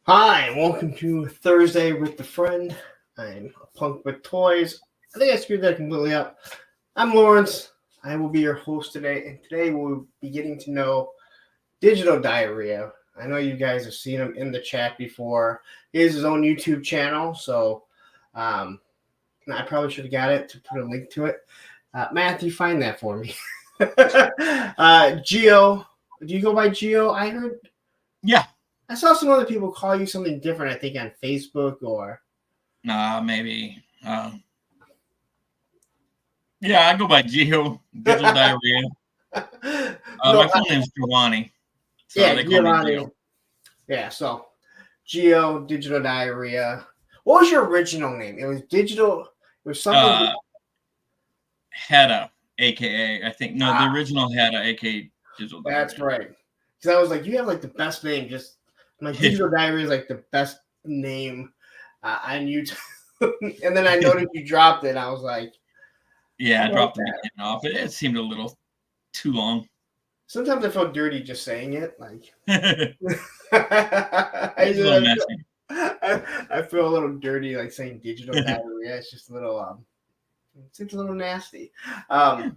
Hi, welcome to Thursday with the Friend. I'm a punk with toys. I think I screwed that completely up. I'm Lawrence. I will be your host today, and today we'll be getting to know Digital Diarrhea. I know you guys have seen him in the chat before. He has his own YouTube channel, so I probably should have got it to put a link to it. Matthew, find that for me. Geo, do you go by Geo? I heard. Yeah. I saw some other people call you something different, I think, on Facebook or... Maybe. Yeah, I go by Geo, Digital Diarrhea. My full name's Giovanni. So yeah, they call me Giovanni. Geo. Yeah, so Geo, Digital Diarrhea. What was your original name? It was Digital... It was something... Hedda, a.k.a. I think. No, the original Hedda, a.k.a. Digital Diarrhea. That's right. Because I was like, you have, like, the best name. Just... Like, Digital Diarrhea is, like, the best name on YouTube. And then I noticed you dropped it, and I was like... Yeah, I dropped the beginning off. It seemed a little too long. Sometimes I feel dirty just saying it. Like... It's a little messy. I feel a little dirty, like saying Digital Diarrhea. It's just a little, it's a little nasty. So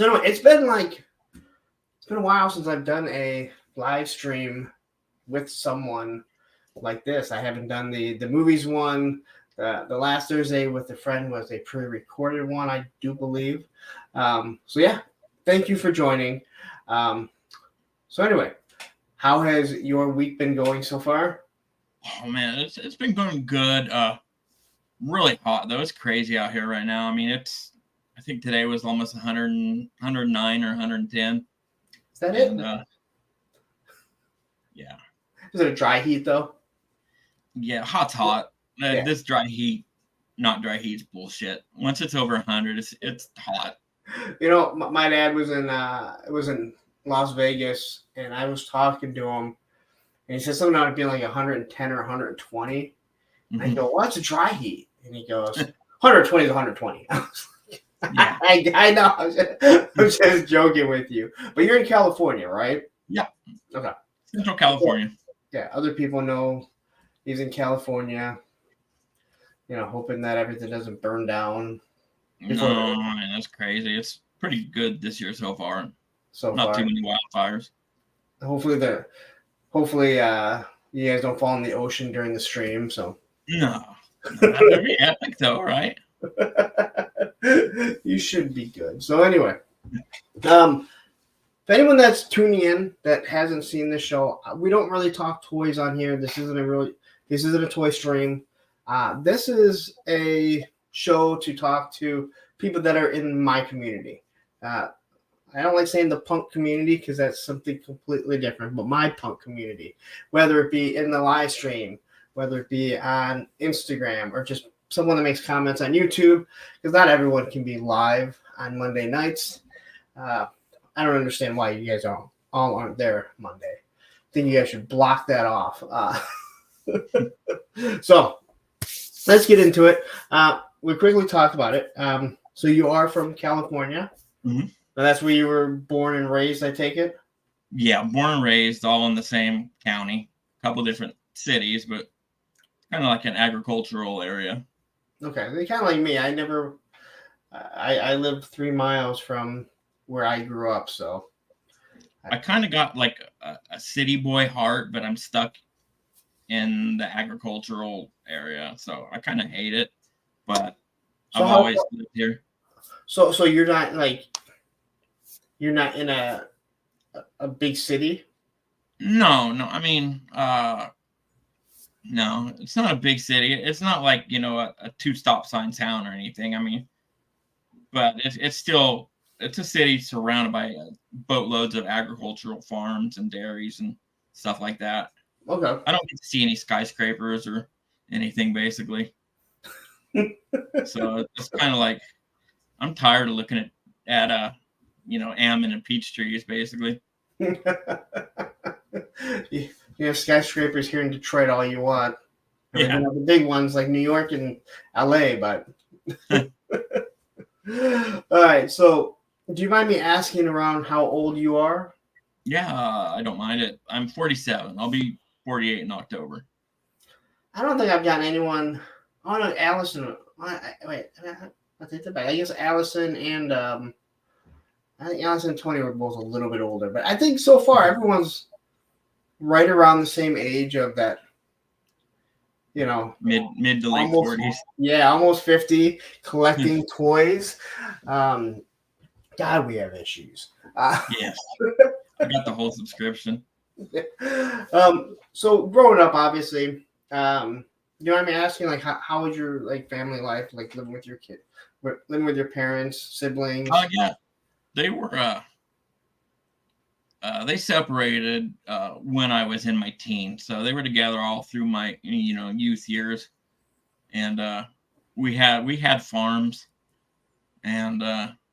anyway, it's been a while since I've done a live stream with someone like this. I haven't done the movies one. The last Thursday with a friend was a pre-recorded one, I do believe. So yeah, thank you for joining. So anyway, how has your week been going so far? Oh man, it's been going good. Really hot though. It's crazy out here right now. I mean, I think today was almost 100, 109 or 110. Is that it? Yeah. Is it a dry heat though? Yeah, hot's hot. Yeah. This dry heat, not dry heat's bullshit. Once it's over 100, it's hot. You know, my dad was in Las Vegas, and I was talking to him, and he said something about it being like 110 or 120. Mm-hmm. I go, well, that's a dry heat. And he goes, 120 is 120. I was like, yeah. I know. I'm just joking with you. But you're in California, right? Yeah. Okay. Central California. Yeah, other people know he's in California, you know, hoping that everything doesn't burn down. No, man, that's crazy. It's pretty good this year so far. Not too many wildfires. Hopefully you guys don't fall in the ocean during the stream. So no, that would be epic though, right? You should be good. So anyway, if anyone that's tuning in that hasn't seen this show, we don't really talk toys on here. This isn't a toy stream. This is a show to talk to people that are in my community. I don't like saying the punk community because that's something completely different, but my punk community, whether it be in the live stream, whether it be on Instagram, or just someone that makes comments on YouTube, because not everyone can be live on Monday nights. I don't understand why you guys all aren't there Monday. I think you guys should block that off. So let's get into it. We quickly talk about it. So you are from California. Mm-hmm. That's where you were born and raised, I take it? Yeah, born and raised, all in the same county. A couple different cities, but kind of like an agricultural area. Okay, they're kind of like me. I lived 3 miles from where I grew up, so. I kind of got like a city boy heart, but I'm stuck in the agricultural area, so I kind of hate it, but I've always lived here. So you're not like... You're not in a big city? No. I mean, no, it's not a big city. It's not like, you know, a 2-stop sign town or anything. I mean, but it's a city surrounded by boatloads of agricultural farms and dairies and stuff like that. Okay. I don't get to see any skyscrapers or anything, basically. So it's kind of like, I'm tired of looking at you know, almond and peach trees, basically. You have skyscrapers here in Detroit all you want. Yeah. You know, the big ones like New York and LA, but... All right, so do you mind me asking around how old you are? Yeah, I don't mind it. I'm 47. I'll be 48 in October. I don't think I've gotten anyone. Oh no, Allison. Wait, I take that back. I guess Allison and I think Allison and Tony were both a little bit older, but I think so far everyone's right around the same age of that. You know, Mid to late almost 40s. yeah, almost 50, collecting toys. God, we have issues. Yes, I got the whole subscription. So growing up, obviously, you know, what I mean, asking like, how was your like family life, like living with your kid, living with your parents, siblings? Oh yeah, they were. They separated when I was in my teens, so they were together all through my youth years, and we had farms, and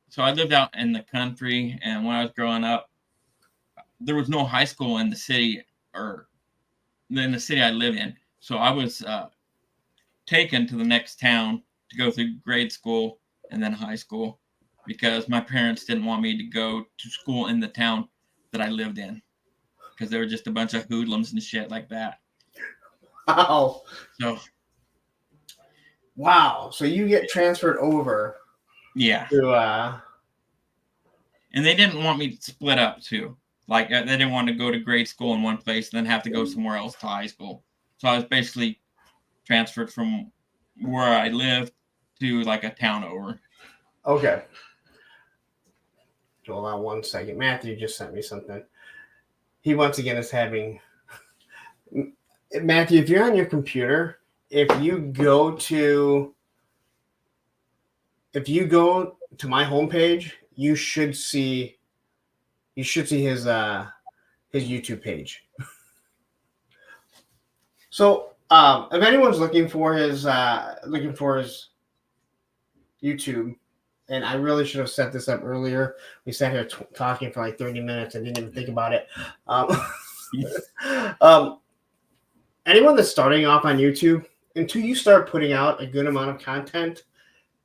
so I lived out in the country. And when I was growing up, there was no high school in the city or in the city I live in, so I was taken to the next town to go through grade school and then high school because my parents didn't want me to go to school in the town that I lived in because they were just a bunch of hoodlums and shit like that. Wow. So, wow. So you get transferred over. Yeah. To and they didn't want me to split up too. Like they didn't want to go to grade school in one place and then have to go somewhere else to high school. So I was basically transferred from where I lived to like a town over. Okay. Hold on 1 second. Matthew just sent me something. He once again is having. Matthew, if you're on your computer, if you go to my homepage, you should see his YouTube page. So if anyone's looking for his YouTube, and I really should have set this up earlier. We sat here talking for like 30 minutes and didn't even think about it. Anyone that's starting off on YouTube, until you start putting out a good amount of content,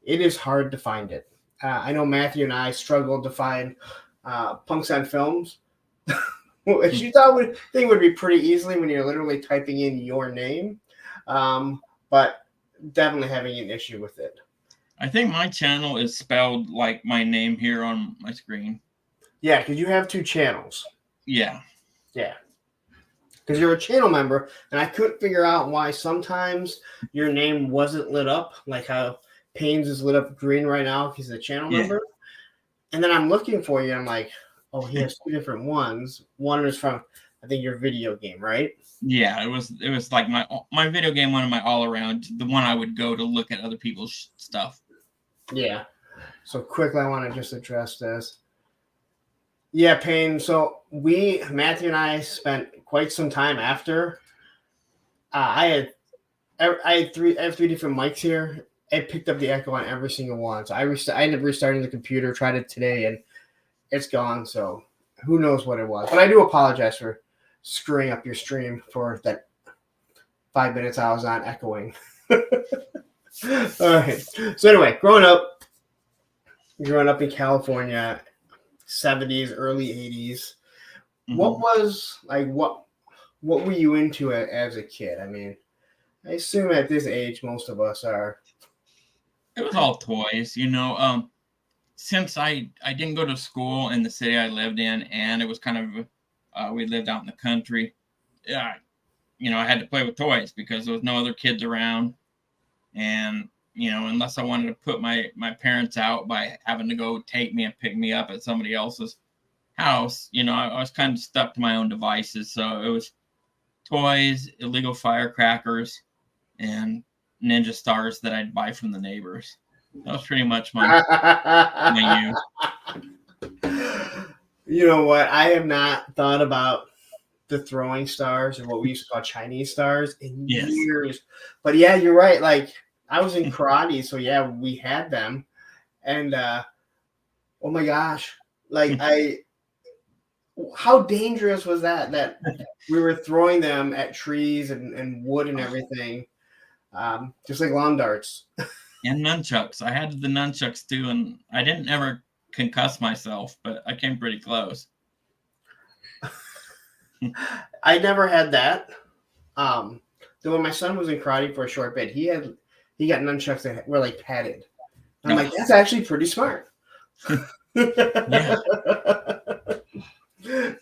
it is hard to find it. I know Matthew and I struggled to find Punks on Films, which you think would be pretty easily when you're literally typing in your name, but definitely having an issue with it. I think my channel is spelled like my name here on my screen. Yeah, because you have 2 channels. Yeah. Yeah. Because you're a channel member, and I couldn't figure out why sometimes your name wasn't lit up, like how Payne's is lit up green right now because he's a channel member. And then I'm looking for you, and I'm like, oh, he has 2 different ones. One is from, I think, your video game, right? Yeah, it was like my video game one of my all around, the one I would go to look at other people's stuff. Yeah. So quickly, I want to just address this. Yeah, Payne. So Matthew and I spent quite some time after. I have 3 different mics here. It picked up the echo on every single one. So I ended up restarting the computer, tried it today, and it's gone. So who knows what it was. But I do apologize for screwing up your stream for that 5 minutes I was on echoing. All right. So anyway, growing up in California, 70s, early 80s, what was like what were you into as a kid? I mean, I assume at this age most of us are. It was all toys, since I didn't go to school in the city I lived in, and it was kind of we lived out in the country. Yeah, I had to play with toys because there was no other kids around, and unless I wanted to put my parents out by having to go take me and pick me up at somebody else's house, I was kind of stuck to my own devices. So it was toys, illegal firecrackers, and ninja stars that I'd buy from the neighbors. That was pretty much my youth. You know what? I have not thought about the throwing stars, or what we used to call Chinese stars, in years. But yeah, you're right. Like, I was in karate, so yeah, we had them. And oh my gosh, like how dangerous was that we were throwing them at trees and wood and everything, just like lawn darts. And nunchucks. I had the nunchucks too, and I didn't ever concuss myself, but I came pretty close. I never had that. Then when my son was in karate for a short bit, he got nunchucks that were like padded. I'm like, that's actually pretty smart. Yeah.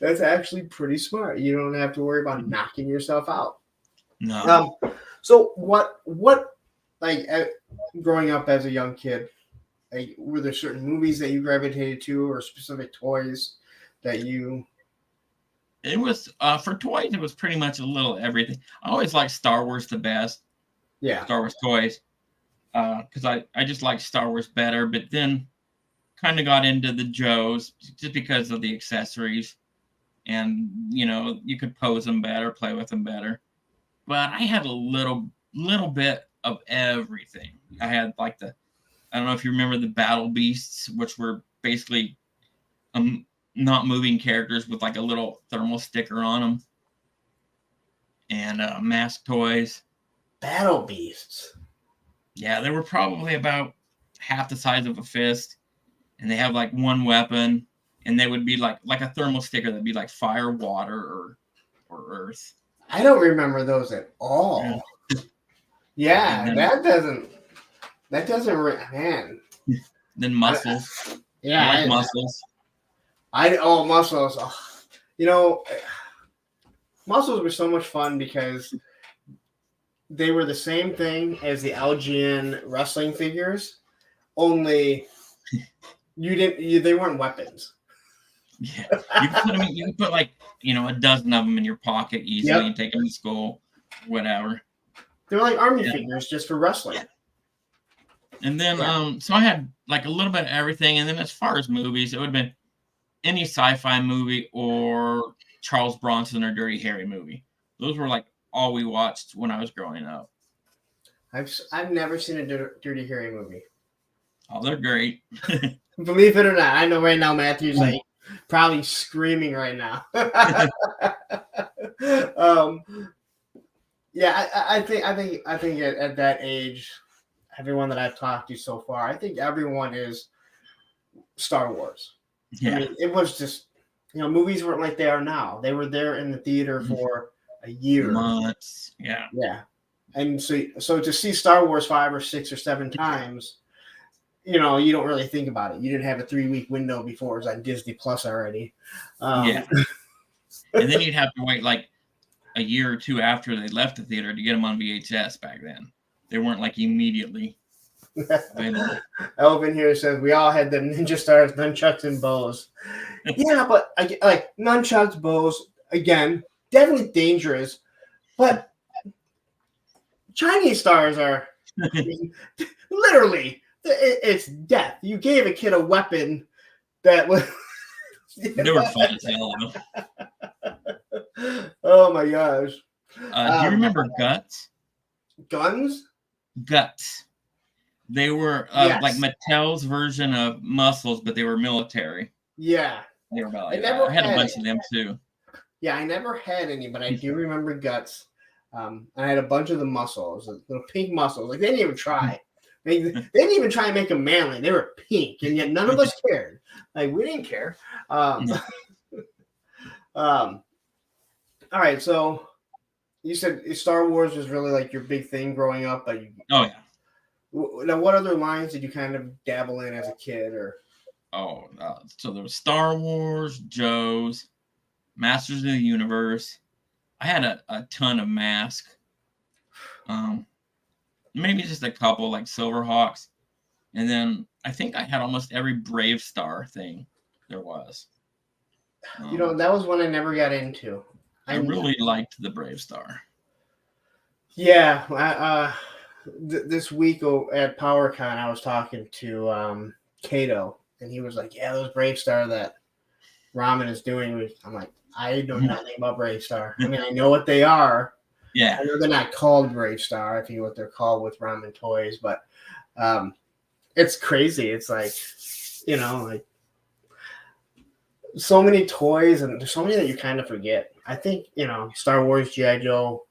That's actually pretty smart. You don't have to worry about knocking yourself out. No. So what like growing up as a young kid, like, were there certain movies that you gravitated to or specific toys that you? It was for toys. It was pretty much a little everything. I always liked Star Wars the best. Yeah. Star Wars toys, because I just like Star Wars better. But then kind of got into the Joes just because of the accessories, and you could pose them better, play with them better. But I had a little bit of everything. I had like I don't know if you remember the Battle Beasts, which were basically not moving characters with like a little thermal sticker on them, and mask toys. Battle Beasts. Yeah, they were probably about half the size of a fist, and they have like one weapon, and they would be like a thermal sticker that'd be like fire, water, or earth. I don't remember those at all. Yeah, then, that doesn't man. Then muscles. Yeah, I like muscles. Muscles. Oh, muscles were so much fun because they were the same thing as the Algian wrestling figures, only they weren't weapons. Yeah, you could put like a dozen of them in your pocket easily and take them to school, whatever. They were like army figures just for wrestling. And then so I had like a little bit of everything. And then as far as movies, it would have been any sci-fi movie or Charles Bronson or Dirty Harry movie. Those were like all we watched when I was growing up. I've never seen a Dirty Harry movie. Oh, they're great. Believe it or not, I know right now Matthew's like probably screaming right now. Yeah, I think at that age, everyone that I've talked to so far, I think everyone is Star Wars. Yeah. I mean, it was just, movies weren't like they are now. They were there in the theater for a year. Months. Yeah. Yeah. And so to see Star Wars 5 or 6 or 7 times, you don't really think about it. You didn't have a 3-week window before it was on Disney Plus already. Yeah. And then you'd have to wait like a year or two after they left the theater to get them on VHS back then. They weren't like immediately available. Elvin here says we all had the Ninja Stars, nunchucks, and bows. Yeah, but like nunchucks, bows, again, definitely dangerous. But Chinese stars are literally, it's death. You gave a kid a weapon that was. They were fun as hell. Oh my gosh. Do you remember Guts? Guns? Guts. They were Yes. like Mattel's version of Muscles, but they were military. Yeah. They were about I like never I had a had bunch it. of them too. Yeah, I never had any, but I do remember Guts. I had a bunch of the muscles, little pink muscles. Like, they didn't even try. They didn't even try and make them manly. They were pink, and yet none of us cared. Like, we didn't care. All right, so you said Star Wars was really like your big thing growing up, but Oh yeah. Now, what other lines did you kind of dabble in as a kid, or? So there was Star Wars, Joe's, Masters of the Universe. I had a ton of masks. Maybe just a couple like Silverhawks, and then I think I had almost every Brave Star thing there was. That was one I never got into. I really liked the Brave Star. Yeah, this week at PowerCon, I was talking to Kato, and he was like, "Yeah, those Brave Star that Ramen is doing." I'm like, I know nothing about Brave Star. I mean, I know what they are. Yeah, I know they're not called Brave Star. I forget what they're called with Ramen toys, but it's crazy. It's like, like so many toys, and there's so many that you kind of forget. I think, Star Wars, G.I. Joe,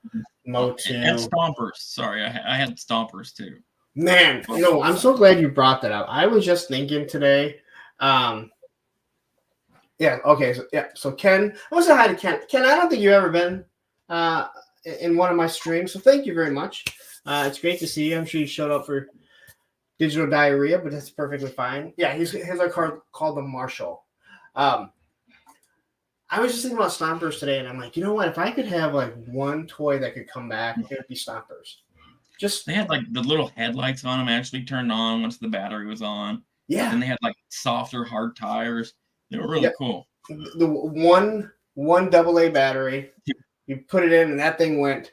Motu. And Stompers. Sorry, I had Stompers too. Man, I'm so glad you brought that up. I was just thinking today. Yeah, okay. So Ken, I want to say hi to Ken. Ken, I don't think you've ever been in one of my streams. So thank you very much. It's great to see you. I'm sure you showed up for Digital Diarrhea, but that's perfectly fine. Yeah, he has a card called the Marshall. I was just thinking about Stompers today, and I'm like, you know what? If I could have like one toy that could come back, it would be Stompers. Just They had like the little headlights on them actually turned on once the battery was on. yeah, And they had like softer hard tires. They were really cool. the one AA battery, you put it in, and that thing went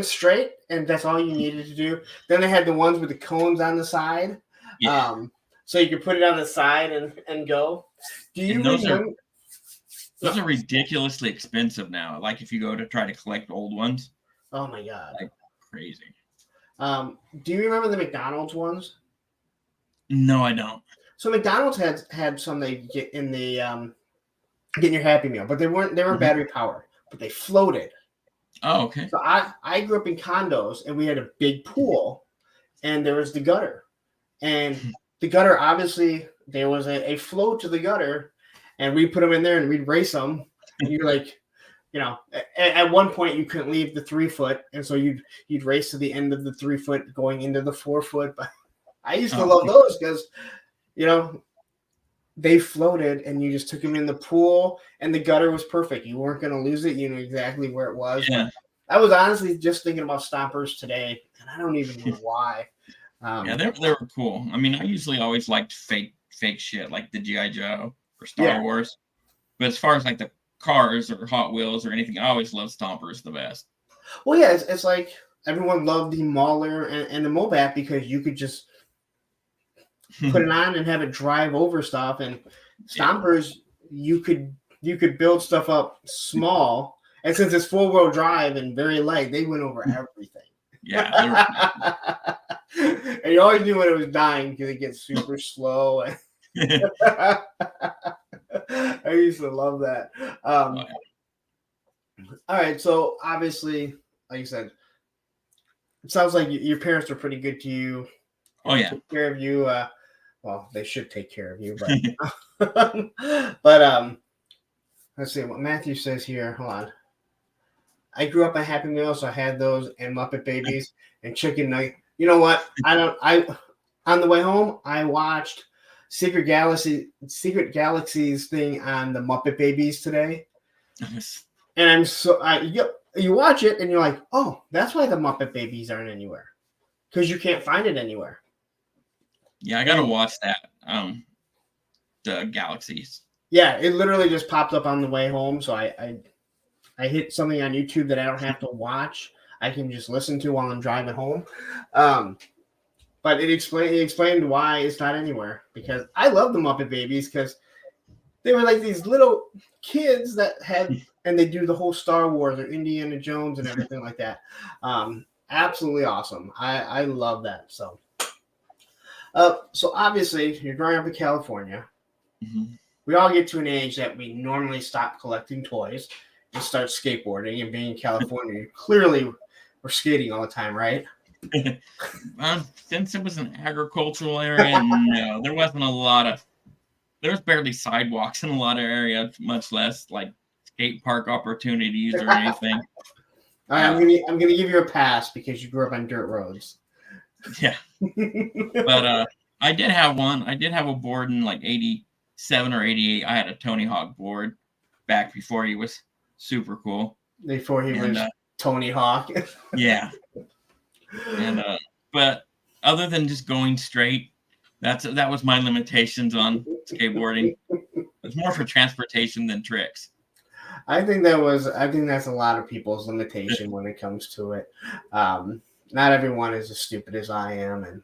straight, and that's all you needed to do. Then they had the ones with the cones on the side, so you could put it on the side and go. Do you remember? Those are ridiculously expensive now. Like if you go to try to collect old ones. Oh my god, like crazy. Do you remember the McDonald's ones? No, I don't. So McDonald's had some they get in the getting your Happy Meal, but they weren't battery powered, but they floated. Oh, okay. So I grew up in condos, and we had a big pool, and there was the gutter, and the gutter obviously there was a float to the gutter. And we put them in there and we'd race them. And you're like, you know, at one point you couldn't leave the 3 foot. And so you'd race to the end of the 3 foot going into the 4 foot. But I used to love those because, you know, they floated and you just took them in the pool and the gutter was perfect. You weren't going to lose it. You knew exactly where it was. Yeah. I was honestly just thinking about Stompers today. And I don't even know why. Yeah, they were cool. I mean, I usually always liked fake shit like the G.I. Joe. For Star Wars, but as far as like the cars or Hot Wheels or anything, I always loved Stompers the best. Well, yeah, it's like everyone loved the Mauler and the Mobat because you could just put it on and have it drive over stuff. And Stompers, you could build stuff up small, and since it's 4-wheel drive and very light, they went over everything. Yeah, and you always knew when it was dying because it gets super slow. I used to love that. All right, so obviously, like you said, it sounds like your parents were pretty good to you. Oh yeah, took care of you. Well, they should take care of you, but but let's see what Matthew says here. Hold on. I grew up on Happy Meal, so I had those and Muppet Babies and Chicken Nugget. You know what? On the way home, I watched Secret Galaxies thing on the Muppet Babies today. Nice. And I'm so you watch it and you're like, oh, that's why the Muppet Babies aren't anywhere. Because you can't find it anywhere. Yeah, I gotta watch that. The Galaxies. Yeah, it literally just popped up on the way home. So I hit something on YouTube that I don't have to watch. I can just listen to while I'm driving home. But it explained why it's not anywhere. Because I love the Muppet Babies because they were like these little kids that had, and they do the whole Star Wars or Indiana Jones and everything like that. Absolutely awesome. I love that. So obviously you're growing up in California. Mm-hmm. We all get to an age that we normally stop collecting toys and start skateboarding. And being in California, clearly we're skating all the time, right? Since it was an agricultural area, no, there wasn't a lot of. There was barely sidewalks in a lot of areas, much less like skate park opportunities or anything. I'm gonna give you a pass because you grew up on dirt roads. Yeah, but I did have one. I did have a board in like '87 or '88. I had a Tony Hawk board back before he was super cool. Before he was Tony Hawk. Yeah. And but other than just going straight, that was my limitations on skateboarding. It's more for transportation than tricks. I think that's a lot of people's limitation when it comes to it. Not everyone is as stupid as I am and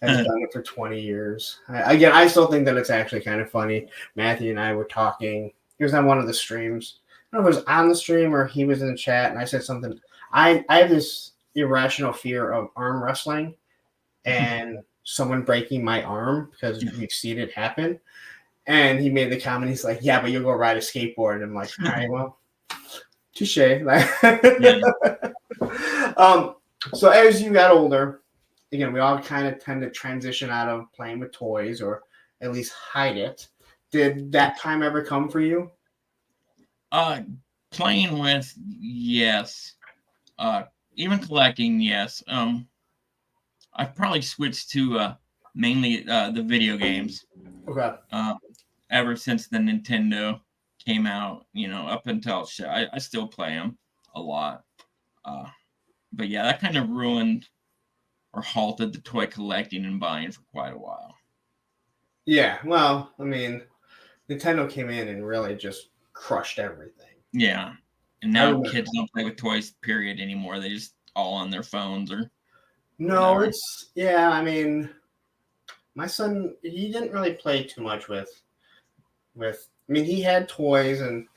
has done it for 20 years. I still think that it's actually kind of funny. Matthew and I were talking. He was on one of the streams. I don't know if it was on the stream or he was in the chat, and I said something. I have this irrational fear of arm wrestling and someone breaking my arm because we've seen it happen. And he made the comment, he's like, yeah, but you'll go ride a skateboard. And I'm like, all right, well, touche. So as you got older, again, we all kind of tend to transition out of playing with toys or at least hide it. Did that time ever come for you? Playing with, yes. Even collecting, yes. I've probably switched to mainly the video games. Okay. Ever since the Nintendo came out, up until I still play them a lot. But yeah, that kind of ruined or halted the toy collecting and buying for quite a while. Yeah, well, I mean, Nintendo came in and really just crushed everything. Yeah, and now kids don't play with toys, period, anymore. They just all on their phones or no, whatever. I mean, my son, he didn't really play too much with. I mean, he had toys and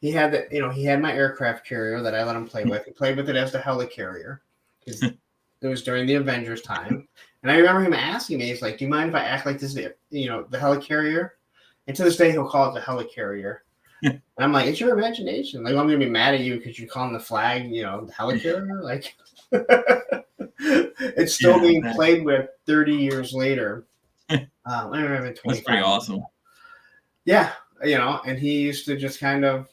he had he had my aircraft carrier that I let him play with. He played with it as the helicarrier because it was during the Avengers time. And I remember him asking me, he's like, "Do you mind if I act like this is the helicarrier?" And to this day, he'll call it the helicarrier. And I'm like, "It's your imagination. Like, I'm gonna be mad at you because you call him the flag, the helicarrier. Like, it's still being played with 30 years later." I remember 25. That's pretty awesome. Yeah, and he used to just kind of,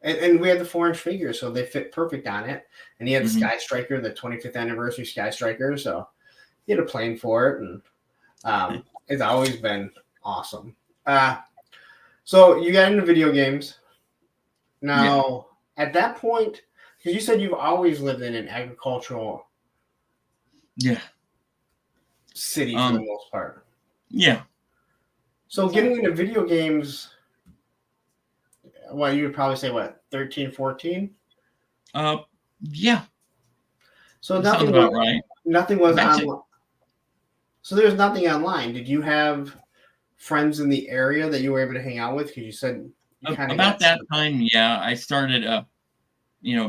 and we had the 4-inch figures, so they fit perfect on it. And he had the Sky Striker, the 25th anniversary Sky Striker, so he had a plane for it, and it's always been awesome. So you got into video games. Now, at that point, because you said you've always lived in an agricultural city for the most part. Yeah. So getting into video games, well, you would probably say, 13, 14? Yeah. So sounds about right. Nothing was online. So there's nothing online. Did you have friends in the area that you were able to hang out with? Because you said you kind of about that time, I started,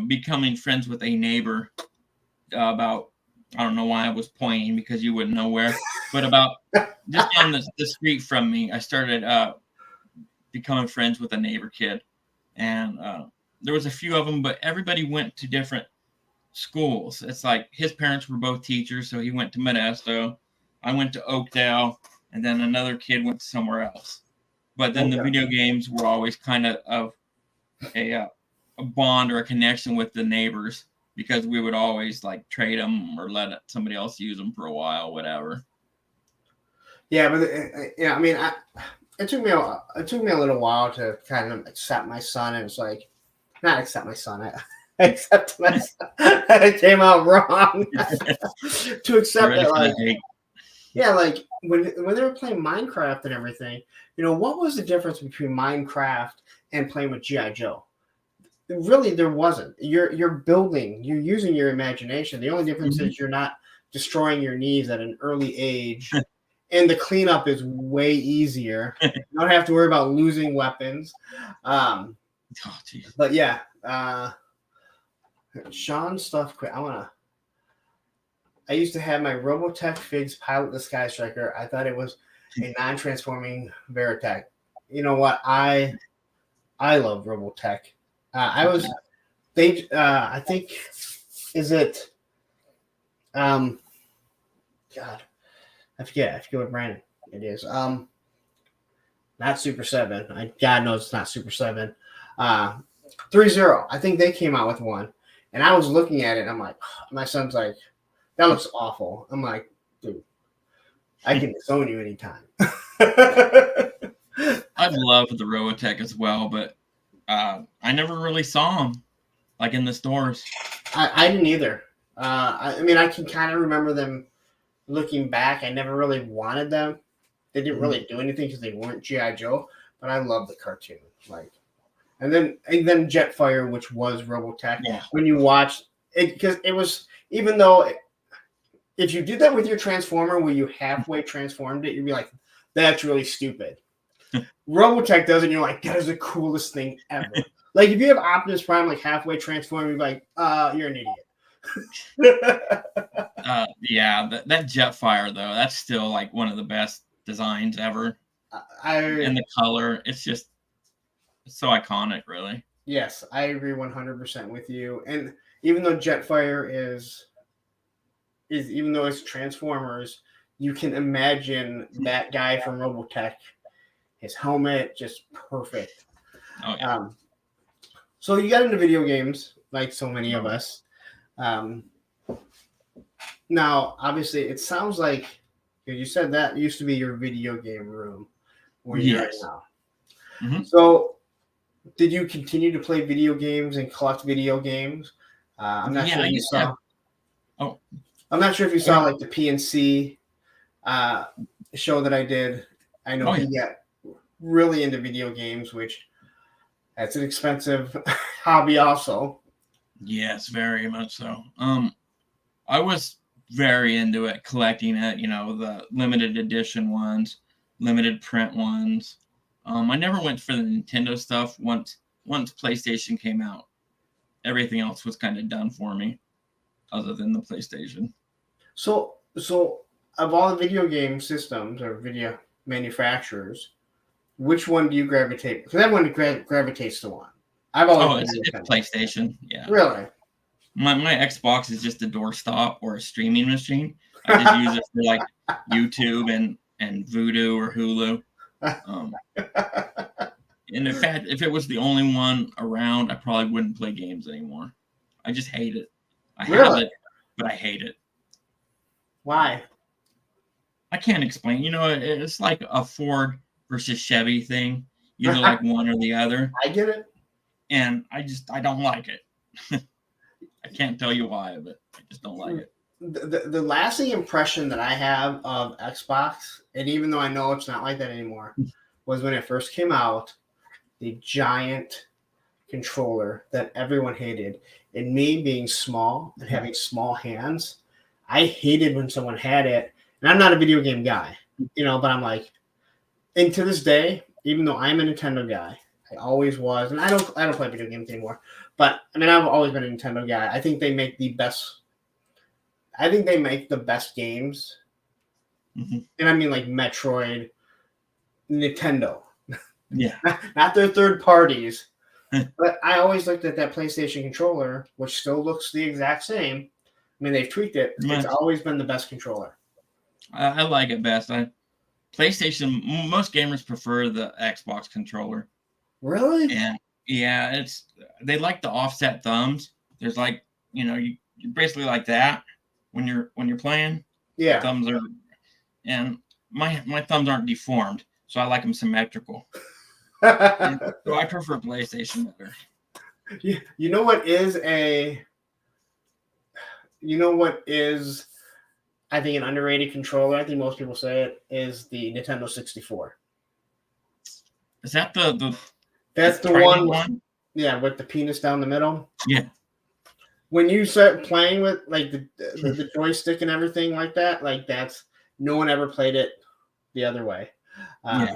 becoming friends with a neighbor about, I don't know why I was pointing because you wouldn't know where, but about just down the street from me, I started becoming friends with a neighbor kid. And there was a few of them, but everybody went to different schools. It's like his parents were both teachers, so he went to Modesto. I went to Oakdale, and then another kid went somewhere else. But then the video games were always kind of a bond or a connection with the neighbors because we would always like trade them or let somebody else use them for a while, whatever. Yeah, but I mean, it took me a little while to kind of accept my son, and it's like, not accept my son. I accept my son. It came out wrong. To accept that, like, like when they were playing Minecraft and everything, what was the difference between Minecraft and playing with G.I. Joe? Really, there wasn't. You're building. You're using your imagination. The only difference is you're not destroying your knees at an early age. And the cleanup is way easier. You don't have to worry about losing weapons. But yeah, Sean's stuff. I used to have my Robotech Figs pilot the Sky Striker. I thought it was a non-transforming Veritech. You know what? I love Robotech. I think, is it? God. I forget what brand it is. Not Super 7. God knows it's not Super 7. 3-0. I think they came out with one. And I was looking at it, and I'm like, my son's like, that looks awful. I'm like, dude, I can disown you anytime. I love the Robotech as well, but I never really saw them like in the stores. I didn't either. I mean, I can kind of remember them. Looking back, I never really wanted them. They didn't really do anything because they weren't G.I. Joe, but I love the cartoon. And then Jetfire, which was Robotech. Yeah. When you watch it, because it was, even though if you did that with your Transformer where you halfway transformed it, you'd be like, that's really stupid. Robotech does it, and you're like, that is the coolest thing ever. Like, if you have Optimus Prime like halfway transformed, you're like, you're an idiot. That Jetfire though, that's still like one of the best designs ever. And the color, it's so iconic, really. Yes, I agree 100% with you. And even though Jetfire is even though it's Transformers, you can imagine that guy from Robotech, his helmet, just perfect. Oh yeah. So you got into video games. like so many of us. Now, obviously, it sounds like you said that used to be your video game room where you're in Yes. now. Mhm. So, did you continue to play video games and collect video games? I'm not Yeah, sure I if you used to have. saw. Oh, I'm not sure if you go saw ahead. like the PNC show that I did. I know Oh yeah. he got really into video games, which that's an expensive hobby, also. Yes, very much so. I was very into it, collecting it. You know, the limited edition ones, limited print ones. I never went for the Nintendo stuff. Once PlayStation came out, everything else was kind of done for me, other than the PlayStation. So of all the video game systems or video manufacturers, which one do you gravitate? Because everyone gravitates to one. I've always Oh, been it's Nintendo. PlayStation. Yeah. Really? My Xbox is just a doorstop or a streaming machine. I just use it for like YouTube and Vudu or Hulu. Um, and in fact, if it was the only one around, I probably wouldn't play games anymore. I just hate it. I have Really? it, but I hate it. Why? I can't explain. You know, it's like a Ford versus Chevy thing. You either like one or the other, I get it. and I don't like it. I can't tell you why, but I just don't like it. The lasting impression that I have of Xbox, and even though I know it's not like that anymore, was when it first came out, the giant controller that everyone hated. And me being small and having small hands, I hated when someone had it. And I'm not a video game guy, but I'm like, and to this day, even though I'm a Nintendo guy, I always was, and I don't play video games anymore. But I mean, I've always been a Nintendo guy. I think they make the best. I think they make the best games, and I mean like Metroid, Nintendo. Yeah, not their third parties. But I always looked at that PlayStation controller, which still looks the exact same. I mean, they've tweaked it. It's always been the best controller. I like it best. PlayStation. Most gamers prefer the Xbox controller. Really? And yeah, they like the offset thumbs. There's like you're basically like that when you're playing. Yeah. The thumbs are, and my thumbs aren't deformed, so I like them symmetrical. So I prefer PlayStation better. You know what is I think an underrated controller, I think most people say it, is the Nintendo 64. Is that That's the one? Yeah, with the penis down the middle. Yeah. When you start playing with like the joystick and everything like that, like that's no one ever played it the other way. Yeah.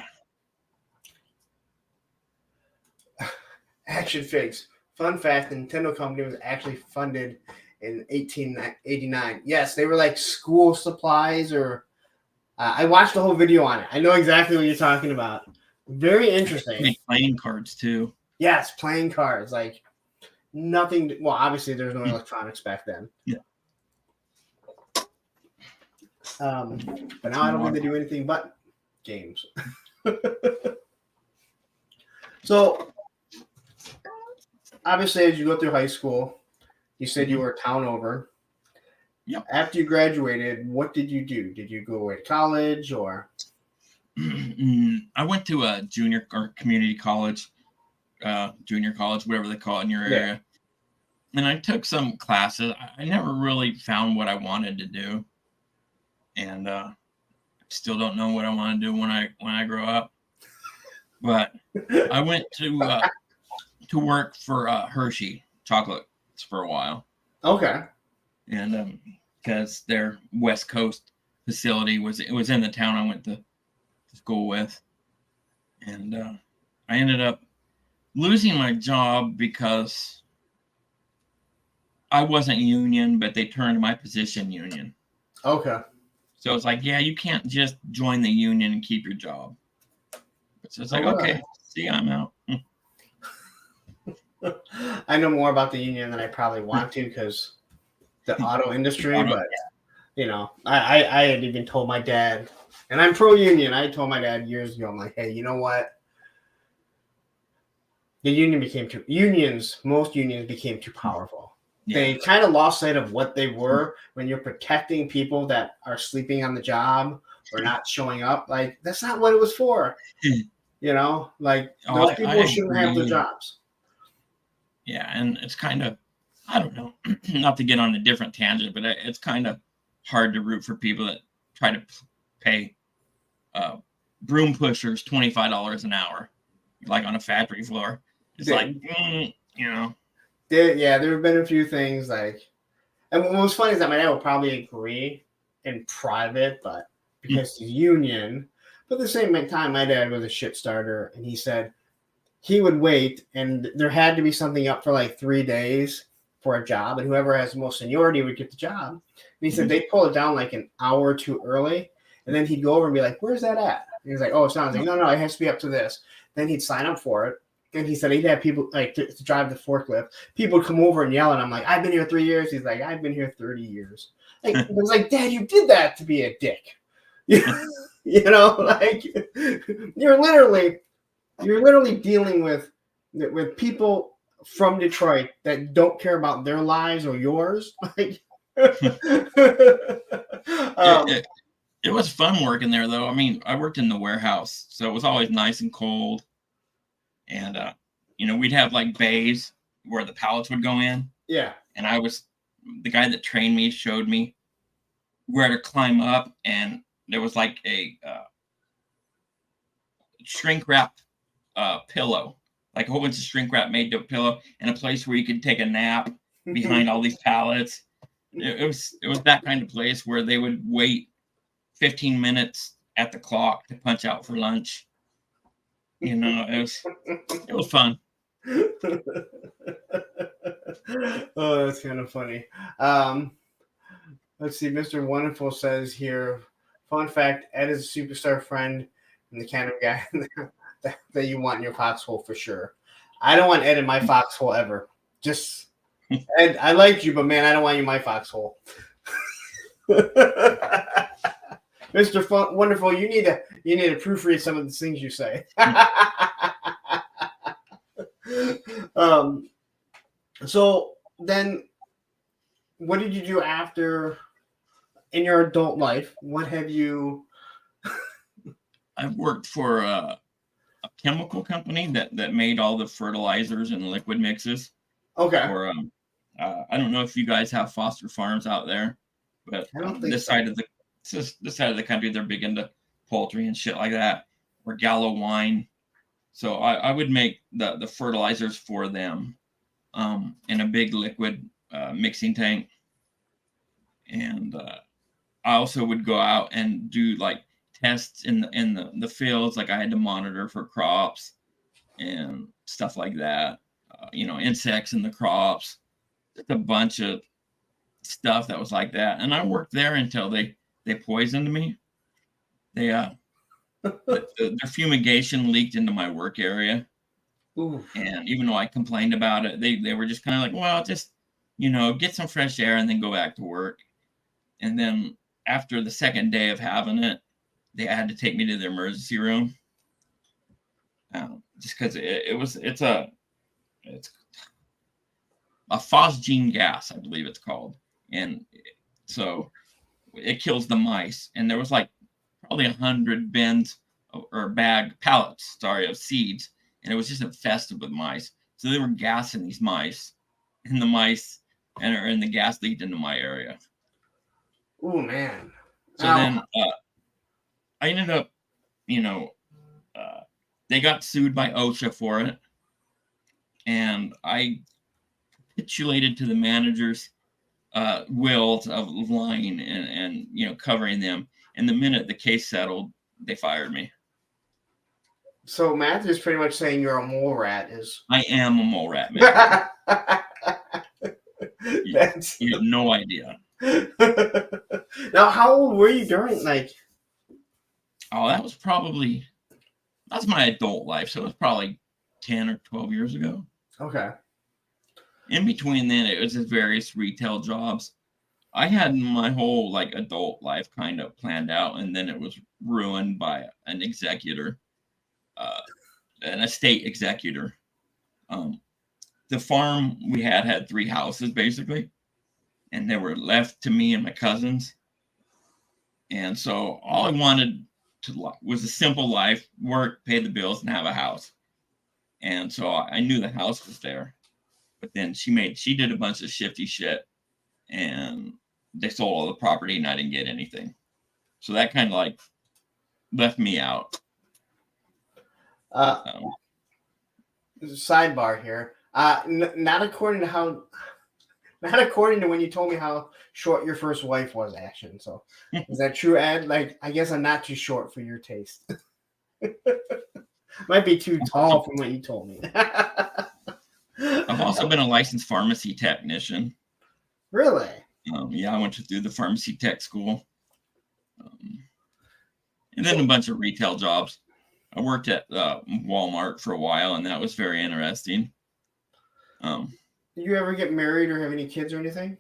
Action Figs. Fun fact: the Nintendo company was actually funded in 1889. Yes, they were like school supplies, or I watched the whole video on it. I know exactly what you're talking about. Very interesting. They playing cards too. Yes, playing cards. Like nothing. Well, obviously there's no electronics back then. Yeah. But now I don't think they do anything but games. So obviously, as you go through high school, you said you were a town over. Yep. After you graduated, what did you do? Did you go away to college or? I went to a junior or community college, junior college, whatever they call it in your area. And I took some classes. I never really found what I wanted to do. And still don't know what I want to do when I grow up. But I went to work for Hershey chocolates for a while. Okay. And because their West Coast facility was in the town I went to school with, and I ended up losing my job because I wasn't union, but they turned my position union. Okay. So it's like, yeah, you can't just join the union and keep your job. So it's like, okay, see, I'm out. I know more about the union than I probably want to because the auto industry, but I had even told my dad, and I'm pro-union. I told my dad years ago, I'm like, hey, you know what? most unions became too powerful. Yeah. They kind of lost sight of what they were when you're protecting people that are sleeping on the job or not showing up. Like, that's not what it was for. Like, those people I shouldn't have their agree. jobs. Yeah, and it's kind of, I don't know, not to get on a different tangent, but it's kind of hard to root for people that try to pay broom pushers $25 an hour, like on a factory floor. It's like, there have been a few things like, and what was funny is that my dad would probably agree in private, but because he's union. But at the same time, my dad was a shit starter, and he said he would wait, and there had to be something up for like 3 days for a job, and whoever has the most seniority would get the job. And he said they'd pull it down like an hour or two early, and then he'd go over and be like, "Where's that at?" And he's like, "Oh, it's not." I was like, "No, it has to be up to this." Then he'd sign up for it. And he said he'd have people like to drive the forklift. People would come over and yell, and I'm like, "I've been here 3 years." He's like, "I've been here 30 years." Like, it was like, "Dad, you did that to be a dick." Like you're literally dealing with people from Detroit that don't care about their lives or yours. Like, it was fun working there, though. I mean, I worked in the warehouse, so it was always nice and cold. And, we'd have like bays where the pallets would go in. Yeah. And the guy that trained me showed me where to climb up. And there was like a shrink wrap pillow, like a whole bunch of shrink wrap made to a pillow, and a place where you could take a nap behind all these pallets. It was that kind of place where they would wait 15 minutes at the clock to punch out for lunch. It was fun. Oh, that's kind of funny. Let's see. Mr. Wonderful says here, fun fact, Ed is a superstar friend and the kind of guy that you want in your foxhole for sure. I don't want Ed in my foxhole ever. Just, Ed, I like you, but man, I don't want you in my foxhole. Mr. Wonderful, you need to proofread some of the things you say. So then, what did you do after in your adult life? What have you? I've worked for a chemical company that made all the fertilizers and liquid mixes. Okay. Or I don't know if you guys have Foster Farms out there, but this side of the country, they're big into poultry and shit like that, or Gallo wine. So I would make the fertilizers for them in a big liquid mixing tank. And I also would go out and do like tests in the fields. Like I had to monitor for crops and stuff like that. Insects in the crops. Just a bunch of stuff that was like that. And I worked there until they poisoned me. Their fumigation leaked into my work area. Ooh. And even though I complained about it, they were just kind of like, well, just, get some fresh air and then go back to work. And then after the second day of having it, they had to take me to the emergency room. Just because it's a phosgene gas, I believe it's called. And so it kills the mice. And there was like probably 100 bins or pallets of seeds. And it was just infested with mice. So they were gassing these mice. And the mice and the gas leaked into my area. Oh, man. So then I ended up, they got sued by OSHA for it. And I capitulated to the manager's wills of lying and covering them. And the minute the case settled, they fired me. So Matthew is pretty much saying you're a mole rat. I am a mole rat, man. You have no idea. Now, how old were you during Oh, that's my adult life. So it was probably 10 or 12 years ago. Okay. In between then, it was just various retail jobs. I had my whole adult life kind of planned out, and then it was ruined by an executor, an estate executor. The farm we had 3 houses basically, and they were left to me and my cousins. And so all I wanted was a simple life, work, pay the bills, and have a house. And so I knew the house was there. But then she did a bunch of shifty shit, and they sold all the property, and I didn't get anything. So that kind of like left me out. Sidebar here. Not according to when you told me how short your first wife was, Action. So is that true, Ed? Like, I guess I'm not too short for your taste. Might be too tall from what you told me. I've also been a licensed pharmacy technician. Really? Yeah, I went through the pharmacy tech school. And then a bunch of retail jobs. I worked at Walmart for a while, and that was very interesting. Did you ever get married or have any kids or anything?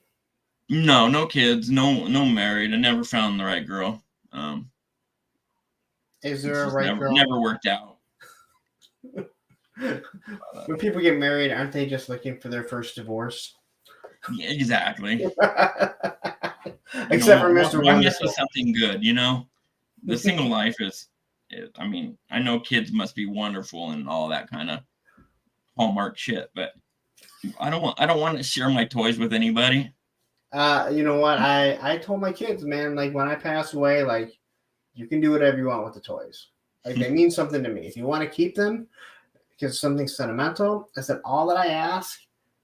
No kids, no married. I never found the right girl. Is there a right girl? Never worked out. When people get married, aren't they just looking for their first divorce? Yeah, exactly. Except for Mr. Wonderful. This was something good, The single life is, I mean, I know kids must be wonderful and all that kind of Hallmark shit, but I don't want to share my toys with anybody. You know what? I told my kids, man, like when I pass away, like you can do whatever you want with the toys. Like they mean something to me. If you want to keep them because something's sentimental, I said all that I ask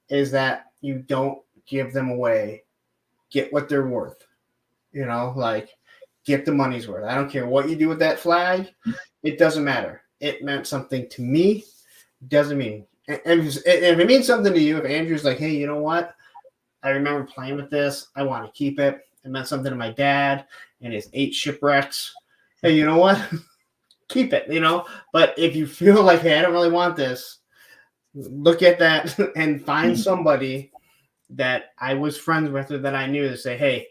is that you don't give them away. Get what they're worth. Like get the money's worth. I don't care what you do with that flag. It doesn't matter. It meant something to me. Doesn't mean. And if it means something to you, if Andrew's like, hey, you know what? I remember playing with this. I want to keep it. It meant something to my dad and his 8 shipwrecks. Hey, you know what? Keep it, But if you feel like, hey, I don't really want this, look at that and find somebody that I was friends with or that I knew to say, hey,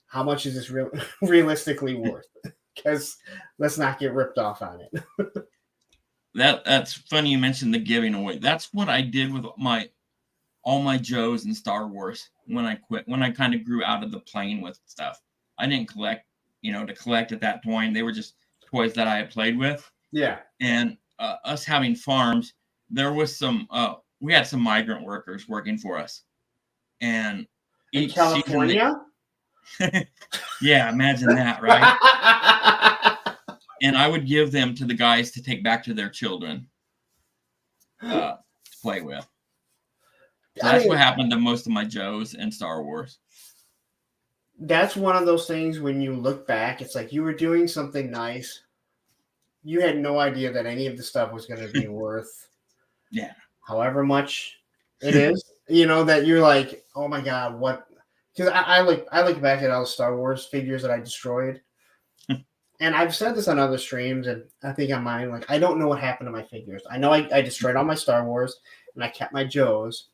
how much is this realistically worth? Because let's not get ripped off on it. That's funny you mentioned the giving away. That's what I did with all my Joes in Star Wars when I quit, when I kind of grew out of the playing with stuff. I didn't collect, to collect at that point. They were just toys that I had played with. Yeah. And us having farms, there was we had some migrant workers working for us. And in California? Yeah, imagine that, right? And I would give them to the guys to take back to their children to play with. So that's what happened to most of my Joes in Star Wars. That's one of those things when you look back, it's like you were doing something nice. You had no idea that any of the stuff was going to be worth however much it is. That you're like, oh my God, what? Because I look back at all the Star Wars figures that I destroyed. And I've said this on other streams, and I think on mine, like, I don't know what happened to my figures. I know I destroyed all my Star Wars, and I kept my Joes.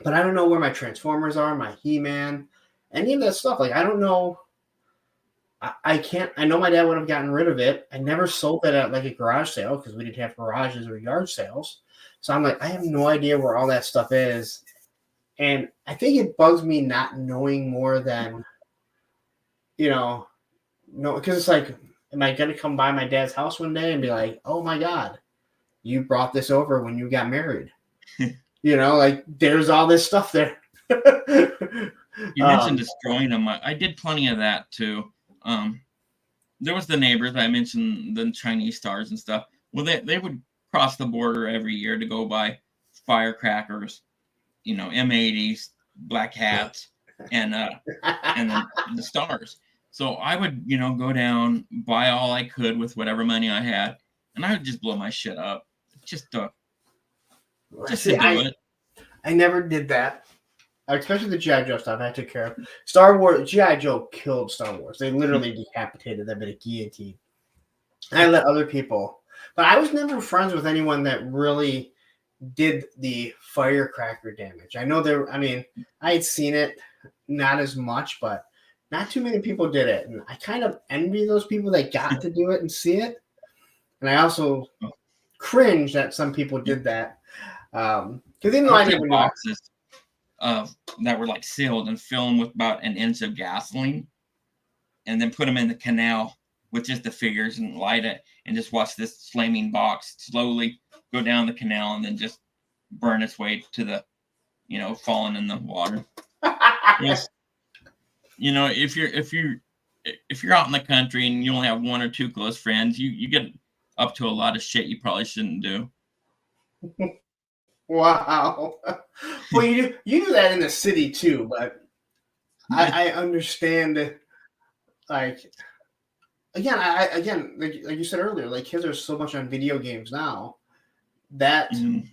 But I don't know where my Transformers are, my He-Man, any of that stuff. Like, I don't know. I can't. I know my dad would have gotten rid of it. I never sold it at, like, a garage sale because we didn't have garages or yard sales. So I'm like, I have no idea where all that stuff is. And I think it bugs me not knowing more than, no, because it's like, am I going to come by my dad's house one day and be like, oh, my God, you brought this over when you got married? Like there's all this stuff there. You mentioned destroying them. I did plenty of that too. There was the neighbors. I mentioned the Chinese stars and stuff. Well, they would cross the border every year to go buy firecrackers, M80s, black hats, and then the stars. So I would, go down, buy all I could with whatever money I had, and I would just blow my shit up. Just to do it. I never did that. Especially the G.I. Joe stuff I took care of. Star Wars, G.I. Joe killed Star Wars. They literally decapitated them in a guillotine. And I let other people. But I was never friends with anyone that really did the firecracker damage. I know I had seen it, not as much, but not too many people did it. And I kind of envy those people that got to do it and see it. And I also cringe that some people did that. Because even though I I would never get know. boxes that were like sealed and fill them with about an inch of gasoline, and then put them in the canal with just the figures and light it, and just watch this flaming box slowly go down the canal and then just burn its way to the, falling in the water. Yes, if you're out in the country and you only have one or two close friends, you get up to a lot of shit you probably shouldn't do. Wow. Well, you do that in the city too, but I understand. Like again, like you said earlier, like kids are so much on video games now that Mhm.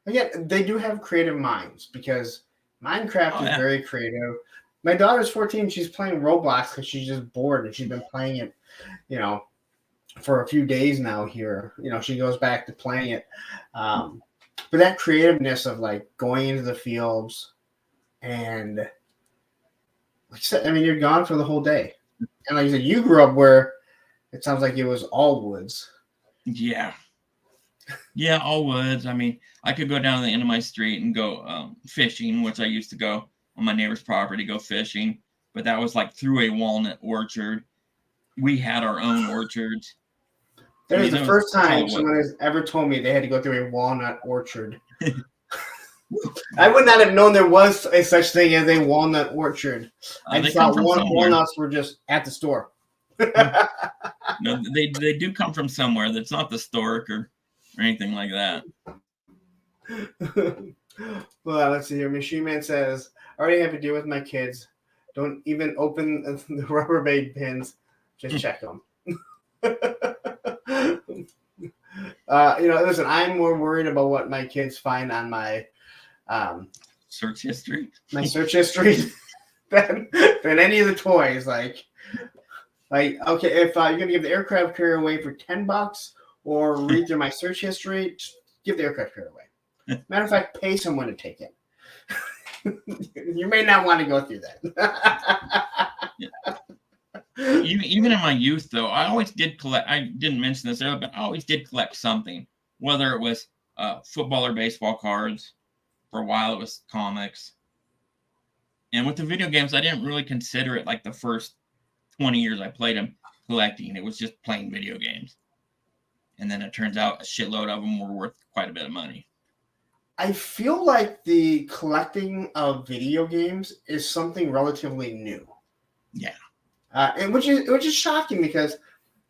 again they do have creative minds because Minecraft Oh is yeah. very creative. My daughter's 14; she's playing Roblox because she's just bored and she's been playing it, you know, for a few days now. Here, she goes back to playing it. But that creativeness of like going into the fields and like I said, I mean, you're gone for the whole day. And like you said, you grew up where it sounds like it was all woods. Yeah. Yeah, all woods. I mean, I could go down to the end of my street and go fishing, which I used to go on my neighbor's property, go fishing. But that was like through a walnut orchard. We had our own orchards. That I is mean, the that was first time all wood. someone has ever told me they had to go through a walnut orchard. I would not have known there was a such thing as a walnut orchard. I They just come thought from somewhere. walnuts were just at the store. No, they do come from somewhere. That's not the stork or anything like that. Well, let's see here. Machine Man says, I already have to deal with my kids. Don't even open the Rubbermaid pins. Just check them. Listen, I'm more worried about what my kids find on my Search history. my search history than any of the toys. Like okay, if you're gonna give the aircraft carrier away for $10 or read through my search history, just give the aircraft carrier away. Matter of fact, pay someone to take it. You may not want to go through that. Yeah. Even in my youth, though, I always did collect. I didn't mention this earlier, but I always did collect something, whether it was football or baseball cards. For a while, it was comics. And with the video games, I didn't really consider it like the first 20 years I played them collecting. It was just playing video games. And then it turns out a shitload of them were worth quite a bit of money. I feel like the collecting of video games is something relatively new. Yeah. And which is shocking because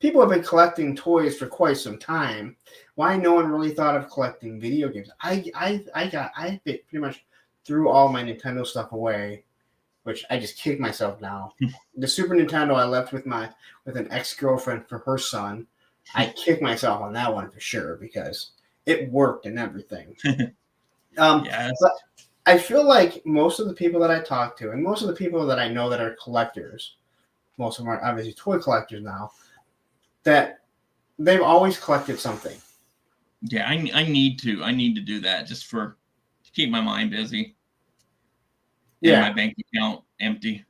people have been collecting toys for quite some time. Why no one really thought of collecting video games? I pretty much threw all my Nintendo stuff away, which I just kick myself now. The Super Nintendo I left with an ex-girlfriend for her son. I kick myself on that one for sure because it worked and everything. Yes. But I feel like most of the people that I talk to and most of the people that I know that are collectors, most of them are obviously toy collectors now, that they've always collected something. Yeah, I need to do that just to keep my mind busy. Yeah. And my bank account empty.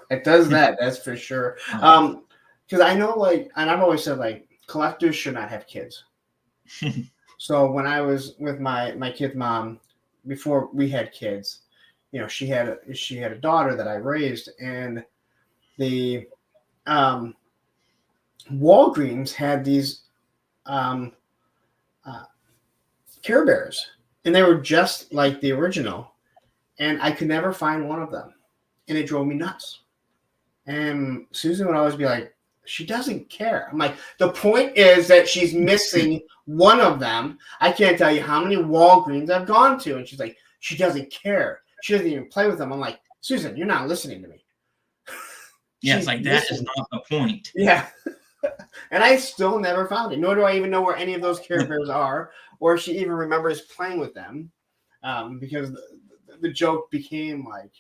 It does that, that's for sure. Because I know, like, and I've always said, like, collectors should not have kids. So when I was with my kid's mom, before we had kids, she had a daughter that I raised, and the Walgreens had these Care Bears, and they were just like the original, and I could never find one of them, and it drove me nuts. And Susan would always be like, she doesn't care. I'm like, the point is that she's missing one of them. I can't tell you how many Walgreens I've gone to. And she's like, she doesn't care. She doesn't even play with them. I'm like, Susan, you're not listening to me. Yeah, it's like that is not the point. Yeah. And I still never found it. Nor do I even know where any of those Care Bears are, or if she even remembers playing with them. Because the joke became like,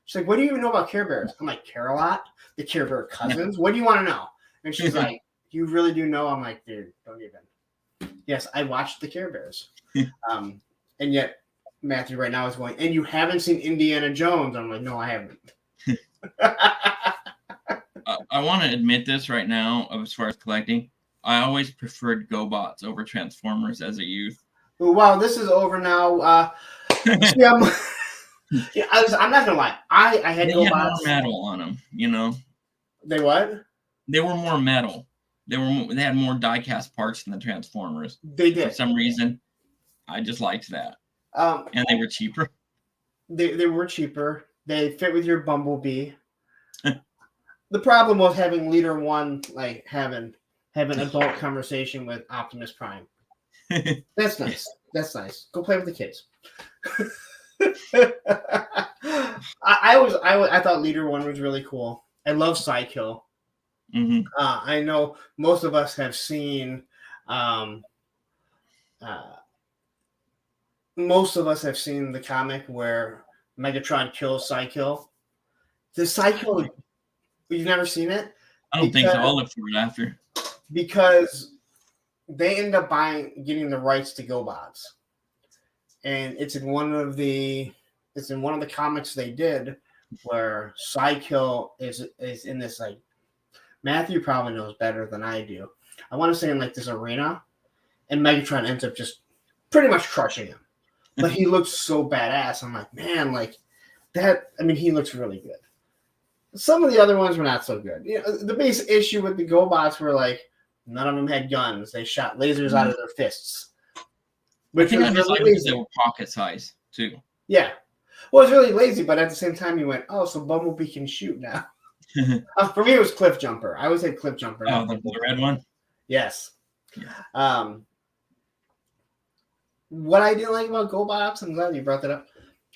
she's like, what do you even know about Care Bears? I'm like, Care-a-Lot, the Care Bear cousins. What do you want to know? And she's like, you really do know? I'm like, dude, don't even. Yes, I watched the Care Bears. And yet Matthew right now is going, and you haven't seen Indiana Jones. I'm like, no, I haven't. I want to admit this right now as far as collecting. I always preferred GoBots over Transformers as a youth. Wow, this is over now. See, yeah, I'm not gonna lie. I had They had more GoBots. metal on them, you know. They what? They were more metal. They had more die-cast parts than the Transformers. They For did. some reason, I just liked that. Um, And they were cheaper. they were cheaper. They fit with your Bumblebee. The problem was having Leader One, like having adult conversation with Optimus Prime. That's nice. That's nice. Go play with the kids. I thought Leader One was really cool. I love Psykill. Hmm. I know most of us have seen. Um, most of us have seen the comic where Megatron kills Psykill. The Psykill, you've never seen it? I don't think so. I'll look for it after. Because they end up getting the rights to GoBots, and it's in one of the comics they did where Psykill is in this, like, Matthew probably knows better than I do. I want to say in like this arena, and Megatron ends up just pretty much crushing him. But he looks so badass. I'm like, man, like that. I mean, he looks really good. Some of the other ones were not so good. You know, the base issue with the GoBots were like none of them had guns. They shot lasers out of their fists. I think I just like because they were pocket size too. Yeah. Well, it's really lazy, but at the same time, you went, oh, so Bumblebee can shoot now. For me, it was Cliff Jumper. I always said Cliff Jumper. Oh, the red one? Yes. Yeah. What I didn't like about GoBots, I'm glad you brought that up.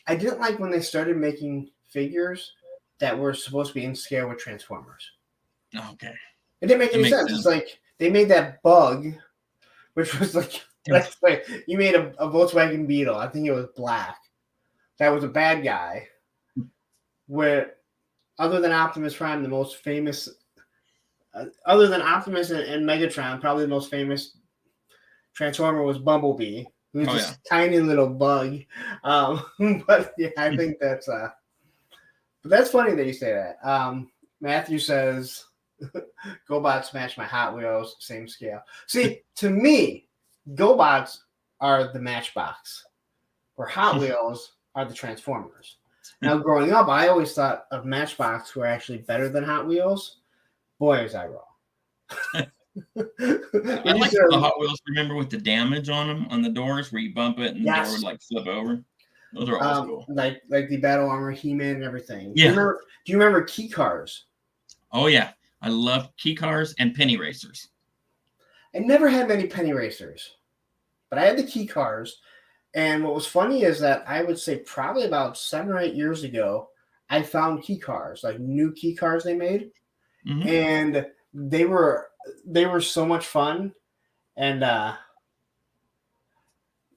I didn't like when they started making figures that were supposed to be in scale with Transformers. Okay. It didn't make any sense. It's like they made that bug, which was like, you made a Volkswagen Beetle. I think it was black. That was a bad guy. Where, other than Optimus Prime, the most famous, other than Optimus and Megatron, probably the most famous Transformer was Bumblebee, who's this tiny little bug. But yeah, I think that's but that's funny that you say that. Matthew says, GoBots match my Hot Wheels, same scale. See, to me, GoBots are the Matchbox, where Hot Wheels are the Transformers. Now, growing up, I always thought of Matchbox were actually better than Hot Wheels. Boy, was I wrong. I like the Hot Wheels, remember, with the damage on them, on the doors, where you bump it and the door would like flip over. Those are always cool. Like the Battle Armor, He-Man, and everything. Yeah. Do you remember Key Cars? Oh, yeah. I love Key Cars and Penny Racers. I never had many Penny Racers, but I had the Key Cars. And what was funny is that I would say probably about 7 or 8 years ago, I found Key Cars, like new Key Cars they made. Mm-hmm. And they were so much fun. And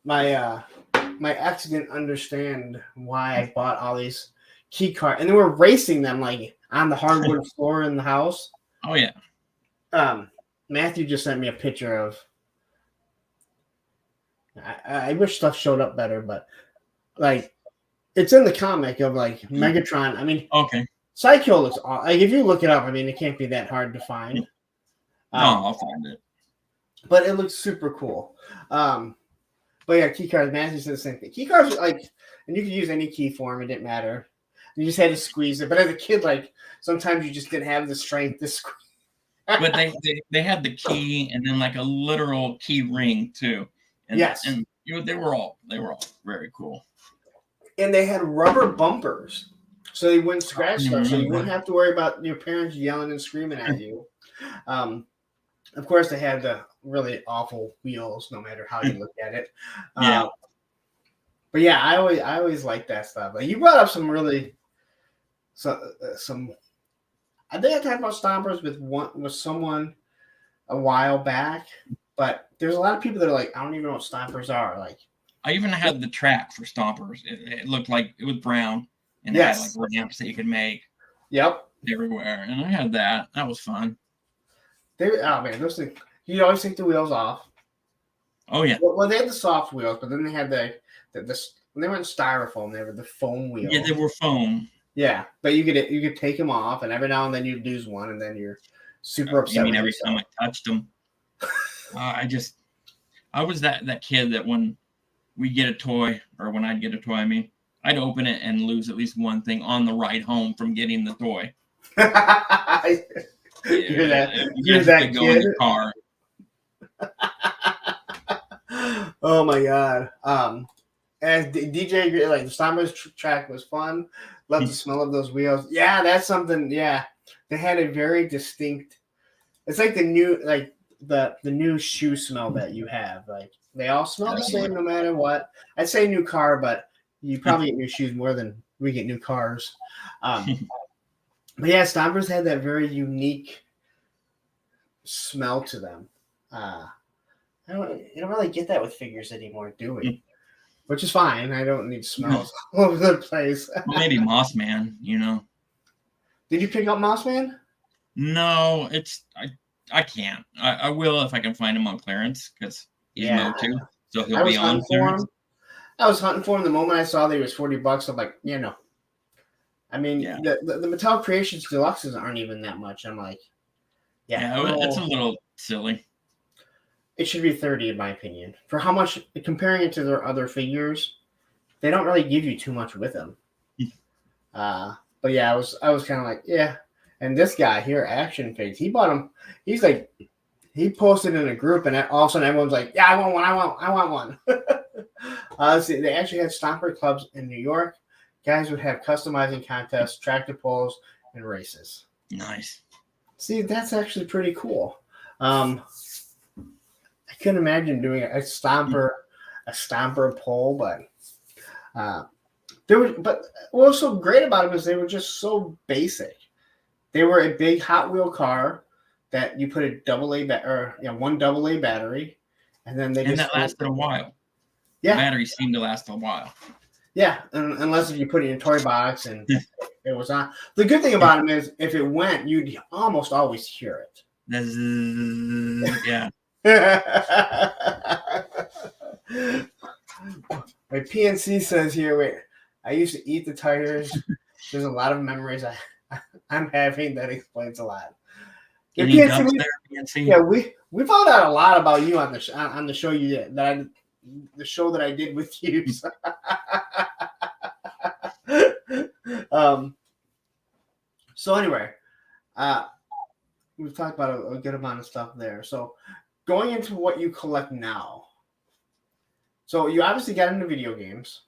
my ex didn't understand why I bought all these Key Cars. And they were racing them like on the hardwood floor in the house. Oh, yeah. Matthew just sent me a picture of. I wish stuff showed up better, but like it's in the comic of like Megatron. I mean, okay. Psykill looks like, if you look it up, I mean, it can't be that hard to find. No, I'll find it. But it looks super cool. But yeah, Key Cars. Matthew said the same thing. Key Cars, like, and you could use any key form; it didn't matter. You just had to squeeze it. But as a kid, like sometimes you just didn't have the strength to squeeze. But they had the key and then like a literal key ring too. And, yes, and they were all very cool. And they had rubber bumpers, so they wouldn't scratch stuff. So you wouldn't have to worry about your parents yelling and screaming at you. Of course, they had the really awful wheels, no matter how you look at it. Yeah. But yeah, I always liked that stuff. Like you brought up some really some. I think I talked about Stompers with someone a while back. But there's a lot of people that are like, I don't even know what Stompers are. Like, I even had the track for Stompers. It looked like it was brown, and it had like ramps that you could make. Yep. Everywhere, and I had that. That was fun. Those things. You always take the wheels off. Oh yeah. Well, they had the soft wheels, but then they had the when they weren't styrofoam, they were the foam wheels. Yeah, they were foam. Yeah, but you could take them off, and every now and then you'd lose one, and then you're super upset. I mean, every time I touched them. I was that kid that when we get a toy, or when I'd get a toy, I mean, I'd open it and lose at least one thing on the ride home from getting the toy. You're that You kid. go in the car. Oh my god. As DJ, like the Stompers track was fun. Love the smell of those wheels. Yeah, that's something. Yeah, they had a very distinct. It's like the new, like the new shoe smell that you have. Like they all smell the same no matter what. I'd say new car, but you probably get new shoes more than we get new cars. But yeah, Stompers had that very unique smell to them. You don't really get that with figures anymore, do we? Which is fine. I don't need smells all over the place. Maybe Moss Man, you know. Did you pick up Moss Man? No, I can't. I will if I can find him on clearance because he's Motu, so he'll be on clearance. I was hunting for him the moment I saw that he was $40. I'm like, you know. I mean, the Mattel Creations Deluxes aren't even that much. I'm like, it's a little silly. It should be 30 in my opinion. For how much, comparing it to their other figures, they don't really give you too much with them. But yeah, I was kind of like, yeah. And this guy here, Action Figs, he bought him. He's like, he posted in a group, and all of a sudden everyone's like, yeah, I want one. See, they actually had Stomper clubs in New York. Guys would have customizing contests, tractor pulls, and races. Nice. See, that's actually pretty cool. I couldn't imagine doing a stomper pull, but what was so great about them is they were just so basic. They were a big Hot Wheel car that you put one AA battery, and then that lasted a while. Yeah, the batteries seemed to last a while. Yeah, unless if you put it in a toy box and it was on. The good thing about them is if it went, you'd almost always hear it. Yeah. My PNC says here, wait, I used to eat the tires. There's a lot of memories I'm having that explains a lot. PNC? Yeah, we found out a lot about you on the show you did the show that I did with you. So anyway, we've talked about a good amount of stuff there. So going into what you collect now. So you obviously got into video games,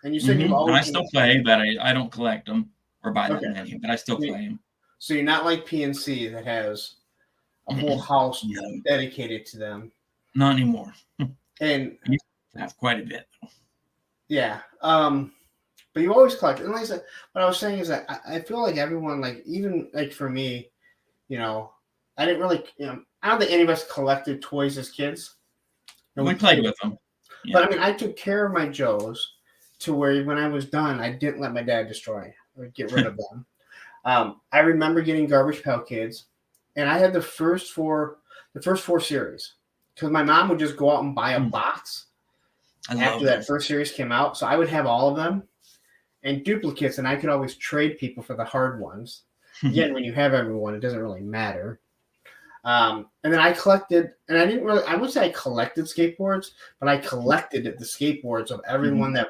and you said you've always. I still play, but I don't collect them or buy them any. But I still play them. So you're not like PNC that has a whole house dedicated to them. Not anymore. And you have quite a bit. Yeah. But you always collect. And like I said, what I was saying is that I feel like everyone, like even like for me, you know, I didn't really, I don't think any of us collected toys as kids. We played with them. Yeah. But I mean, I took care of my Joes to where when I was done, I didn't let my dad destroy or get rid of them. I remember getting Garbage Pail Kids, and I had the first four series because my mom would just go out and buy a box after that first series came out. So I would have all of them and duplicates, and I could always trade people for the hard ones. Again, when you have everyone, it doesn't really matter. And then I collected, and I wouldn't say I collected skateboards, but I collected the skateboards of everyone that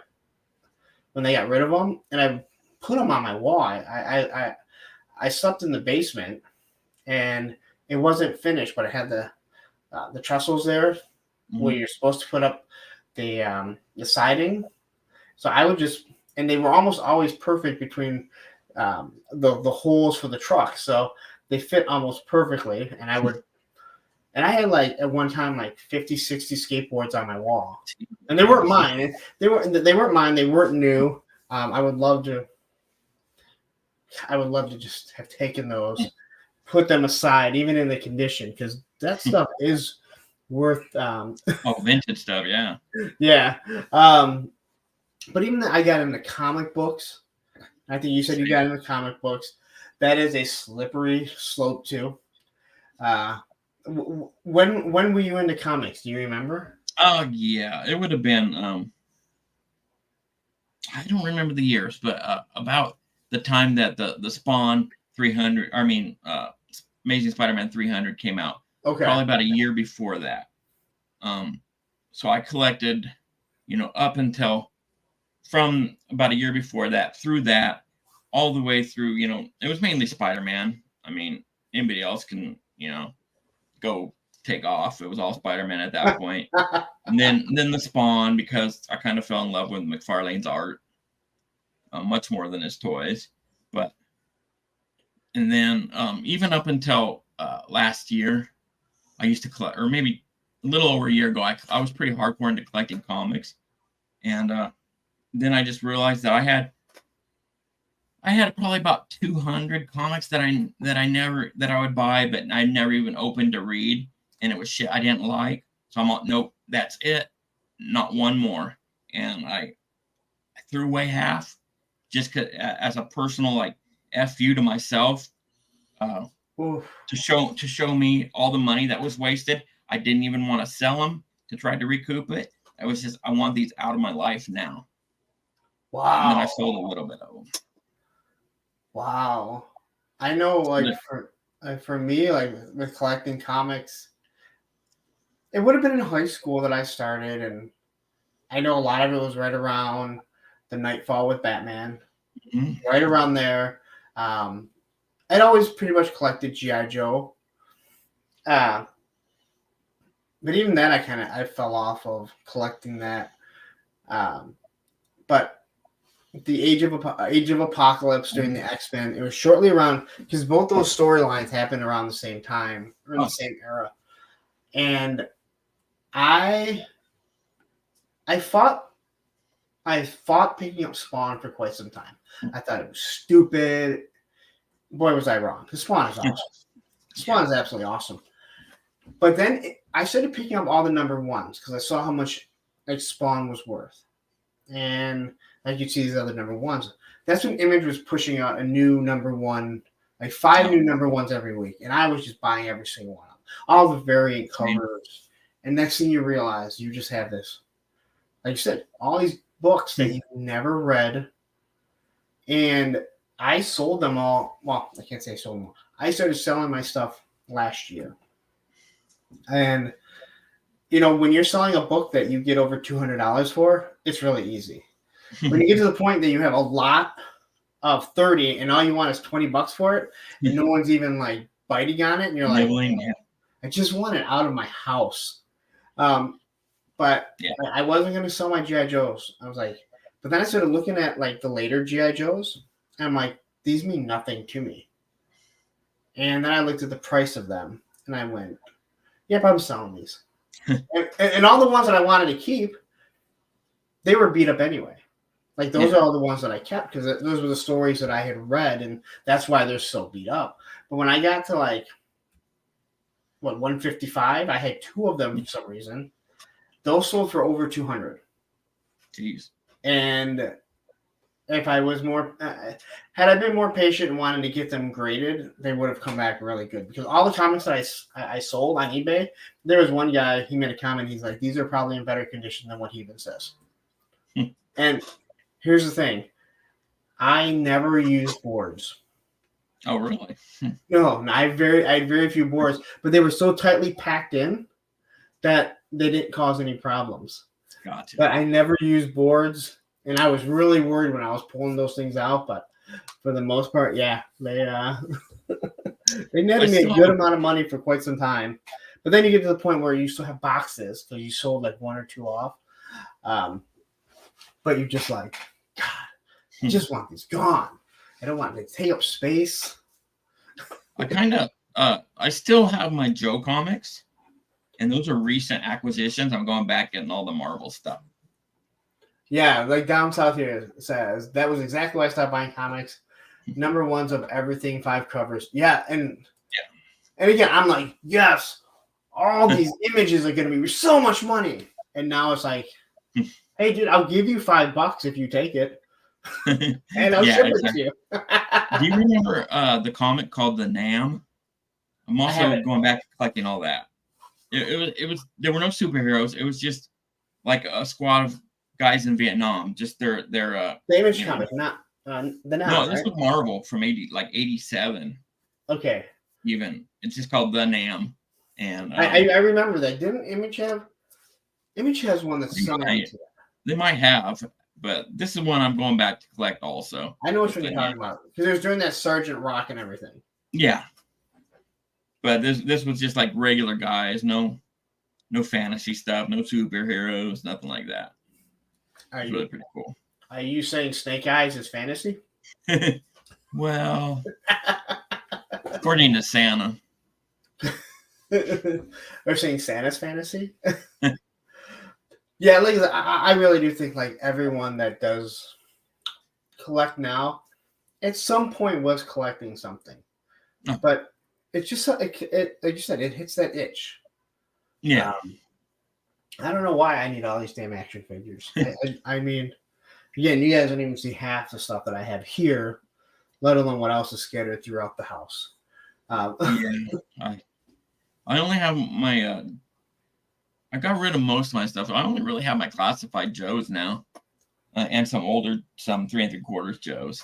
when they got rid of them, and I put them on my wall. I slept in the basement, and it wasn't finished, but it had the trestles there where you're supposed to put up the siding. So I would just, and they were almost always perfect between the holes for the truck. So they fit almost perfectly. And I had like at one time, like 50, 60 skateboards on my wall, and they weren't mine. They weren't mine. They weren't new. I would love to just have taken those, put them aside, even in the condition, because that stuff is worth vintage stuff. Yeah. But even I got into comic books. I think you said you got into comic books. That is a slippery slope too. When were you into comics? Do you remember? Oh yeah, it would have been I don't remember the years, but about the time that the Spawn 300, Amazing Spider-Man 300 came out. Okay. Probably about a year before that. So I collected up until from about a year before that, through that, all the way through, it was mainly Spider-Man. I mean, anybody else can, go take off. It was all Spider-Man at that point. And then the Spawn, because I kind of fell in love with McFarlane's art much more than his toys. And then even up until last year, I used to collect, or maybe a little over a year ago, I was pretty hardcore into collecting comics. And then I just realized that I had probably about 200 comics that I would buy, but I never even opened to read, and it was shit I didn't like. So I'm like, nope, that's it, not one more. And I threw away half just as a personal like F you to myself, to show me all the money that was wasted. I didn't even want to sell them to try to recoup it. I was just, I want these out of my life now. Wow. And then I sold a little bit of them. Wow. I know, like, for me, like, with collecting comics, it would have been in high school that I started, and I know a lot of it was right around the Nightfall with Batman, right around there. I'd always pretty much collected G.I. Joe. But even then, I fell off of collecting that. But the Age of Apocalypse during the X-Men, it was shortly around, because both those storylines happened around the same time, or in the same era. And I fought picking up Spawn for quite some time. I thought it was stupid. Boy, was I wrong. Because Spawn is awesome. Spawn is absolutely awesome. But then I started picking up all the number ones because I saw how much like Spawn was worth. And like you'd see these other number ones. That's when Image was pushing out a new number one, like 5 new number ones every week. And I was just buying every single one of them. All the variant covers. And next thing you realize, you just have this, like you said, all these books that you've never read. And I sold them all. Well, I can't say I sold them all. I started selling my stuff last year. And, when you're selling a book that you get over $200 for, it's really easy. When you get to the point that you have a lot of 30 and all you want is $20 for it, and no one's even like biting on it, and you're like, I just want it out of my house. But I wasn't going to sell my G.I. Joes. I was like, but then I started looking at like the later G.I. Joes, and I'm like, these mean nothing to me. And then I looked at the price of them, and I went, yep, I'm selling these. and all the ones that I wanted to keep, they were beat up anyway. Like, those are all the ones that I kept because those were the stories that I had read, and that's why they're so beat up. But when I got to, like, 155, I had 2 of them for some reason. Those sold for over 200. Jeez. And if I was had I been more patient and wanted to get them graded, they would have come back really good. Because all the comics that I sold on eBay, there was one guy, he made a comment, he's like, these are probably in better condition than what he even says. And here's the thing. I never used boards. Oh, really? No, I had very few boards, but they were so tightly packed in that they didn't cause any problems. Gotcha. But I never used boards, and I was really worried when I was pulling those things out. But for the most part, yeah, they netted me a good amount of money for quite some time. But then you get to the point where you still have boxes because you sold like 1 or 2 off. But you're just like, God, I just want these gone. I don't want it to take up space. I still have my Joe comics, and those are recent acquisitions. I'm going back getting all the Marvel stuff. Yeah, like down south here says, that was exactly why I stopped buying comics. Number ones of everything, 5 covers. Yeah, and again, I'm like, yes, all these images are going to be so much money. And now it's like, hey, dude, I'll give you $5 if you take it. And I'll ship it to you. Do you remember the comic called The Nam? I'm also going back to collecting all that. It was there were no superheroes. It was just like a squad of guys in Vietnam. Just their the Image comic, not the Nam. No, this was Marvel from 87. Okay. Even it's just called The Nam, and I remember that. Didn't Image have? Image has one that's similar to that. They might have, but this is one I'm going back to collect also. I know which one you're talking about because it was during that Sergeant Rock and everything. Yeah, but this was just like regular guys, no fantasy stuff, no superheroes, nothing like that. It's really pretty cool. Are you saying Snake Eyes is fantasy? Well, according to Santa. They're saying Santa's fantasy? Yeah, like I really do think like everyone that does collect now, at some point was collecting something. Oh. But it's just like you said, it hits that itch. Yeah. I don't know why I need all these damn action figures. I mean, again, you guys don't even see half the stuff that I have here, let alone what else is scattered throughout the house. Yeah, I only have my. I got rid of most of my stuff. I only really have my classified Joes now, and some older, some 3 3/4 Joes.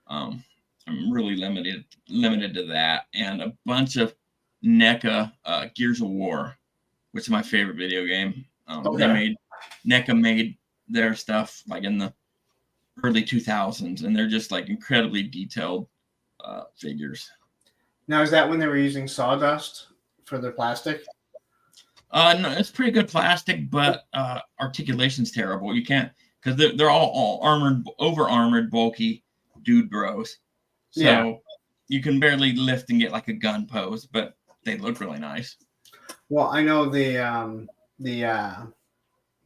I'm really limited to that, and a bunch of NECA Gears of War, which is my favorite video game. NECA made their stuff like in the early 2000s, and they're just like incredibly detailed figures. Now, is that when they were using sawdust for their plastic? No, it's pretty good plastic, but articulation's terrible. You can't, because they're all armored, over armored, bulky dude bros. So you can barely lift and get like a gun pose, but they look really nice. Well, I know the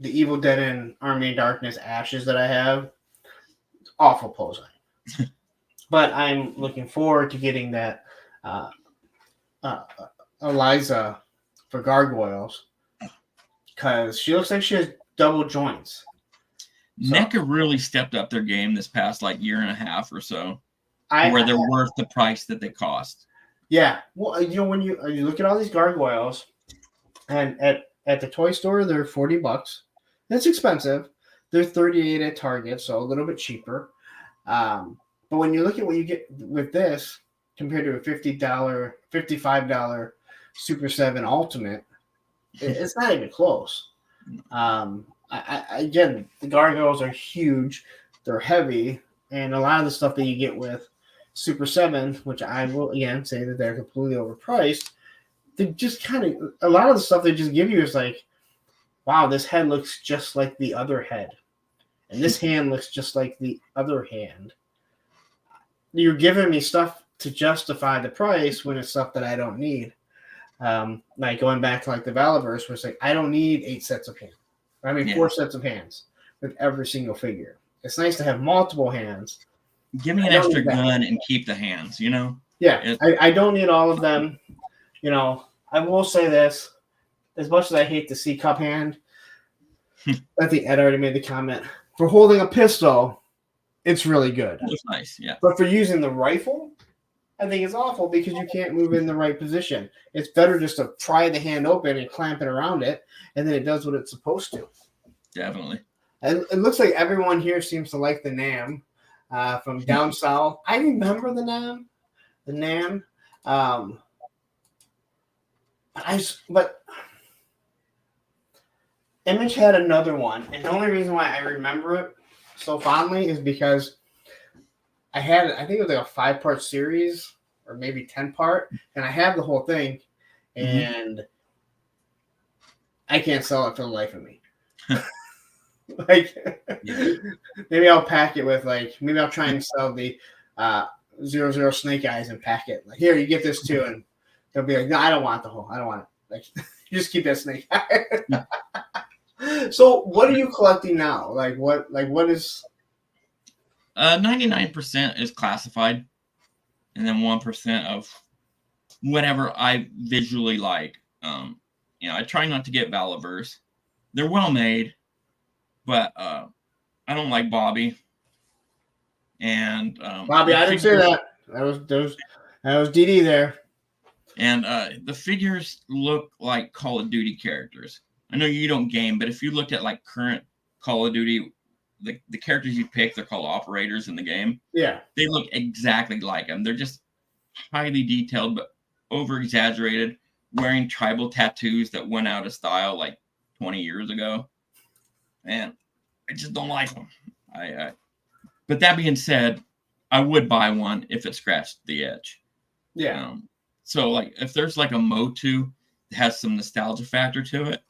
Evil Dead and Army of Darkness Ashes that I have, awful posing. But I'm looking forward to getting that Eliza for Gargoyles, because she looks like she has double joints. NECA really stepped up their game this past like year and a half or so, where they're worth the price that they cost. Yeah, well, when you look at all these gargoyles, and at the toy store they're $40. That's expensive. They're $38 at Target, so a little bit cheaper. But when you look at what you get with this compared to a $55 Super 7 Ultimate, it's not even close. Again, the gargoyles are huge, they're heavy, and a lot of the stuff that you get with Super 7, which I will again say that they're completely overpriced, they just a lot of the stuff they just give you is like, wow, this head looks just like the other head, and this hand looks just like the other hand. You're giving me stuff to justify the price when it's stuff that I don't need. Like going back to like the Valaverse, where it's like I don't need 8 sets of hands. 4 sets of hands with every single figure. It's nice to have multiple hands. Give me an extra gun and keep the hands, Yeah, I don't need all of them. I will say this: as much as I hate the C cup hand, I think Ed already made the comment, for holding a pistol, it's really good. It's nice, yeah. But for using the rifle, I think it's awful because you can't move in the right position. It's better just to pry the hand open and clamp it around it, and then it does what it's supposed to. Definitely. And it looks like everyone here seems to like the NAM from down south. I remember the NAM. But Image had another one, and the only reason why I remember it so fondly is because I think it was like a 5-part series or maybe 10-part, and I have the whole thing, and I can't sell it for the life of me. Maybe I'll pack it with maybe I'll try and sell the 00 Snake Eyes and pack it. Like, here, you get this too, and they'll be like, no, I don't want it. Like, you just keep that Snake Eye. So, what are you collecting now? What is? 99% is classified, and then 1% of whatever I visually like. I try not to get Valaverse. They're well made, but I don't like Bobby. And Bobby, I didn't say that. That was DD there. And the figures look like Call of Duty characters. I know you don't game, but if you looked at like current Call of Duty, the characters you pick, they're called operators in the game. Yeah. They look exactly like them. They're just highly detailed, but over exaggerated, wearing tribal tattoos that went out of style like 20 years ago. And just don't like them. But that being said, I would buy one if it scratched the edge. Yeah. So like if there's like a Motu that has some nostalgia factor to it,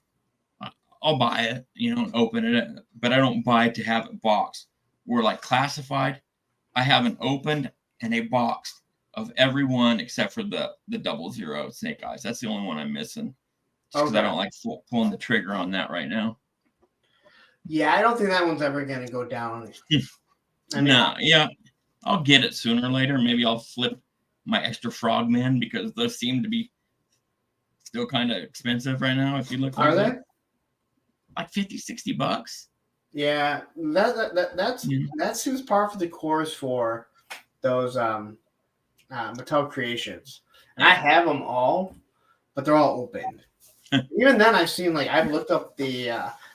I'll buy it, and open it. But I don't buy it to have it boxed. We're like classified. I haven't opened and a box of every one except for the 00 Snake Eyes. That's the only one I'm missing. Just because I don't like pulling the trigger on that right now. Yeah, I don't think that one's ever gonna go down. No, yeah, I'll get it sooner or later. Maybe I'll flip my extra frogmen because those seem to be still kind of expensive right now. If you look, are they like $50-$60? Yeah, that seems par for the course for those Mattel creations. And I have them all, but they're all opened. Even then, I've looked up the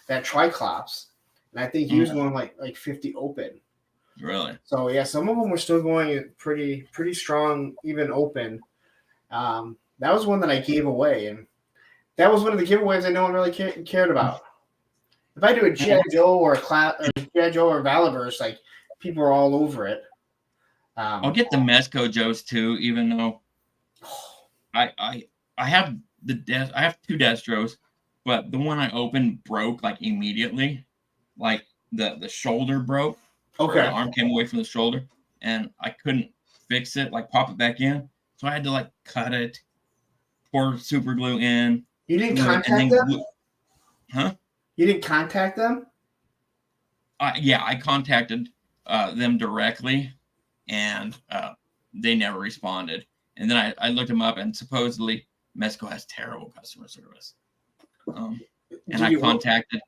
that Triclops, and I think he was going like 50 open. Really? So yeah, some of them were still going pretty strong, even open. That was one that I gave away, and that was one of the giveaways that no one really cared about. If I do a G.I. Joe or G.I. Joe or Valaverse, like people are all over it. I'll get the Mezco Joes too, even though I have I have 2 Destros, but the one I opened broke like immediately, like the shoulder broke. Okay. The arm came away from the shoulder, and I couldn't fix it, like pop it back in. So I had to like cut it, pour super glue in. You didn't contact them? Huh? You didn't contact them? Yeah, I contacted them directly, and they never responded. And then I looked them up, and supposedly Mezco has terrible customer service. And I contacted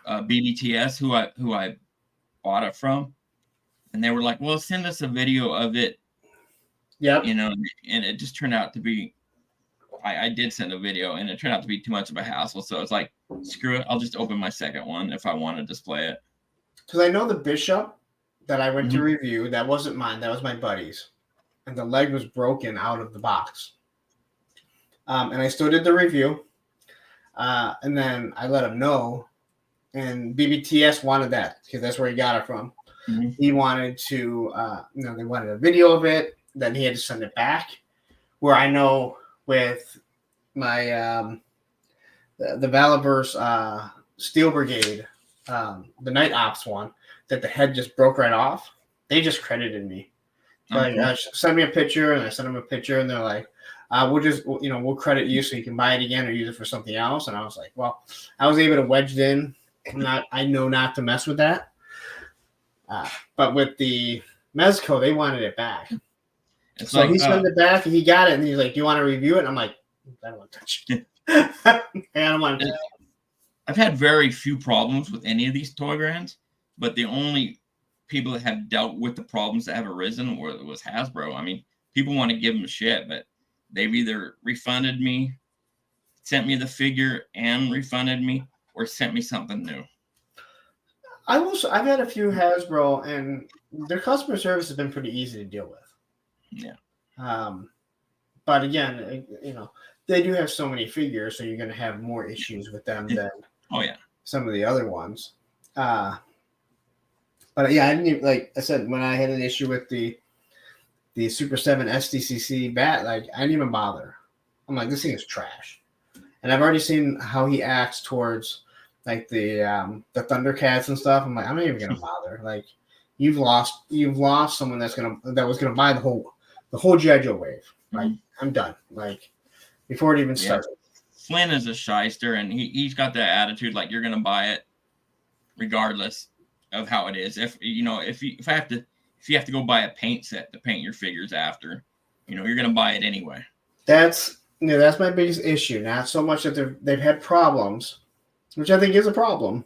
BBTS, who I bought it from, and they were like, "Well, send us a video of it." Yep. And it just turned out to be. I did send a video, and it turned out to be too much of a hassle. So it's like, screw it. I'll just open my second one if I want to display it. Because I know the Bishop that I went to review, that wasn't mine. That was my buddy's. And the leg was broken out of the box. And I still did the review. And then I let him know. And BBTS wanted that because that's where he got it from. Mm-hmm. He wanted to, they wanted a video of it. Then he had to send it back. Where I know with my the Valaverse Steel Brigade, the Night Ops one, that the head just broke right off. They just credited me. Like, send me a picture, and I sent them a picture, and they're like, we'll credit you so you can buy it again or use it for something else. And I was like, well, I was able to wedge it in. I know not to mess with that. But with the Mezco, they wanted it back. So he sent it back, and he got it, and he's like, "Do you want to review it?" And I'm like, "I don't want to touch it." I've had very few problems with any of these toy brands, but the only people that have dealt with the problems that have arisen was Hasbro. I mean, people want to give them shit, but they've either refunded me, sent me the figure and refunded me, or sent me something new. I've had a few Hasbro, and their customer service has been pretty easy to deal with. Yeah. But again, they do have so many figures, so you're going to have more issues with them than some of the other ones. But yeah, I didn't even, like I said, when I had an issue with the Super 7 SDCC bat, like I didn't even bother. I'm like, this thing is trash. And I've already seen how he acts towards like the Thundercats and stuff. I'm like, I'm not even gonna bother. Like, you've lost someone that was gonna buy the whole G.I. Joe wave. Like, I'm done. Like, before it even started. Flynn is a shyster, and he's got that attitude like you're gonna buy it regardless of how it is. If you have to go buy a paint set to paint your figures after, you're gonna buy it anyway. That's my biggest issue. Not so much that they've had problems, which I think is a problem,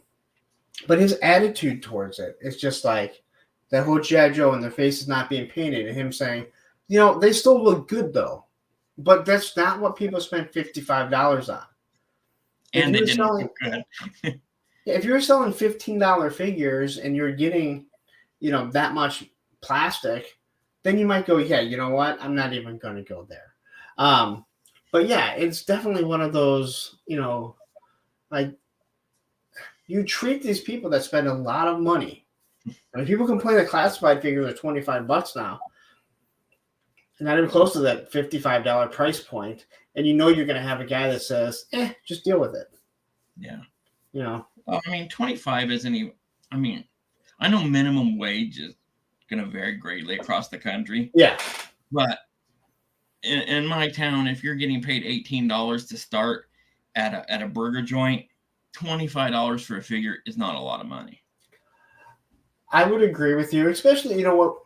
but his attitude towards it is just like that whole G.I. Joe and their face is not being painted, and him saying, they still look good though, but that's not what people spent $55 on. And they didn't look good. If you're selling $15 figures and you're getting, that much plastic, then you might go, yeah, you know what? I'm not even going to go there. But yeah, it's definitely one of those, like you treat these people that spend a lot of money. I mean, people complain that classified figures are $25 now. Not even close to that $55 price point. And you know you're going to have a guy that says, just deal with it. Yeah. You know? Well, I mean, 25 isn't even, I mean, I know minimum wage is going to vary greatly across the country. Yeah. But in my town, if you're getting paid $18 to start at a burger joint, $25 for a figure is not a lot of money. I would agree with you, especially, you know what,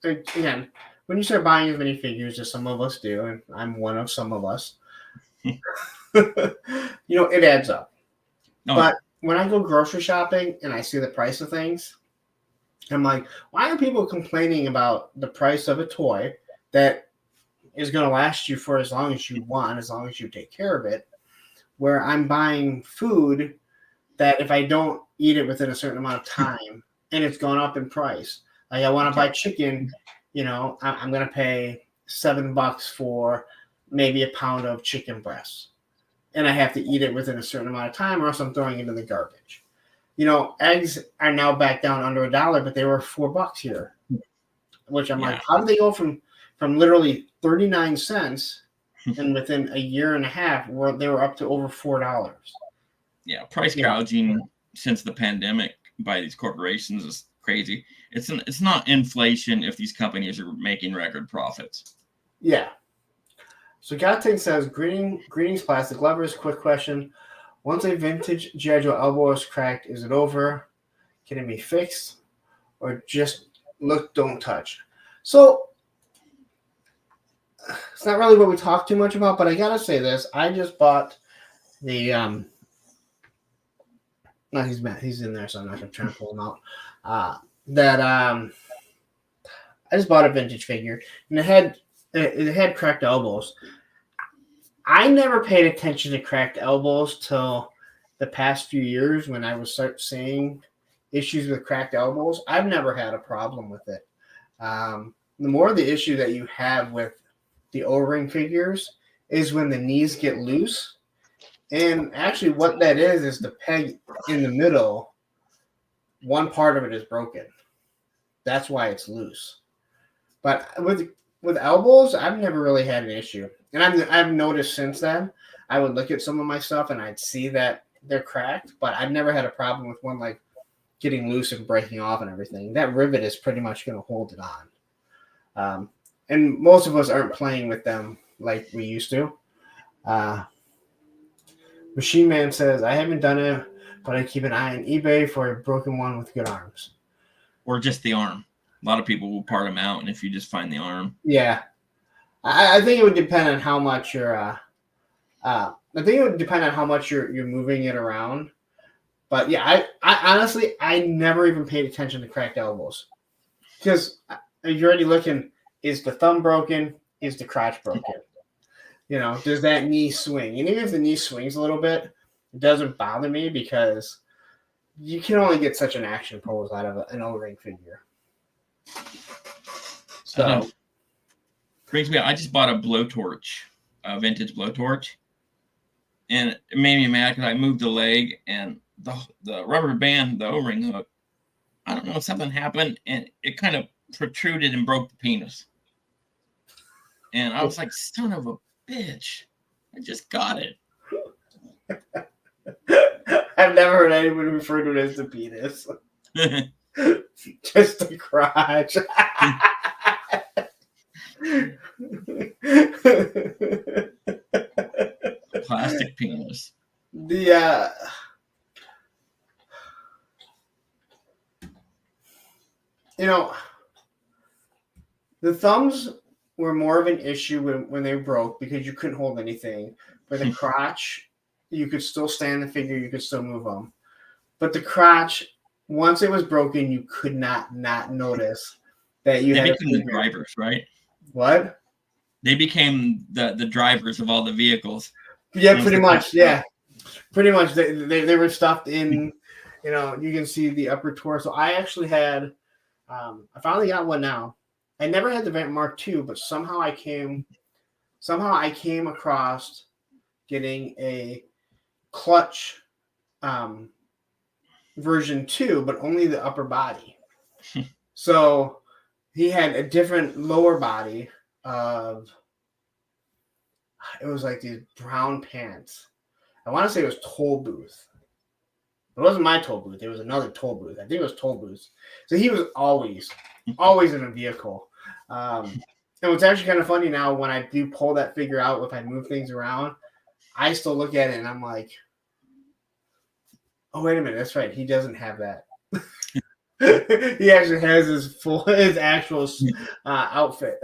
again, when you start buying as many figures as some of us do, and I'm one of some of us, it adds up. No. But when I go grocery shopping and I see the price of things, I'm like, why are people complaining about the price of a toy that is going to last you for as long as you want, as long as you take care of it, where I'm buying food that if I don't eat it within a certain amount of time and it's gone up in price. Like I want to buy chicken, I'm going to pay $7 for maybe a pound of chicken breast. And I have to eat it within a certain amount of time or else I'm throwing it in the garbage. Eggs are now back down under $1, but they were $4 here. Which I'm like, how did they go from literally 39 cents and within a year and a half where they were up to over $4? Yeah, price gouging since the pandemic by these corporations is crazy. It's not inflation if these companies are making record profits. Yeah. So Gatting says, greetings, plastic lovers. Quick question. Once a vintage G.I. Joe elbow is cracked, is it over? Can it be fixed? Or just look, don't touch? So it's not really what we talk too much about, but I got to say this. I just bought the no, he's in there, so I'm not going to try and pull him out. I just bought a vintage figure, and it had cracked elbows. I never paid attention to cracked elbows till the past few years when I was start seeing issues with cracked elbows. I've never had a problem with it. The more the issue that you have with the O-ring figures is when the knees get loose. And actually what that is the peg in the middle, one part of it is broken. That's why it's loose. But with elbows, I've never really had an issue. And I've noticed since then, I would look at some of my stuff and I'd see that they're cracked, but I've never had a problem with one like getting loose and breaking off and everything. That rivet is pretty much going to hold it on. And most of us aren't playing with them like we used to. Machine Man says, I haven't done it, but I keep an eye on eBay for a broken one with good arms. Or just the arm. A lot of people will part them out, and if you just find the arm. Yeah. I think it would depend on how much you're moving it around. But yeah, I honestly, I never even paid attention to cracked elbows. Because you're already looking, is the thumb broken? Is the crotch broken? Does that knee swing? And even if the knee swings a little bit, it doesn't bother me because you can only get such an action pose out of an O-ring figure. So, brings me. I just bought a blowtorch, a vintage blowtorch, and it made me mad because I moved the leg and the rubber band, the O-ring hook. I don't know, something happened and it kind of protruded and broke the penis. And I was like, son of a bitch, I just got it. I've never heard anyone refer to it as the penis. Just the crotch. Plastic penis. The thumbs were more of an issue when they broke because you couldn't hold anything. For the crotch, you could still stand the figure, you could still move them. But the crotch, once it was broken, you could not notice that you had became the drivers, right? What? They became the drivers of all the vehicles. Yeah, pretty much. Yeah, pretty much. They were stuffed in. You can see the upper torso. I actually had. I finally got one now. I never had the Vent Mark II, but somehow I came across getting a clutch version 2, but only the upper body. So he had a different lower body of, it was like these brown pants. I want to say it was Toll Booth. It wasn't my Toll Booth. It was another Toll Booth. I think it was Toll Booth. So he was always in a vehicle. And what's actually kind of funny now, when I do pull that figure out, if I move things around, I still look at it and I'm like, oh, wait a minute. That's right. He doesn't have that. He actually has his actual outfit.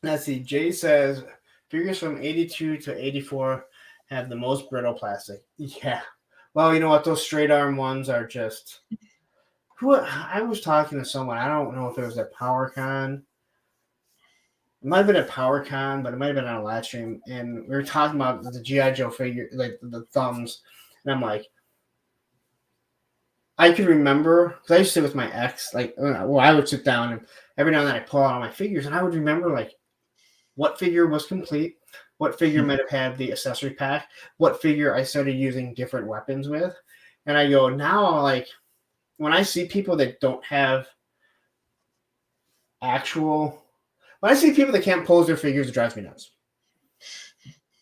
Let's see. Jay says figures from 82 to 84 have the most brittle plastic. Yeah. Well, you know what? Those straight arm ones are just. I was talking to someone. I don't know if it was at PowerCon. It might have been at PowerCon, but it might have been on a live stream. And we were talking about the G.I. Joe figure, like the thumbs. And I'm like, I can remember, because I used to sit with my ex, like, well, I would sit down and every now and then I pull out all my figures, and I would remember, like, what figure was complete, what figure might have had the accessory pack, what figure I started using different weapons with. And I go, now, like, when I see people that don't have when I see people that can't pose their figures, it drives me nuts.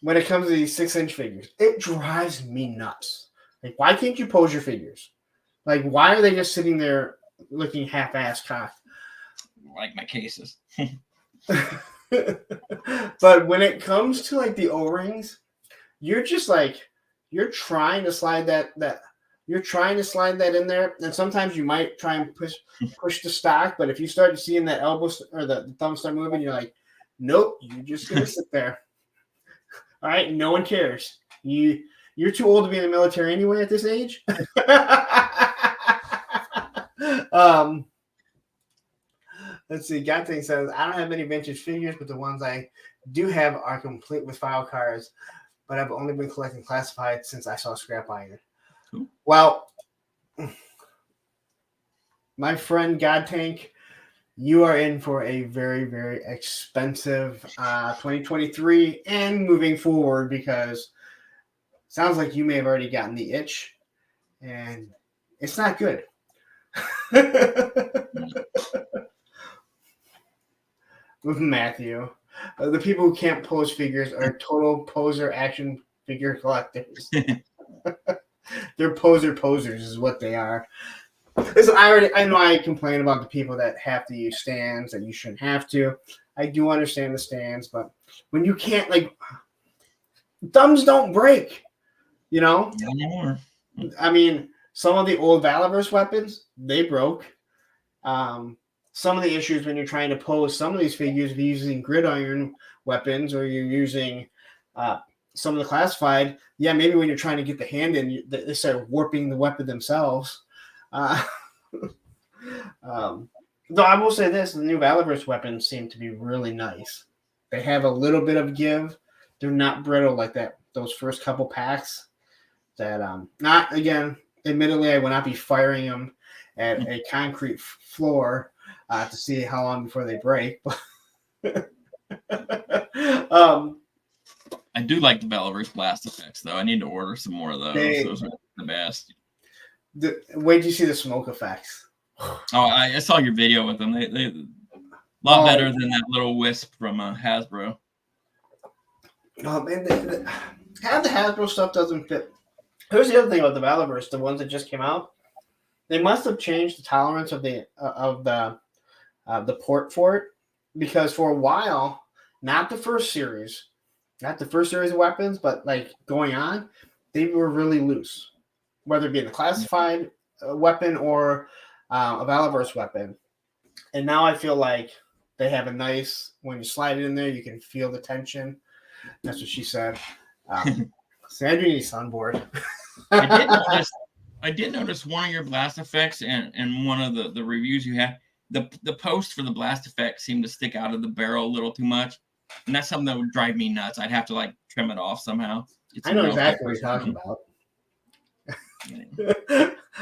When it comes to these 6-inch figures, it drives me nuts. Like, why can't you pose your figures? Like, why are they just sitting there looking half-assed cocked? Like my cases. But when it comes to, like, the O-rings, you're just like, you're trying to slide that in there, and sometimes you might try and push the stock, but if you start seeing that elbow or the thumb start moving, you're like, nope, you're just gonna sit there. All right, no one cares. You're too old to be in the military anyway at this age. Let's see. Godthing says, I don't have many vintage figures, but the ones I do have are complete with file cards, but I've only been collecting classified since I saw Scrap Iron. Cool. Well, my friend Godtank, you are in for a very, very expensive 2023 and moving forward, because it sounds like you may have already gotten the itch, and it's not good. With Matthew, the people who can't pose figures are total poser action figure collectors. They're posers is what they are. Listen, I know I complain about the people that have to use stands that you shouldn't have to. I do understand the stands, but when you can't, like, thumbs don't break, you know? No more. I mean, some of the old Valorverse weapons, they broke. Some of the issues when you're trying to pose some of these figures, if you're using gridiron weapons or you're using some of the classified, yeah, maybe when you're trying to get the hand in, they start warping the weapon themselves. Though I will say this, the new Valorverse weapons seem to be really nice. They have a little bit of give. They're not brittle like those first couple packs. That not, again, admittedly, I will not be firing them at a concrete floor to see how long before they break. I do like the Valorverse blast effects, though. I need to order some more of those. Those are the best. Wait till you see the smoke effects. Oh, I saw your video with them. They a lot better than that little wisp from Hasbro. Oh man, the Hasbro stuff doesn't fit. Here's the other thing about the Valorverse, the ones that just came out. They must have changed the tolerance of the port for it, because for a while, not the first series of weapons, but like going on, they were really loose, whether it be a classified weapon or a Valorverse weapon. And now I feel like they have a nice, when you slide it in there, you can feel the tension. That's what she said. Sandra needs sunboard. I did notice one of your blast effects and one of the reviews you had. The post for the blast effect seemed to stick out of the barrel a little too much. And that's something that would drive me nuts. I'd have to like trim it off somehow. I know exactly what you're talking about.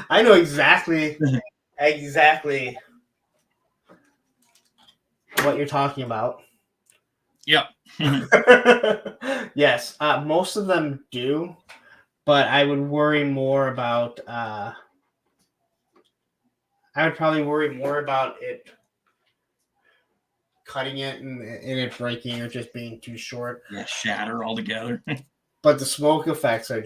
I know exactly what you're talking about. Yep. Yes, most of them do, but I would worry more about. I would probably worry more about it cutting it and it breaking or just being too short. Yeah, shatter altogether. But the smoke effects are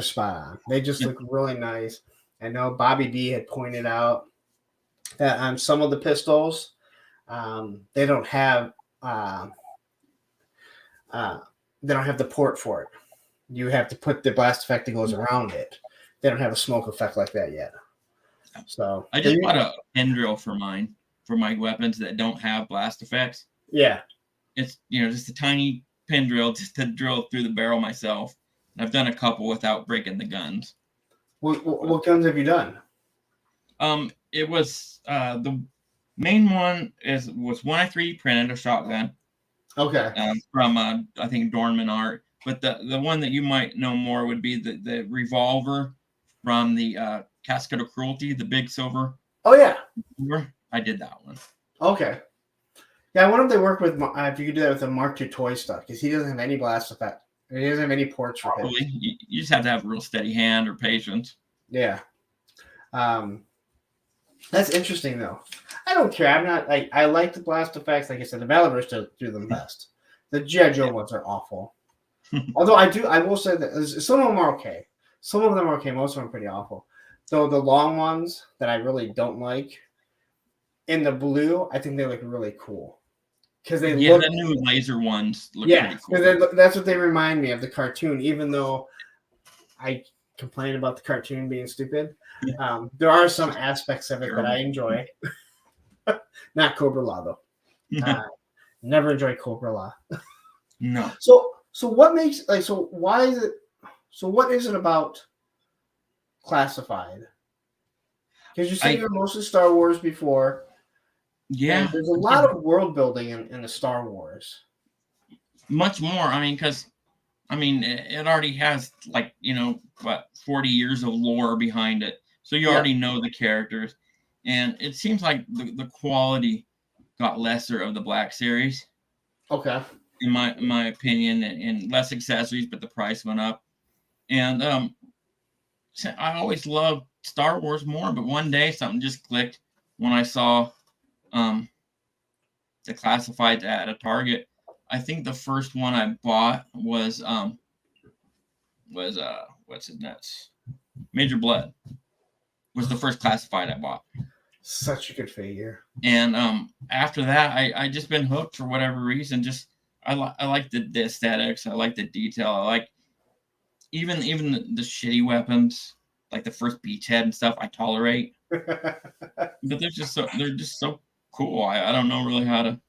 spot on. They just Yeah. look really nice. I know Bobby D had pointed out that on some of the pistols, they don't have uh, they don't have the port for it. You have to put the blast effect that goes around it. They don't have a smoke effect like that yet. So I just bought a pin drill for my weapons that don't have blast effects. Yeah. It's just a tiny pin drill just to drill through the barrel myself. I've done a couple without breaking the guns. What guns have you done? It was the main one was one I 3D printed a shotgun. Okay. From I think Dornman Art, but the one that you might know more would be the revolver from the Casket of Cruelty, the big silver. Oh yeah. I did that one. Okay. Yeah, I wonder if they work with if you could do that with the Mark II toy stuff because he doesn't have any blast effect. He doesn't have any ports for Probably. You just have to have a real steady hand or patience. Yeah. That's interesting though. I don't care. I'm not like I like the blast effects. Like I said, the Valorous do them best. The G.I. Joe ones are awful. Although I will say that some of them are okay. Some of them are okay. Most of them are pretty awful. Though the long ones that I really don't like, in the blue, I think they look really cool. Because they look the new laser ones look pretty cool. That's what they remind me of, the cartoon, even though I complain about the cartoon being stupid. There are some aspects of it that I enjoy. Not Cobra Law, though. Never enjoyed Cobra Law. No. So what makes why is it what is it about Classified? Because you said you're mostly Star Wars before. Yeah. There's a lot of world building in the Star Wars. Much more. It already has 40 years of lore behind it. So you already know the characters. And it seems like the quality got lesser of the Black Series. Okay. In my opinion, and less accessories, but the price went up. And I always loved Star Wars more, but one day something just clicked when I saw the Classifieds at a Target. I think the first one I bought was what's his nuts? Major Blood was the first Classified I bought. Such a good figure. And after that, I just been hooked for whatever reason. Just I like the aesthetics. I like the detail. I like even the shitty weapons, like the first Beachhead and stuff. I tolerate, but they're just so cool. I don't know really how to.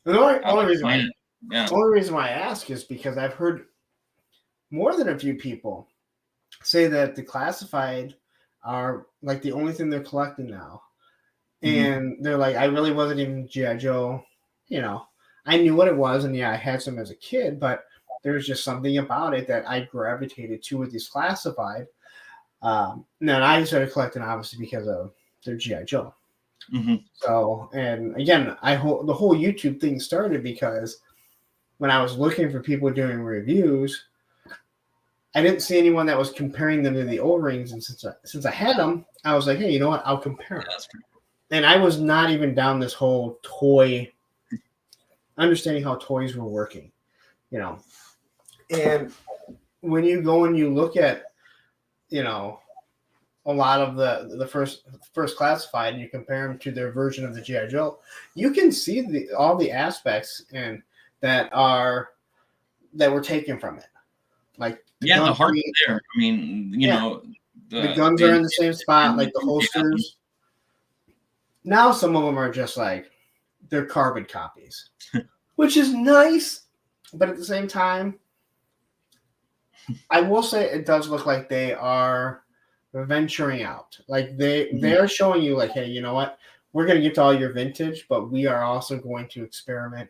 The only reason why I ask is because I've heard more than a few people say that the Classified are like the only thing they're collecting now. And they're like, I really wasn't even G.I. Joe. I knew what it was, and I had some as a kid, but there was just something about it that I gravitated to with these Classified. And then I started collecting, obviously, because of their G.I. Joe. So, and again, the whole YouTube thing started because when I was looking for people doing reviews, I didn't see anyone that was comparing them to the O-rings, and since I had them, I was like, hey, you know what? I'll compare them. And I was not even down this whole toy, understanding how toys were working, And when you go and you look at, a lot of the first Classified, and you compare them to their version of the G.I. Joe, you can see all the aspects that were taken from it, like the heart's there. The guns are in the same spot, like the holsters. Now some of them are just like they're carbon copies, which is nice, but at the same time, I will say it does look like they are venturing out. Like they're showing you, like, hey, you know what? We're going to get to all your vintage, but we are also going to experiment.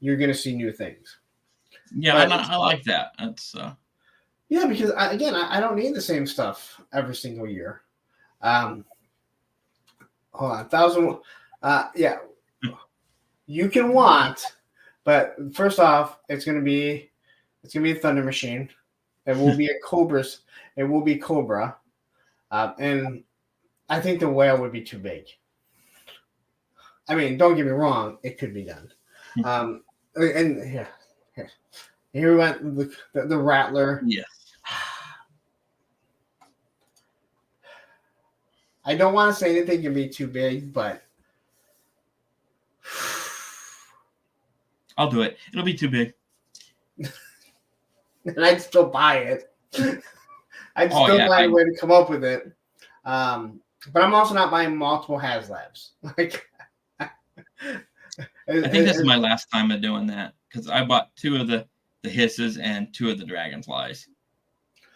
You're going to see new things. Yeah, I like that. That's yeah, because I don't need the same stuff every single year. Hold on, 1,000. Yeah. you can want, but first off, it's gonna be a Thunder Machine. It will be It will be Cobra, and I think the whale would be too big. I mean, don't get me wrong; it could be done. And yeah, here we went the Rattler. Yes. I don't want to say anything can be too big, but I'll do it. It'll be too big. and I'd still buy it. I'd still find a way to come up with it. But I'm also not buying multiple HasLabs. Like, I think this is my last time of doing that because I bought 2 of the hisses and 2 of the dragonflies,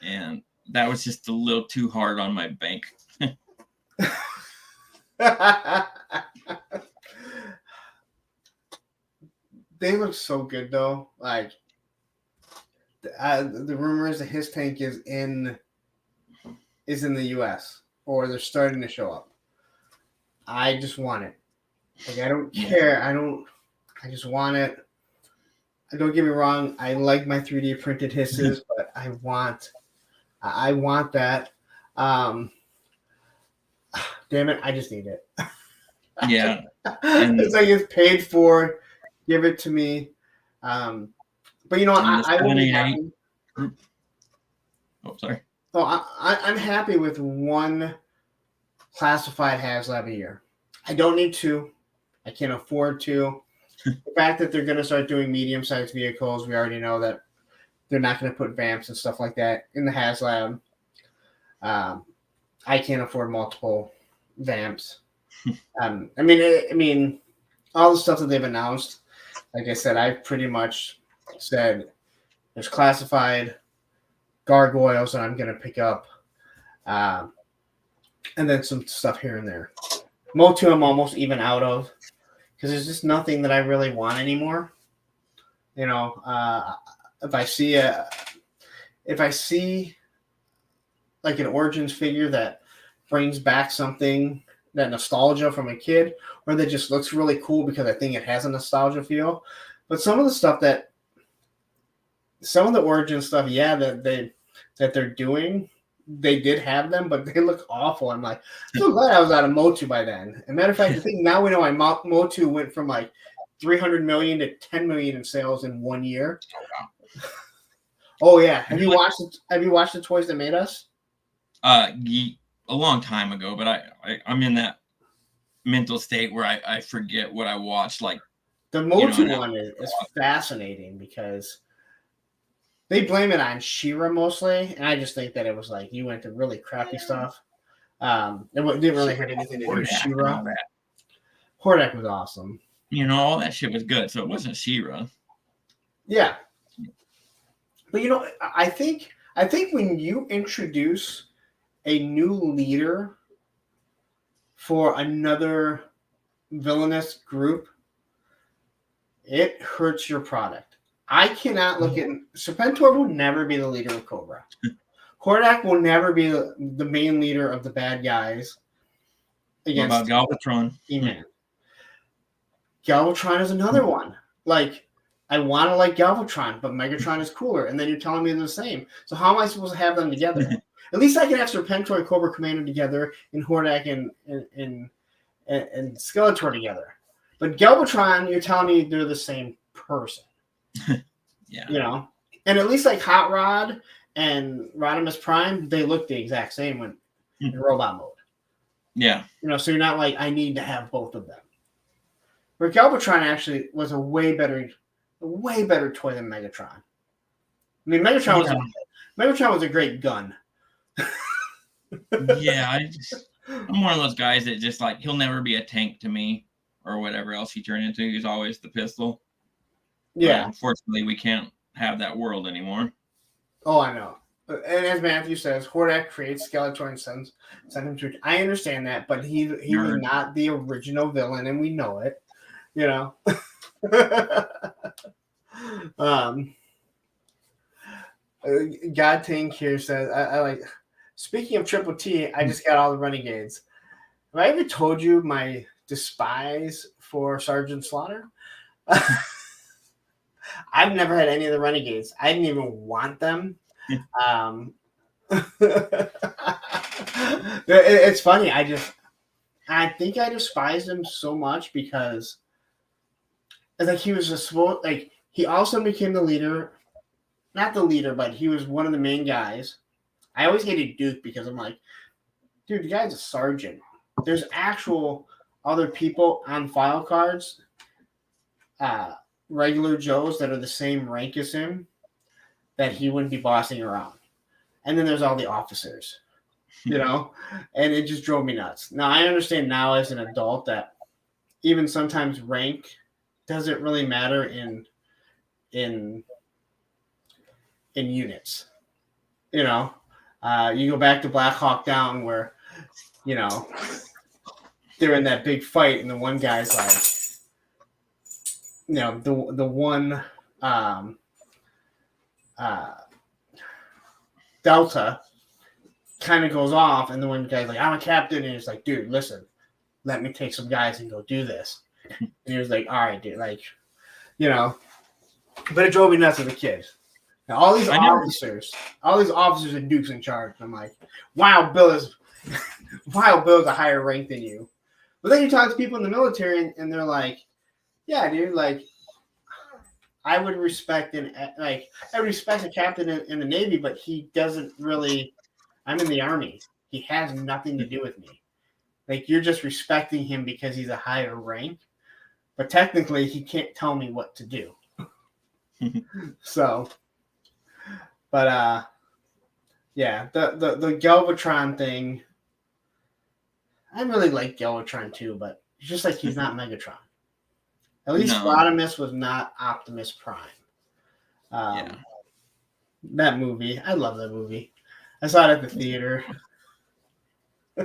and that was just a little too hard on my bank. They look so good though. Like the rumor is that his tank is in the US, or they're starting to show up. I just want it. Like, I don't care. I just want it. Don't get me wrong. I like my 3D printed hisses, but I want that. Damn it. I just need it. Yeah. It's like it's paid for. Give it to me. But you know what? I will be happy. Oh, sorry. So I'm happy with 1 classified HasLab a year. I don't need 2. I can't afford to. The fact that they're going to start doing medium-sized vehicles, we already know that they're not going to put vamps and stuff like that in the HasLab. I can't afford multiple vamps. I mean, all the stuff that they've announced, like I said, I've pretty much said there's classified gargoyles that I'm going to pick up, and then some stuff here and there. Motu I'm almost even out of because there's just nothing that I really want anymore. You know, if I see like an Origins figure that brings back something, that nostalgia from a kid, or that just looks really cool because I think it has a nostalgia feel. But some of the Origin stuff, that they're doing, they did have them, but they look awful. I'm like, I'm so glad I was out of Motu by then. As a matter of fact, I think now we know why Motu went from like 300 million to 10 million in sales in 1 year. Oh yeah, have you watched the Toys That Made Us? A long time ago, but I'm in that mental state where I forget what I watched. Like the Motu one is fascinating because they blame it on She-Ra mostly, and I just think that it was like you went to really crappy stuff. It didn't really have anything to do with She-Ra. Hordak was awesome. You know, all that shit was good, so it wasn't She-Ra. Yeah, but you know, I think when you introduce a new leader for another villainous group, it hurts your product. I cannot look at Serpentor will never be the leader of Cobra. Hordak will never be the main leader of the bad guys against what about Galvatron. He-Man. Galvatron is another one. Like, I want to like Galvatron, but Megatron is cooler, and then you're telling me they're the same. So how am I supposed to have them together? At least I can have Serpentor and Cobra Commander together, and Hordak and Skeletor together. But Galvatron, you're telling me they're the same person. Yeah. You know? And at least like Hot Rod and Rodimus Prime, they look the exact same when in robot mode. Yeah. You know, so you're not like, I need to have both of them. Where Galvatron actually was a way better toy than Megatron. I mean, Megatron was a great gun. Yeah, I'm one of those guys that just like he'll never be a tank to me or whatever else he turned into. He's always the pistol. Yeah. But unfortunately, we can't have that world anymore. Oh, I know. And as Matthew says, Hordak creates Skeletor and sends him to. I understand that, but he was not the original villain, and we know it. You know. God Tank here says, I like. Speaking of Triple T, I just got all the Renegades. Have I ever told you my despise for Sergeant Slaughter? I've never had any of the Renegades. I didn't even want them. It's funny. I think I despised him so much because it's like he was just like he also became the leader, not the leader, but he was one of the main guys. I always hated Duke because I'm like, dude, the guy's a sergeant. There's actual other people on file cards, regular Joes that are the same rank as him, that he wouldn't be bossing around. And then there's all the officers, and it just drove me nuts. Now, I understand now as an adult that even sometimes rank doesn't really matter in units. You go back to Black Hawk Down where, they're in that big fight and the one guy's like, the one Delta kind of goes off, and the one guy's like, I'm a captain, and he's like, dude, listen, let me take some guys and go do this. And he was like, all right, dude, but it drove me nuts as a kid. Now, all these officers and Duke's in charge. I'm like, wow, Bill is a higher rank than you. But then you talk to people in the military, and they're like, yeah, dude, like, I would respect a captain in the Navy, but he doesn't really. I'm in the Army. He has nothing to do with me. Like, you're just respecting him because he's a higher rank, but technically he can't tell me what to do. So, but yeah, the Galvatron thing. I really like Galvatron too, but it's just like he's not Megatron. At least Rodimus was not Optimus Prime. That movie, I love that movie. I saw it at the theater.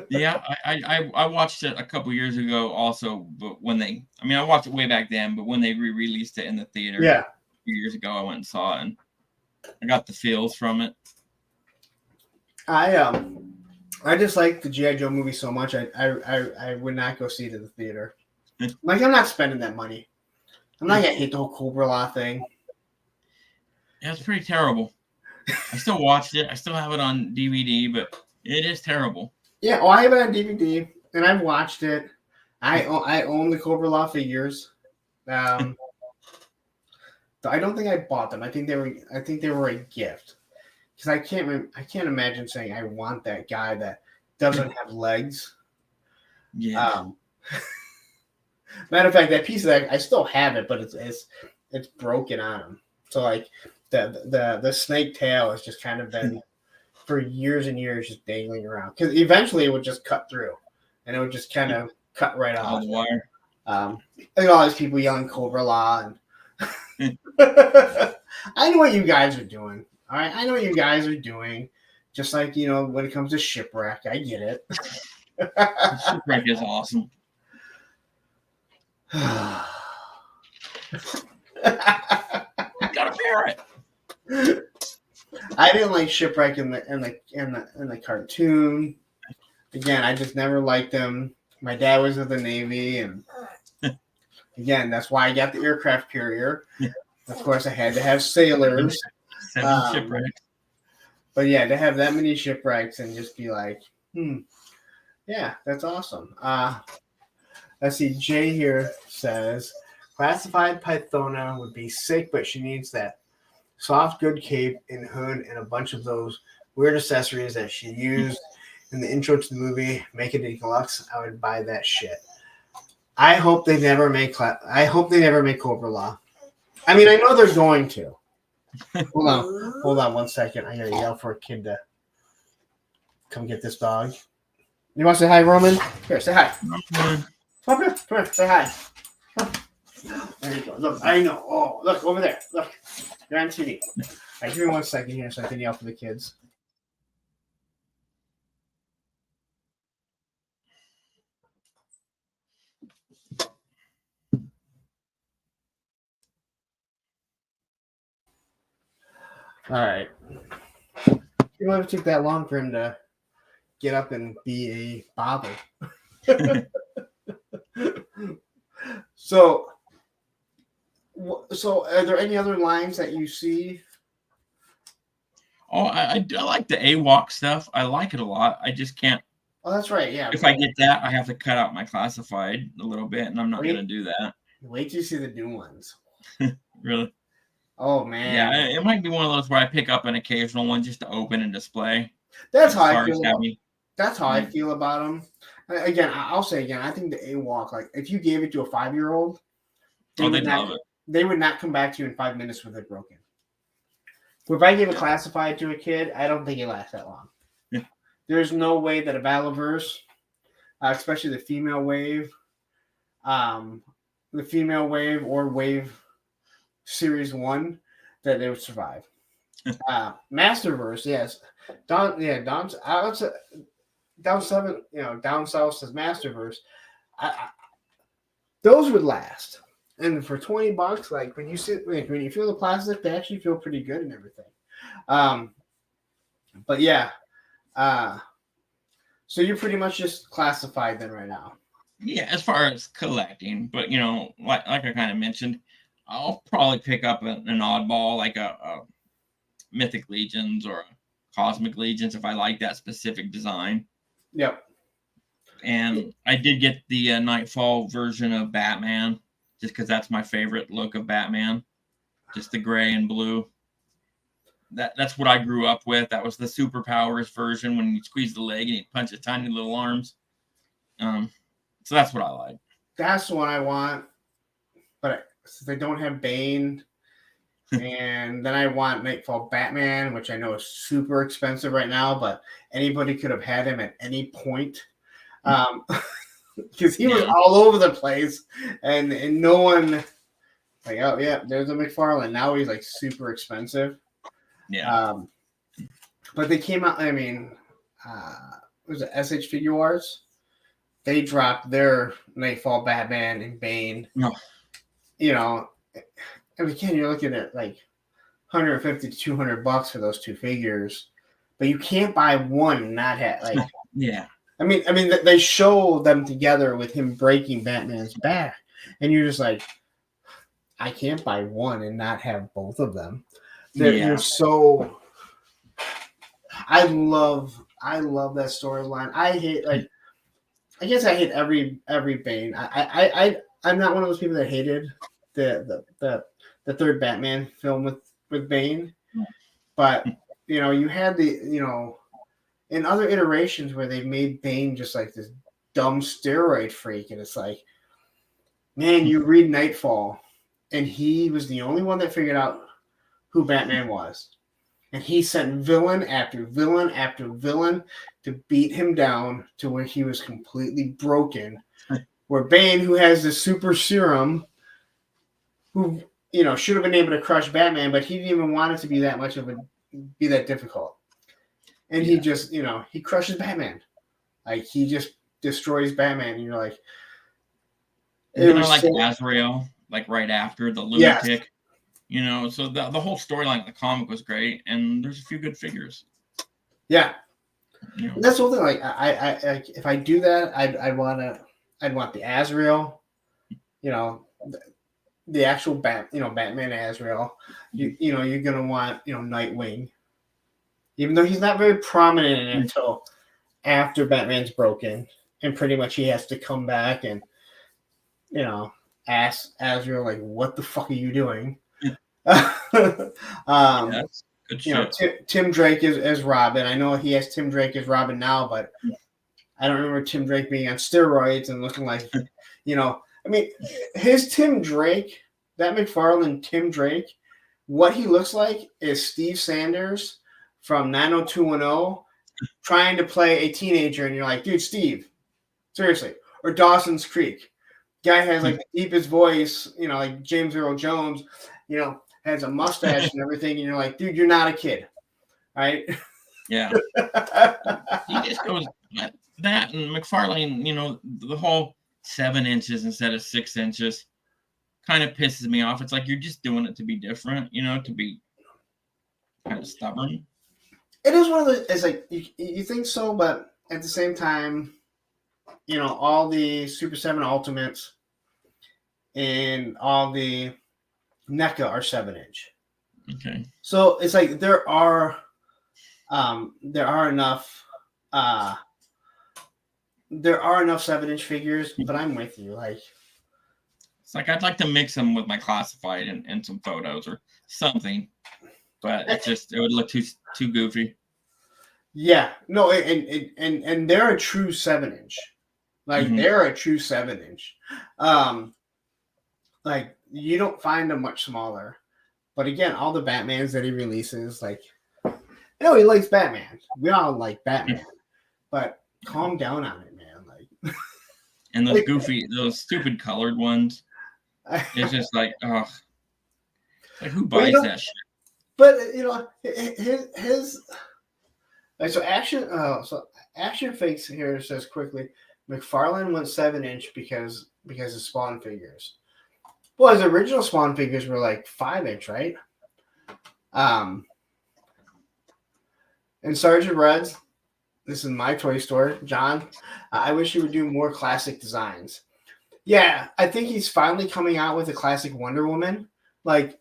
Yeah, I watched it a couple years ago also, but I watched it way back then, but when they re-released it in the theater a few years ago, I went and saw it, and I got the feels from it. I just like the G.I. Joe movie so much, I would not go see it in the theater. Like, I'm not spending that money. I'm not going to hate the whole Cobra Law thing. Yeah, it's pretty terrible. I still watched it. I still have it on DVD, but it is terrible. Yeah, I have it on DVD, and I've watched it. I own the Cobra Law figures. I don't think I bought them. I think they were a gift. Because I can't imagine saying I want that guy that doesn't have legs. Yeah. Matter of fact, that piece of that I still have it, but it's broken on him. So like the snake tail has just kind of been for years and years just dangling around. Because eventually it would just cut through, and it would just kind of cut right off. The wire. Like all these people yelling Cobra Law, and I know what you guys are doing. All right, I know what you guys are doing. Just like, when it comes to Shipwreck, I get it. Shipwreck is awesome. Got a parrot. I didn't like Shipwreck in the cartoon. Again, I just never liked them. My dad was in the Navy, and again, that's why I got the aircraft carrier. Of course, I had to have sailors. 7 shipwrecks. But yeah, to have that many shipwrecks and just be like, yeah, that's awesome. Let's see, Jay here says, classified Pythona would be sick, but she needs that soft, good cape and hood and a bunch of those weird accessories that she used in the intro to the movie. Make it a deluxe. I would buy that shit. I hope they never make Cobra Law. I mean, I know they're going to. Hold on 1 second. I gotta yell for a kid to come get this dog. You want to say hi, Roman? Here, say hi. Come here, say hi. There you go. Look, I know. Oh, look over there. Look, you're on TV. All right, give me 1 second here so I can yell for the kids. All right. You don't have to take that long for him to get up and be a bother. So So, are there any other lines that you see? Oh, I like the AWOC stuff. I like it a lot. I just can't. Oh, that's right. Yeah. If I get that, I have to cut out my classified a little bit, and I'm not going to Wait, do that. wait till you see the new ones. Really. Oh Yeah, man, it might be one of those where I pick up an occasional one just to open and display. that's how As I far feel as about. having, That's how I yeah. feel about them. Again, I'll say again. I think the AWOC, like if you gave it to a 5-year-old, they Oh, would they'd not. love it. They would not come back to you in 5 minutes with it broken. If I give a classified to a kid, I don't think it lasts that long. Yeah. There's no way that a Valaverse, especially the female wave or wave series 1, that they would survive. Masterverse, yes. Down 7, down south says Masterverse. Those would last. And for $20, like when you feel the plastic, they actually feel pretty good and everything. But yeah, so you're pretty much just classified then right now. Yeah, as far as collecting, but like I kind of mentioned, I'll probably pick up an oddball like a Mythic Legions or a Cosmic Legions if I like that specific design. Yep. And I did get the Nightfall version of Batman, just because that's my favorite look of Batman, just the gray and blue. That's what I grew up with. That was the superpowers version when you squeeze the leg and you punch his tiny little arms. So that's what I like. That's the one I want, but since they don't have Bane, and then I want Nightfall Batman, which I know is super expensive right now, but anybody could have had him at any point. Because he was all over the place, and no one like, oh yeah, there's a McFarlane. Now he's like super expensive. Yeah. But they came out. I mean, was it SH Figure Arts? They dropped their Nightfall Batman and Bane. No. And again, you're looking at like $150 to $200 for those two figures, but you can't buy one and not have like. Yeah. I mean, they show them together with him breaking Batman's back, and you're just like, I can't buy one and not have both of them. They're so. I love that storyline. I hate I guess I hate every Bane. I'm not one of those people that hated the third Batman film with Bane, but you had in other iterations where they made Bane just like this dumb steroid freak, and it's like, man, you read Nightfall, and he was the only one that figured out who Batman was, and he sent villain after villain after villain to beat him down to where he was completely broken. Where Bane, who has the super serum, who should have been able to crush Batman, but he didn't even want it to be that difficult. And he just, he crushes Batman. Like, he just destroys Batman. And you're like... Azrael, like right after the lunatic. Yes. So the whole storyline of the comic was great, and there's a few good figures. Yeah. That's the whole thing. Like, I if I do that, I'd want the Azrael, the actual Batman Azrael. You're gonna want Nightwing, even though he's not very prominent in it until after Batman's broken, and pretty much he has to come back and ask Azrael, like, what the fuck are you doing? Tim Drake is Robin. I know he has Tim Drake as Robin now, but I don't remember Tim Drake being on steroids and looking like, his Tim Drake, that McFarlane Tim Drake, what he looks like is Steve Sanders from 90210 trying to play a teenager, and you're like, dude, Steve, seriously. Or Dawson's Creek. Guy has like the deepest voice, like James Earl Jones, has a mustache and everything, and you're like, dude, you're not a kid, right? Yeah. He just goes that, and McFarlane, the whole 7 inches instead of 6 inches kind of pisses me off. It's like you're just doing it to be different, to be kind of stubborn. It is one of the. It's like you think so, but at the same time, all the Super 7 Ultimates and all the NECA are 7-inch. Okay. So it's like there are enough 7-inch figures, but I'm with you. Like, it's like I'd like to mix them with my classified and some photos or something, but it would look too goofy. Yeah, no, and they're a true 7-inch. Like they're a true 7-inch. Like you don't find them much smaller. But again, all the Batmans that he releases, like, I know he likes Batman. We all like Batman, but calm down on it, man. Like, and those stupid colored ones. It's just like, oh, like who buys that shit? But his like so action fakes here says quickly. McFarlane went 7-inch because of Spawn figures. Well, his original Spawn figures were like 5-inch, right? And Sergeant Reds, this is my toy store, John. I wish he would do more classic designs. Yeah, I think he's finally coming out with a classic Wonder Woman. Like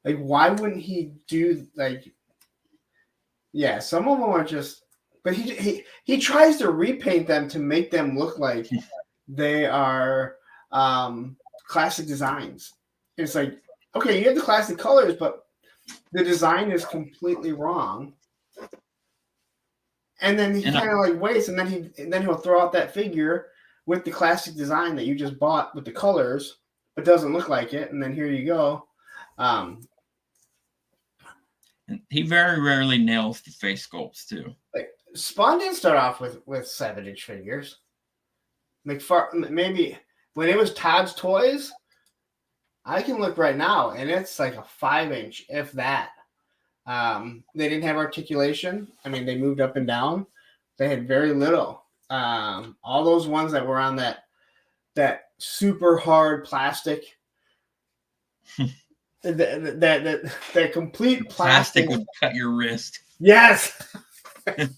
why wouldn't he do like? Yeah, some of them are just, but he tries to repaint them to make them look like they are classic designs. It's like, okay, you have the classic colors, but the design is completely wrong. And then he kind of like waits, and then he'll throw out that figure with the classic design that you just bought with the colors, but doesn't look like it. And then here you go. He very rarely nails the face sculpts too. Like Spawn didn't start off with 7-inch figures. Maybe when it was Todd's Toys, I can look right now, and it's like a 5-inch, if that. They didn't have articulation. I mean, they moved up and down. They had very little. All those ones that were on that super hard plastic, that complete plastic would cut your wrist. Yes. And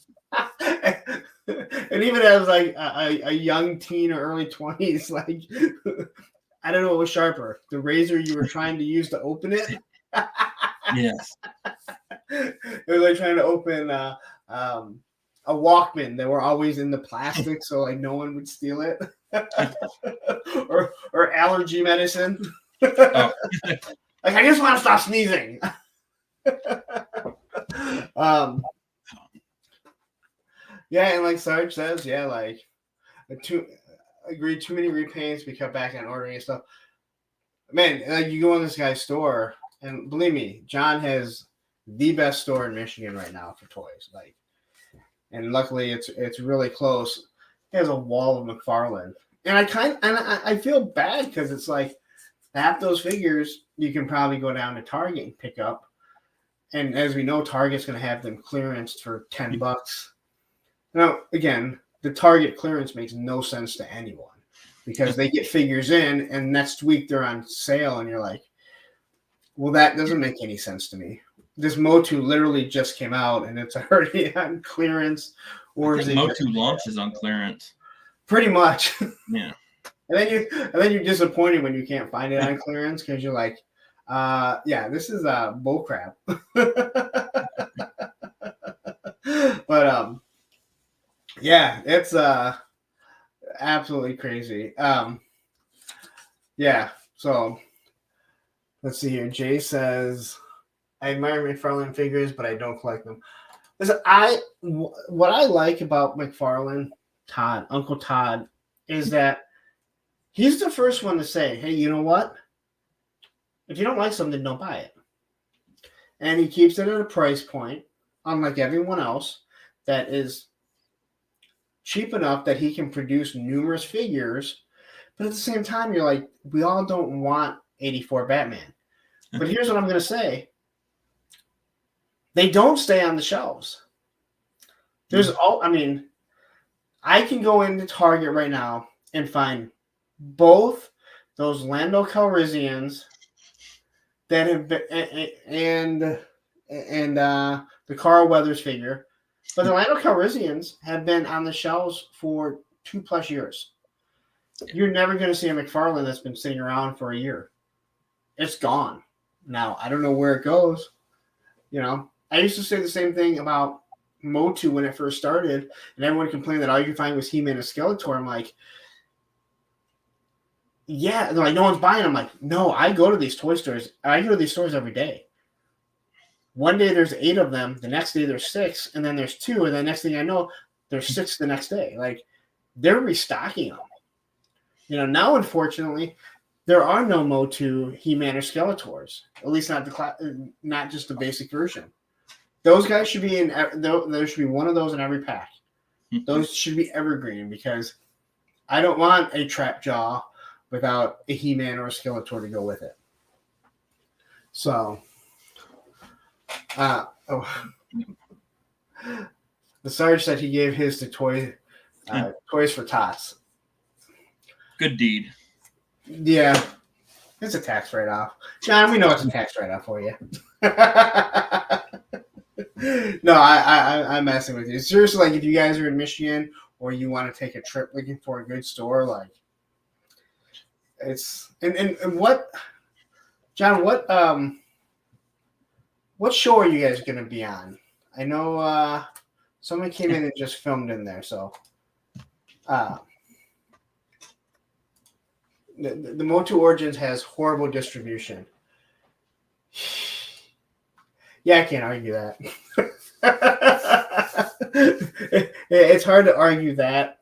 even as like a young teen or early 20s, like I don't know what was sharper, the razor you were trying to use to open it. Yes. It was like trying to open a Walkman. They were always in the plastic, so like no one would steal it. or allergy medicine. Oh. Like I just want to stop sneezing. Yeah, and like Sarge says, yeah, like too many repaints. We cut back on ordering and stuff. Man, like you go in this guy's store, and believe me, John has the best store in Michigan right now for toys. Like, and luckily it's really close. He has a wall of McFarlane, and I feel bad because it's like half those figures you can probably go down to Target and pick up, and as we know, Target's going to have them clearanced for $10. Now, again, the Target clearance makes no sense to anyone because they get figures in, and next week they're on sale, and you're like, well, that doesn't make any sense to me. This Motu literally just came out, and it's already on clearance. Or Motu launches on clearance. Pretty much. Yeah. And then you're disappointed when you can't find it on clearance because you're like, yeah, this is bull crap. But yeah, it's absolutely crazy. Yeah, so let's see here. Jay says, I admire McFarlane figures, but I don't collect them. Listen, what I like about McFarlane, Uncle Todd, is that he's the first one to say, hey, you know what? If you don't like something, don't buy it. And he keeps it at a price point, unlike everyone else, that is cheap enough that he can produce numerous figures. But at the same time, you're like, we all don't want 84 Batman. But here's what I'm going to say. They don't stay on the shelves. I can go into Target right now and find both those Lando Calrissians that have been, and the Carl Weathers figure. But the Lando Calrissians have been on the shelves for 2+ years. You're never going to see a McFarlane that's been sitting around for a year. it's gone. Now, I don't know where it goes. You know, I used to say the same thing about Motu when it first started, and everyone complained that all you could find was He-Man and Skeletor. I'm like, yeah. They're like, no one's buying them. I'm like, no, I go to these toy stores. I go to these stores every day. One day there's 8 of them. The next day there's 6, and then there's 2, and the next thing I know, there's 6 the next day. Like, they're restocking them. You know, now unfortunately, there are no Motu, He-Man, or Skeletors. At least not just the basic version. Those guys should be in. There should be one of those in every pack. Those should be evergreen because I don't want a Trap Jaw without a He-Man or a Skeletor to go with it. So, the Sarge said he gave his to Toys for Tots. Good deed. Yeah, it's a tax write-off. John, we know it's a tax write-off for you. No, I'm messing with you. Seriously, like if you guys are in Michigan or you want to take a trip looking for a good store, like it's and what, John, what show are you guys going to be on? I know someone came in and just filmed in there, so the Motu Origins has horrible distribution. Yeah, I can't argue that. It's hard to argue that.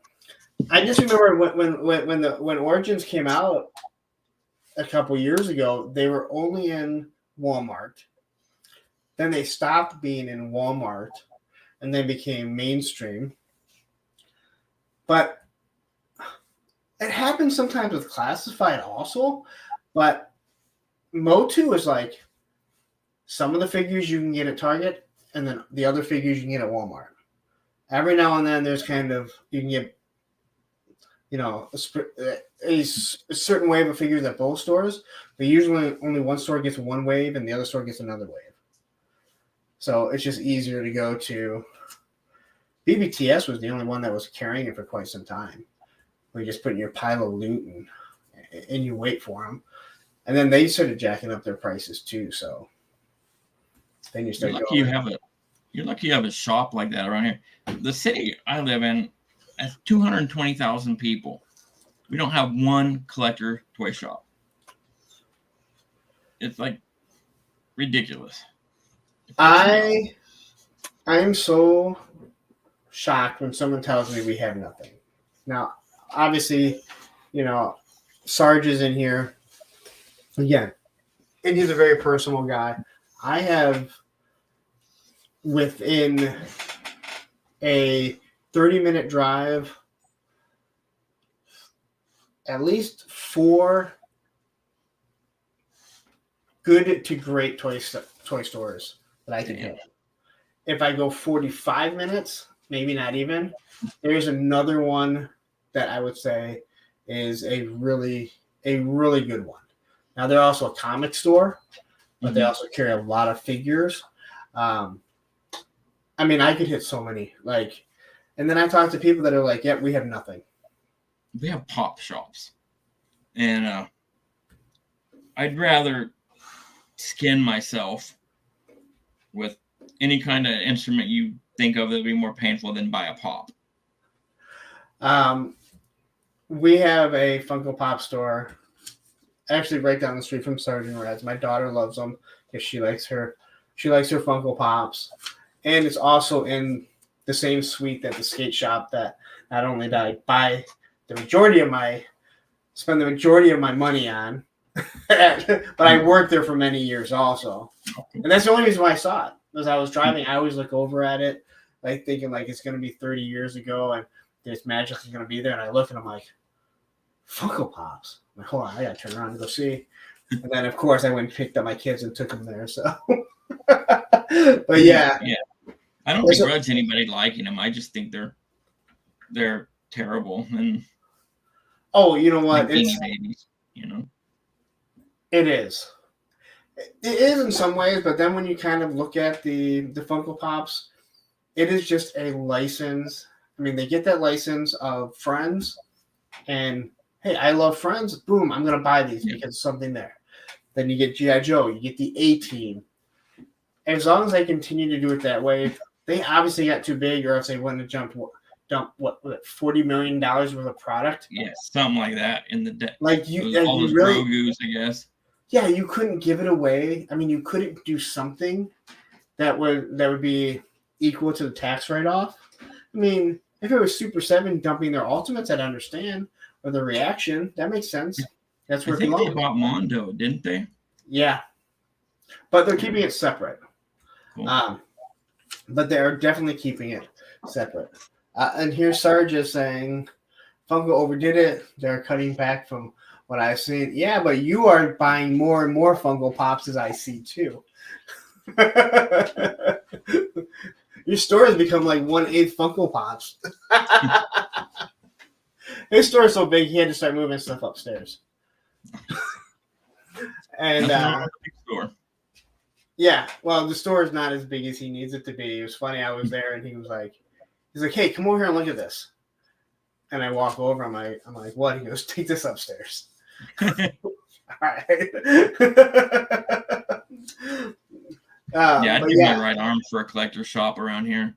I just remember when Origins came out a couple years ago, they were only in Walmart. Then they stopped being in Walmart, and then became mainstream. But it happens sometimes with Classified also. But Motu is like some of the figures you can get at Target, and then the other figures you can get at Walmart. Every now and then, there's kind of you can get, you know, a certain wave of figures at both stores. But usually, only one store gets one wave, and the other store gets another wave. So it's just easier to go to. BBTS was the only one that was carrying it for quite some time. Where you just put in your pile of loot and you wait for them, and then they started jacking up their prices too. So. Then you start you're lucky you have a shop like that around here. The city I live in has 220,000 people. We don't have one collector toy shop. It's like ridiculous. I am so shocked when someone tells me we have nothing. Now, obviously, you know, Sarge is in here again, and he's a very personal guy. I have, within a 30-minute drive, at least 4 good to great toy stores that I can hit. If I go 45 minutes, maybe not even, there's another one that I would say is a really good one. Now, they're also a comic store, but they also carry a lot of figures. I mean, I could hit so many. Like, and then I talk to people that are like, "Yep, we have nothing." We have pop shops, and I'd rather skin myself with any kind of instrument you think of that would be more painful than buy a pop. We have a Funko Pop store, actually right down the street from Sergeant Red's. My daughter loves them because she likes her Funko Pops, and it's also in the same suite that the skate shop that not only did I buy spend the majority of my money on, but I worked there for many years also, and that's the only reason why I saw it. As I was driving, I always look over at it, like thinking like it's going to be 30 years ago and this magic is going to be there, and I look and I'm like, Funko Pops. I'm like, hold on, I got to turn around and go see. And then, of course, I went and picked up my kids and took them there. So, but yeah. I don't begrudge anybody liking them. I just think they're terrible. And you know what? It's babies, you know. It is. It is in some ways, but then when you kind of look at the Funko Pops, it is just a license. I mean, they get that license of Friends, and hey, I love Friends. Boom, I'm going to buy these because something there. Then you get G.I. Joe, you get the A-Team. As long as they continue to do it that way, they obviously got too big, or else they wouldn't have dump $40 million worth of product. Yeah, something like that in the like all those really, Grogu's, I guess. Yeah, you couldn't give it away. I mean, you couldn't do something that would be equal to the tax write-off. I mean, if it was Super 7 dumping their Ultimates, I'd understand, or the reaction. That makes sense. That's where I think they bought Mondo, didn't they? Yeah, but they're keeping it separate. Cool. But they're definitely keeping it separate. And here's Sarge is saying, Funko overdid it. They're cutting back from what I've seen. Yeah, but you are buying more and more Funko Pops, as I see too. Your store has become like 1/8 Funko Pops. His store is so big, he had to start moving stuff upstairs. And big store. Yeah, well, the store is not as big as he needs it to be. It was funny. I was there, and he's like, "Hey, come over here and look at this." And I walk over. I'm like, "What?" He goes, "Take this upstairs." All right. I'd give my right arm for a collector shop around here.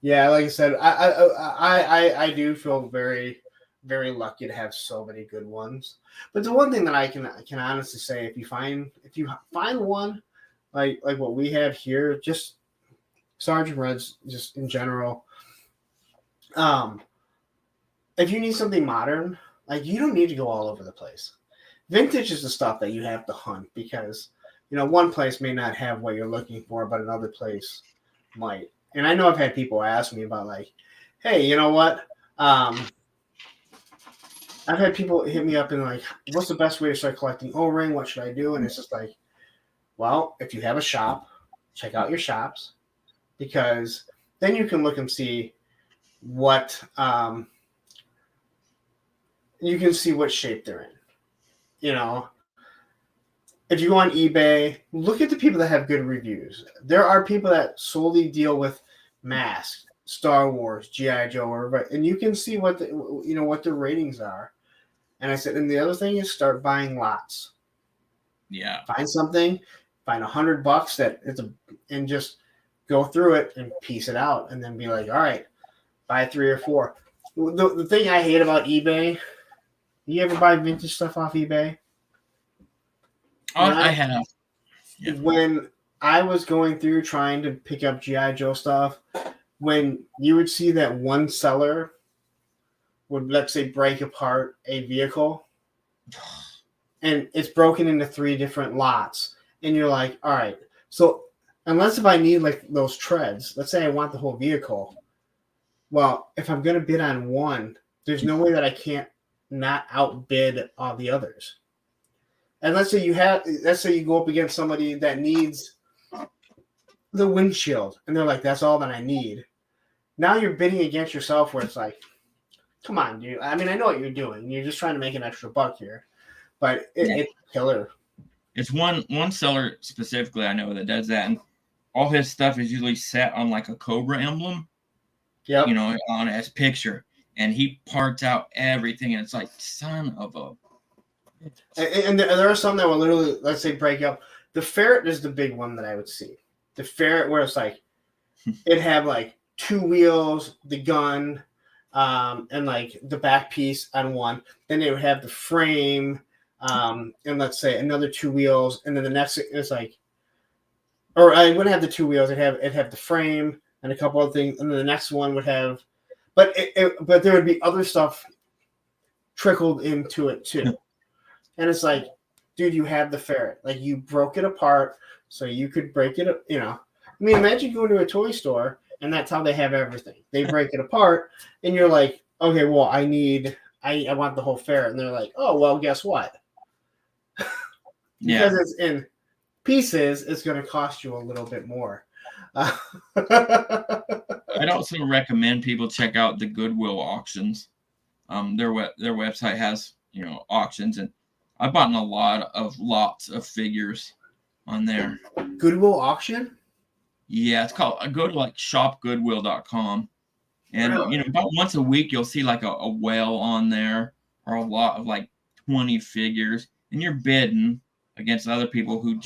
Yeah, like I said, I do feel very, very lucky to have so many good ones. But the one thing that I can honestly say, if you find one like what we have here, just Sergeant Reds, just in general, if you need something modern, like, you don't need to go all over the place. Vintage is the stuff that you have to hunt, because one place may not have what you're looking for, but another place might. And I know I've had people ask me about, like, hey, you know what? I've had people hit me up and like, what's the best way to start collecting O-ring? What should I do? And it's just like, well, if you have a shop, check out your shops, because then you can look and see what you can see what shape they're in. If you go on eBay, look at the people that have good reviews. There are people that solely deal with Mask, Star Wars, G.I. Joe, and you can see what what their ratings are. And I said, and the other thing is, start buying lots. Yeah. Find something, find $100 and just go through it and piece it out, and then be like, all right, buy 3 or 4. The thing I hate about eBay, you ever buy vintage stuff off eBay? I have. Yeah. When I was going through trying to pick up G.I. Joe stuff, when you would see that one seller would, let's say, break apart a vehicle, and it's broken into 3 different lots, and you're like, all right, so unless if I need like those treads, let's say I want the whole vehicle, well, if I'm going to bid on one, there's no way that I can't not outbid all the others. And let's say you go up against somebody that needs the windshield, and they're like, that's all that I need. Now you're bidding against yourself, where it's like, come on, dude. I mean, I know what you're doing. You're just trying to make an extra buck here, but it's killer. It's one seller specifically I know that does that, and all his stuff is usually set on like a Cobra emblem. Yep. On his picture, and he parts out everything, and it's like, son of a. And there are some that will literally, let's say, break up. The ferret is the big one that I would see. The ferret, where it's like, it have like 2 wheels, the gun, and like the back piece on one. Then they would have the frame, and let's say another 2 wheels, and then the next is like, or I wouldn't have the 2 wheels. It'd have the frame and a couple other things, and then the next one would have, but there would be other stuff trickled into it too. And it's like, dude, you have the ferret. Like, you broke it apart so you could break it up, I mean, imagine going to a toy store, and that's how they have everything. They break it apart, and you're like, okay, well, I want the whole ferret. And they're like, oh, well, guess what? Because it's in pieces, it's going to cost you a little bit more. I'd also recommend people check out the Goodwill auctions. Their website has, auctions, and I bought a lots of figures on there. Goodwill auction? Yeah, it's called. I go to like shopgoodwill.com, and really? About once a week you'll see like a whale on there, or a lot of like 20 figures, and you're bidding, against other people who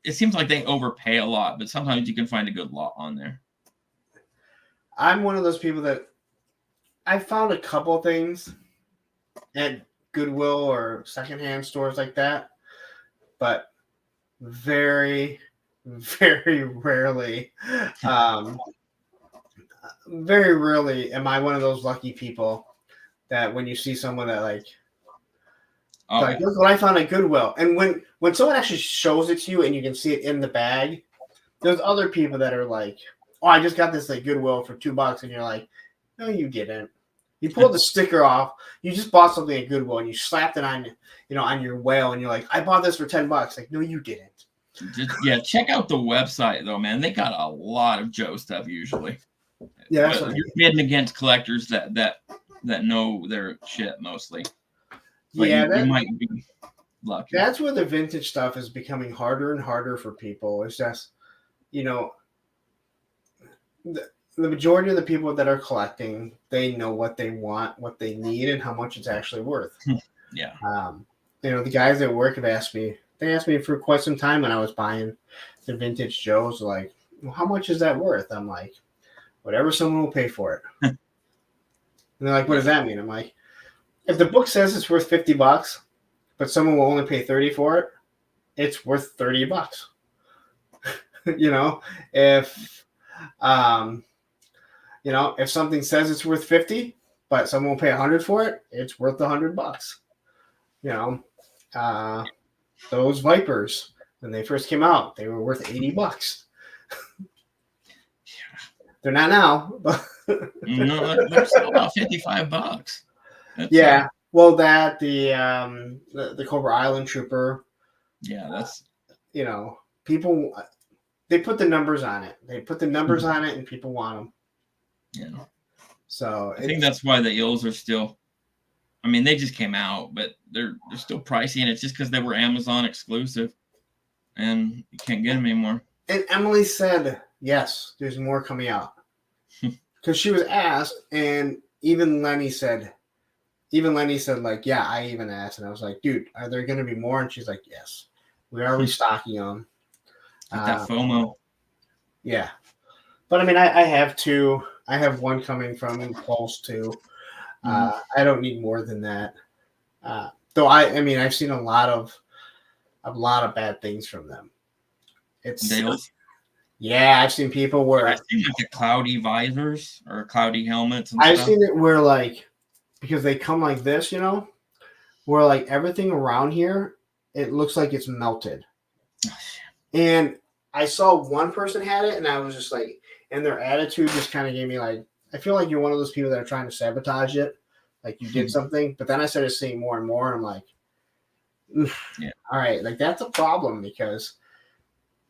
it seems like they overpay a lot, but sometimes you can find a good lot on there. I'm one of those people that I found a couple things at Goodwill or secondhand stores like that, but very, very rarely, very rarely am I one of those lucky people that when you see someone that like, look what I found at Goodwill, and when someone actually shows it to you and you can see it in the bag, there's other people that are like, oh, I just got this at Goodwill for $2, and you're like, no, you didn't. You pulled the sticker off. You just bought something at Goodwill and you slapped it on, on your whale, and you're like, I bought this for $10. Like, no, you didn't. Yeah, check out the website though, man. They got a lot of Joe stuff usually. Yeah, you're bidding against collectors that know their shit mostly. But yeah, you might be lucky. That's where the vintage stuff is becoming harder and harder for people. It's just, the majority of the people that are collecting, they know what they want, what they need, and how much it's actually worth. Yeah. The guys at work have asked me. They asked me for quite some time when I was buying the vintage Joes, like, well, how much is that worth? I'm like, whatever someone will pay for it. And they're like, what does that mean? I'm like, if the book says it's worth $50, but someone will only pay $30 for it, it's worth $30. If something says it's worth $50, but someone will pay $100 for it, it's worth $100. Those Vipers, when they first came out, they were worth $80. They're not now. No, they're still about $55. Yeah. Well, the Cobra Island Trooper. Yeah, that's people. They put the numbers on it. They put the numbers on it, and people want them. Yeah. So I think that's why the Eels are still. I mean, they just came out, but they're still pricey, and it's just because they were Amazon exclusive, and you can't get them anymore. And Emily said, yes, there's more coming out. Because she was asked, and even Lenny said, like, yeah, I even asked. And I was like, dude, are there going to be more? And she's like, yes, we are restocking them. That FOMO. Yeah. But, I mean, I have two. I have one coming from Pulse, too. I don't need more than that. Though I've seen a lot of bad things from them. Yeah, I've seen people where I've seen like the cloudy visors or cloudy helmets. And I've seen it where like because they come like this, where like everything around here it looks like it's melted. And I saw one person had it, and I was just like, and their attitude just kind of gave me like, I feel like you're one of those people that are trying to sabotage it, like you did something. But then I started seeing more and more, and I'm like, yeah, all right, like that's a problem because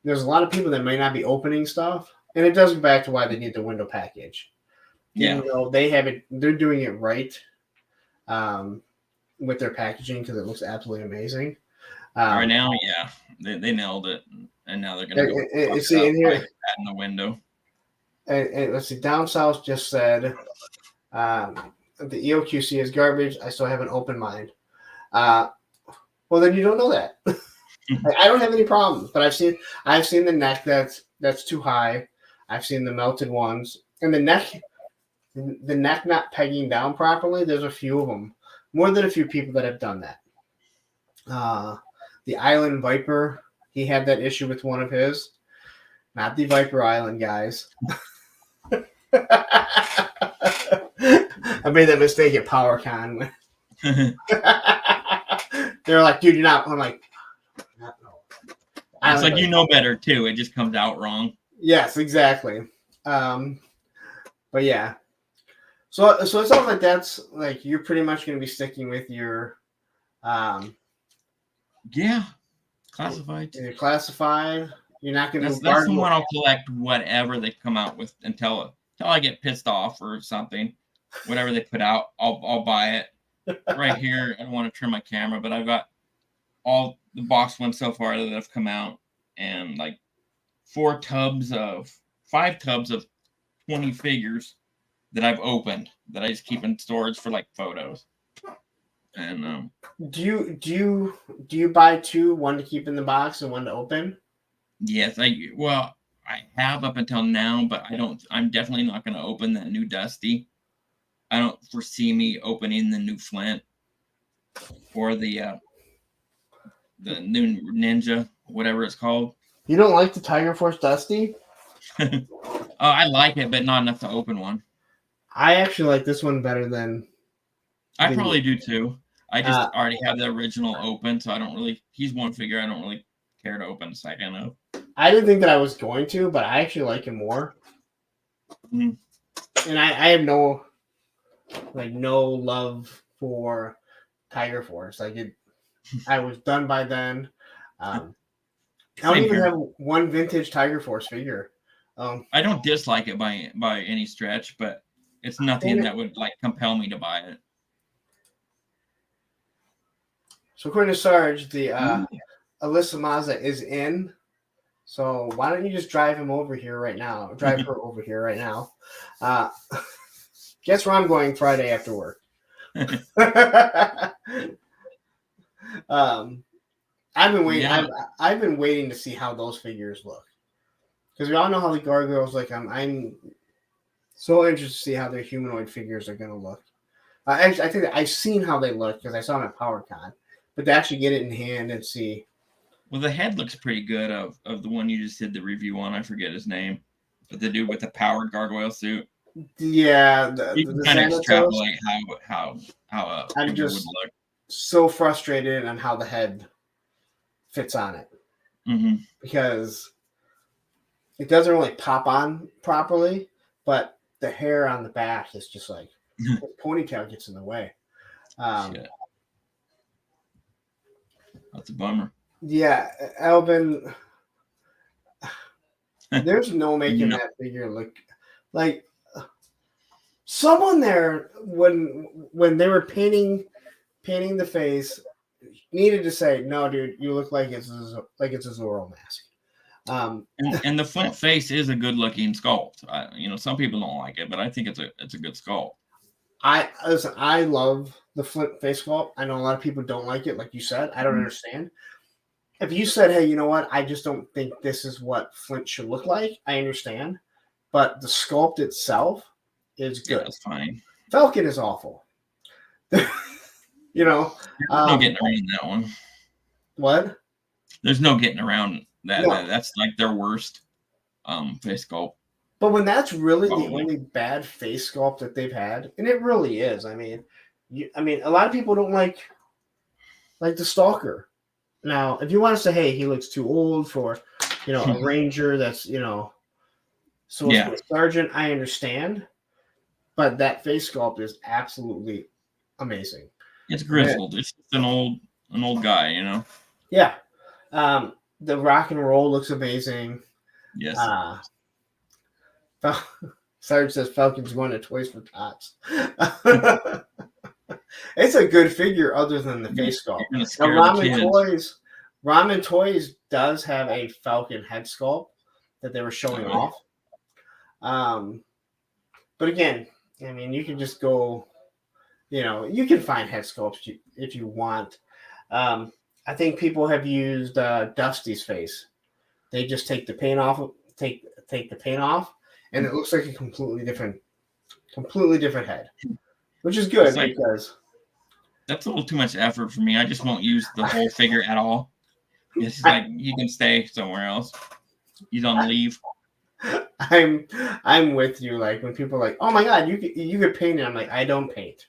there's a lot of people that may not be opening stuff, and it does go back to why they need the window package. Yeah, they have it, they're doing it right with their packaging because it looks absolutely amazing. Right now, yeah, they nailed it, and now they're going to go see in here in the window. And let's see, Down South just said the EOQC is garbage. I still have an open mind. Well, then you don't know that. I don't have any problems, but I've seen the neck that's too high. I've seen the melted ones, and the neck not pegging down properly. There's a few of them, more than a few people that have done that. The Island Viper, he had that issue with one of his, not the Viper Island guys. I made that mistake at PowerCon. They're like, dude, you're not. I'm like, no. It's like you know better too. It just comes out wrong. Yes, exactly. But yeah, so it sounds like that's like you're pretty much going to be sticking with your, classified. You're classified. You're not going to. That's the one I'll collect whatever they come out with until I get pissed off or something. Whatever they put out, I'll buy it. Right here, I don't want to turn my camera, but I've got all the box ones so far that have come out, and like 5 tubs of 20 figures that I've opened that I just keep in storage for like photos. And Do you buy two, one to keep in the box and one to open? yes, I have up until now, but I'm definitely not going to open that new Dusty. I don't foresee me opening the new Flint or the new Ninja, whatever it's called. You don't like the Tiger Force Dusty? I like it, but not enough to open one. I actually like this one better than I the. probably do too. I just Uh, already have the original open, so I don't really. He's one figure I don't really care to open a second of. I didn't think that I was going to, but I actually like him more. Mhm. And I have no love for Tiger Force. I was done by then. I don't Same even here. have one vintage Tiger Force figure. I don't dislike it by any stretch, but it's nothing that would like compel me to buy it. So according to Sarge, the Alyssa Maza is in. So why don't you just drive him over here right now? Drive her over here right now. Guess where I'm going Friday after work. I've been waiting. Yeah. I've been waiting to see how those figures look because we all know how the gargoyles look. I'm so interested to see how their humanoid figures are going to look. I think that I've seen how they look because I saw them at PowerCon, but to actually get it in hand and see. Well, the head looks pretty good of the one you just did the review on. I forget his name, but the dude with the powered gargoyle suit. Yeah, You can kind of extrapolate how a I'm figure would just look. so frustrated on how the head fits on it because it doesn't really pop on properly, but the hair on the back is just like the ponytail gets in the way. Shit. That's a bummer. Yeah, Alvin, there's no making that figure look like someone there when they were painting the face needed to say, "No, dude, you look like it's a Zorro mask." And the Flint face is a good looking sculpt. Some people don't like it, but I think it's a good sculpt. I love the Flint face sculpt. I know a lot of people don't like it, like you said. I don't understand. If you said, "Hey, you know what? I just don't think this is what Flint should look like," I understand. But the sculpt itself is good. Yeah, that's fine. Falcon is awful. There's no getting around that one. What? There's no getting around that. No. That's like their worst face sculpt. But when that's really the only bad face sculpt that they've had, and it really is. I mean, a lot of people don't like the Stalker. Now, if you want to say, "Hey, he looks too old for, a Ranger," that's so Yeah. a Sergeant, I understand. But that face sculpt is absolutely amazing. It's grizzled. Yeah. It's just an old guy, Yeah. The rock and roll looks amazing. Yes. Sarge says Falcon's going to Toys for Tots. It's a good figure other than the face sculpt. Now, Ramen Toys does have a Falcon head sculpt that they were showing off. But again, I mean, you can just go, you can find head sculpts if you want. I think people have used Dusty's face. They just take the paint off, and it looks like a completely different head, which is good because that's a little too much effort for me. I just won't use the whole figure at all. It's just like he can stay somewhere else. He's on leave. I'm with you. Like when people are like, "Oh my god, you could paint it," I'm like, "I don't paint."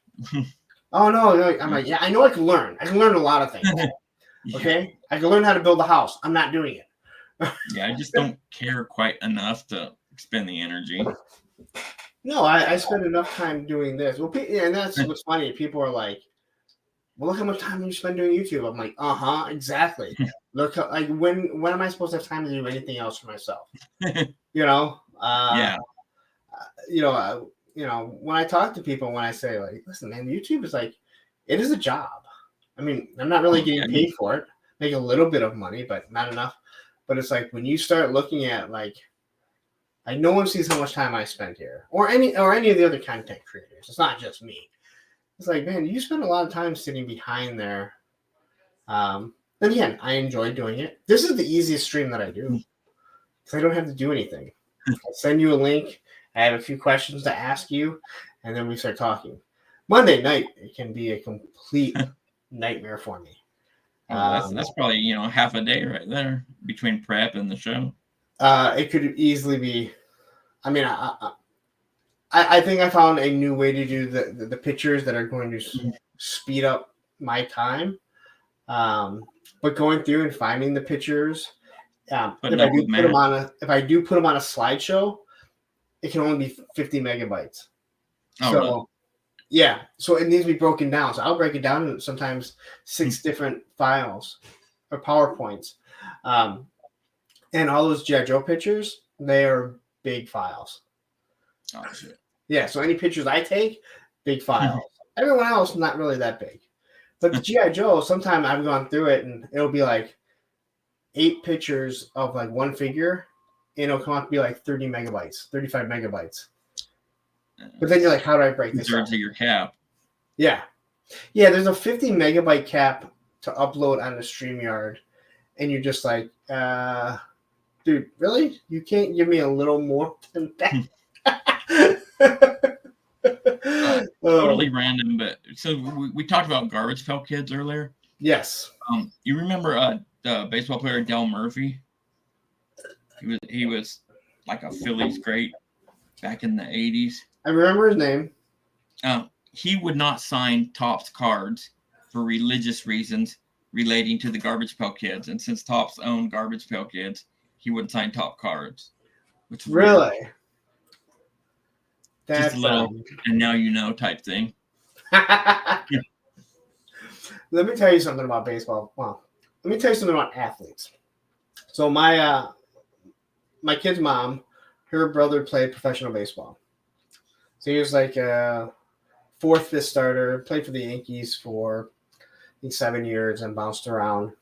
Oh no, I'm like, "Yeah, I know I can learn. I can learn a lot of things." Okay, I can learn how to build a house. I'm not doing it. Yeah, I just don't care quite enough to expend the energy. No, I spend enough time doing this. Well, and that's what's funny. People are like, "Well, look how much time you spend doing YouTube." I'm like, exactly. Look, like when am I supposed to have time to do anything else for myself? Yeah. When I talk to people, when I say like, "Listen, man, YouTube is like, it is a job." I mean, I'm not really getting paid for it. Make a little bit of money, but not enough. But it's like when you start looking at like no one sees how much time I spend here, or any of the other content creators. It's not just me. It's like, man, you spend a lot of time sitting behind there. And again, I enjoy doing it. This is the easiest stream that I do because I don't have to do anything. I send you a link. I have a few questions to ask you, and then we start talking. Monday night, it can be a complete nightmare for me. That's probably half a day right there between prep and the show. It could easily be. I mean, I think I found a new way to do the pictures that are going to speed up my time. But going through and finding the pictures, if I do put them on a slideshow, it can only be 50 megabytes. Oh, so really? Yeah, so it needs to be broken down. So I'll break it down into sometimes 6 different files or PowerPoints. And all those G.I. Joe pictures, they are big files. Oh, shit. Yeah, so any pictures I take, big files. Everyone else, not really that big. But the G.I. Joe, sometimes I've gone through it and it'll be like 8 pictures of like one figure, and it'll come out to be like 30 megabytes, 35 megabytes. But then you're like, how do I break this up? To your cap. Yeah. Yeah, there's a 50 megabyte cap to upload on the StreamYard. And you're just like, dude, really? You can't give me a little more than that? Totally random, but so we talked about Garbage Pail Kids earlier. Yes. You remember the baseball player Del Murphy? He was like a Phillies great back in the 80s. I remember his name. He would not sign Topps cards for religious reasons relating to the Garbage Pail Kids, and since Topps owned Garbage Pail Kids, he wouldn't sign Top cards. Which really? Weird. That's just a little, and now you know type thing. Let me tell you something about baseball. Well, let me tell you something about athletes. So my kid's mom, her brother played professional baseball. So he was like a 4th, 5th starter, played for the Yankees for I think 7 years and bounced around.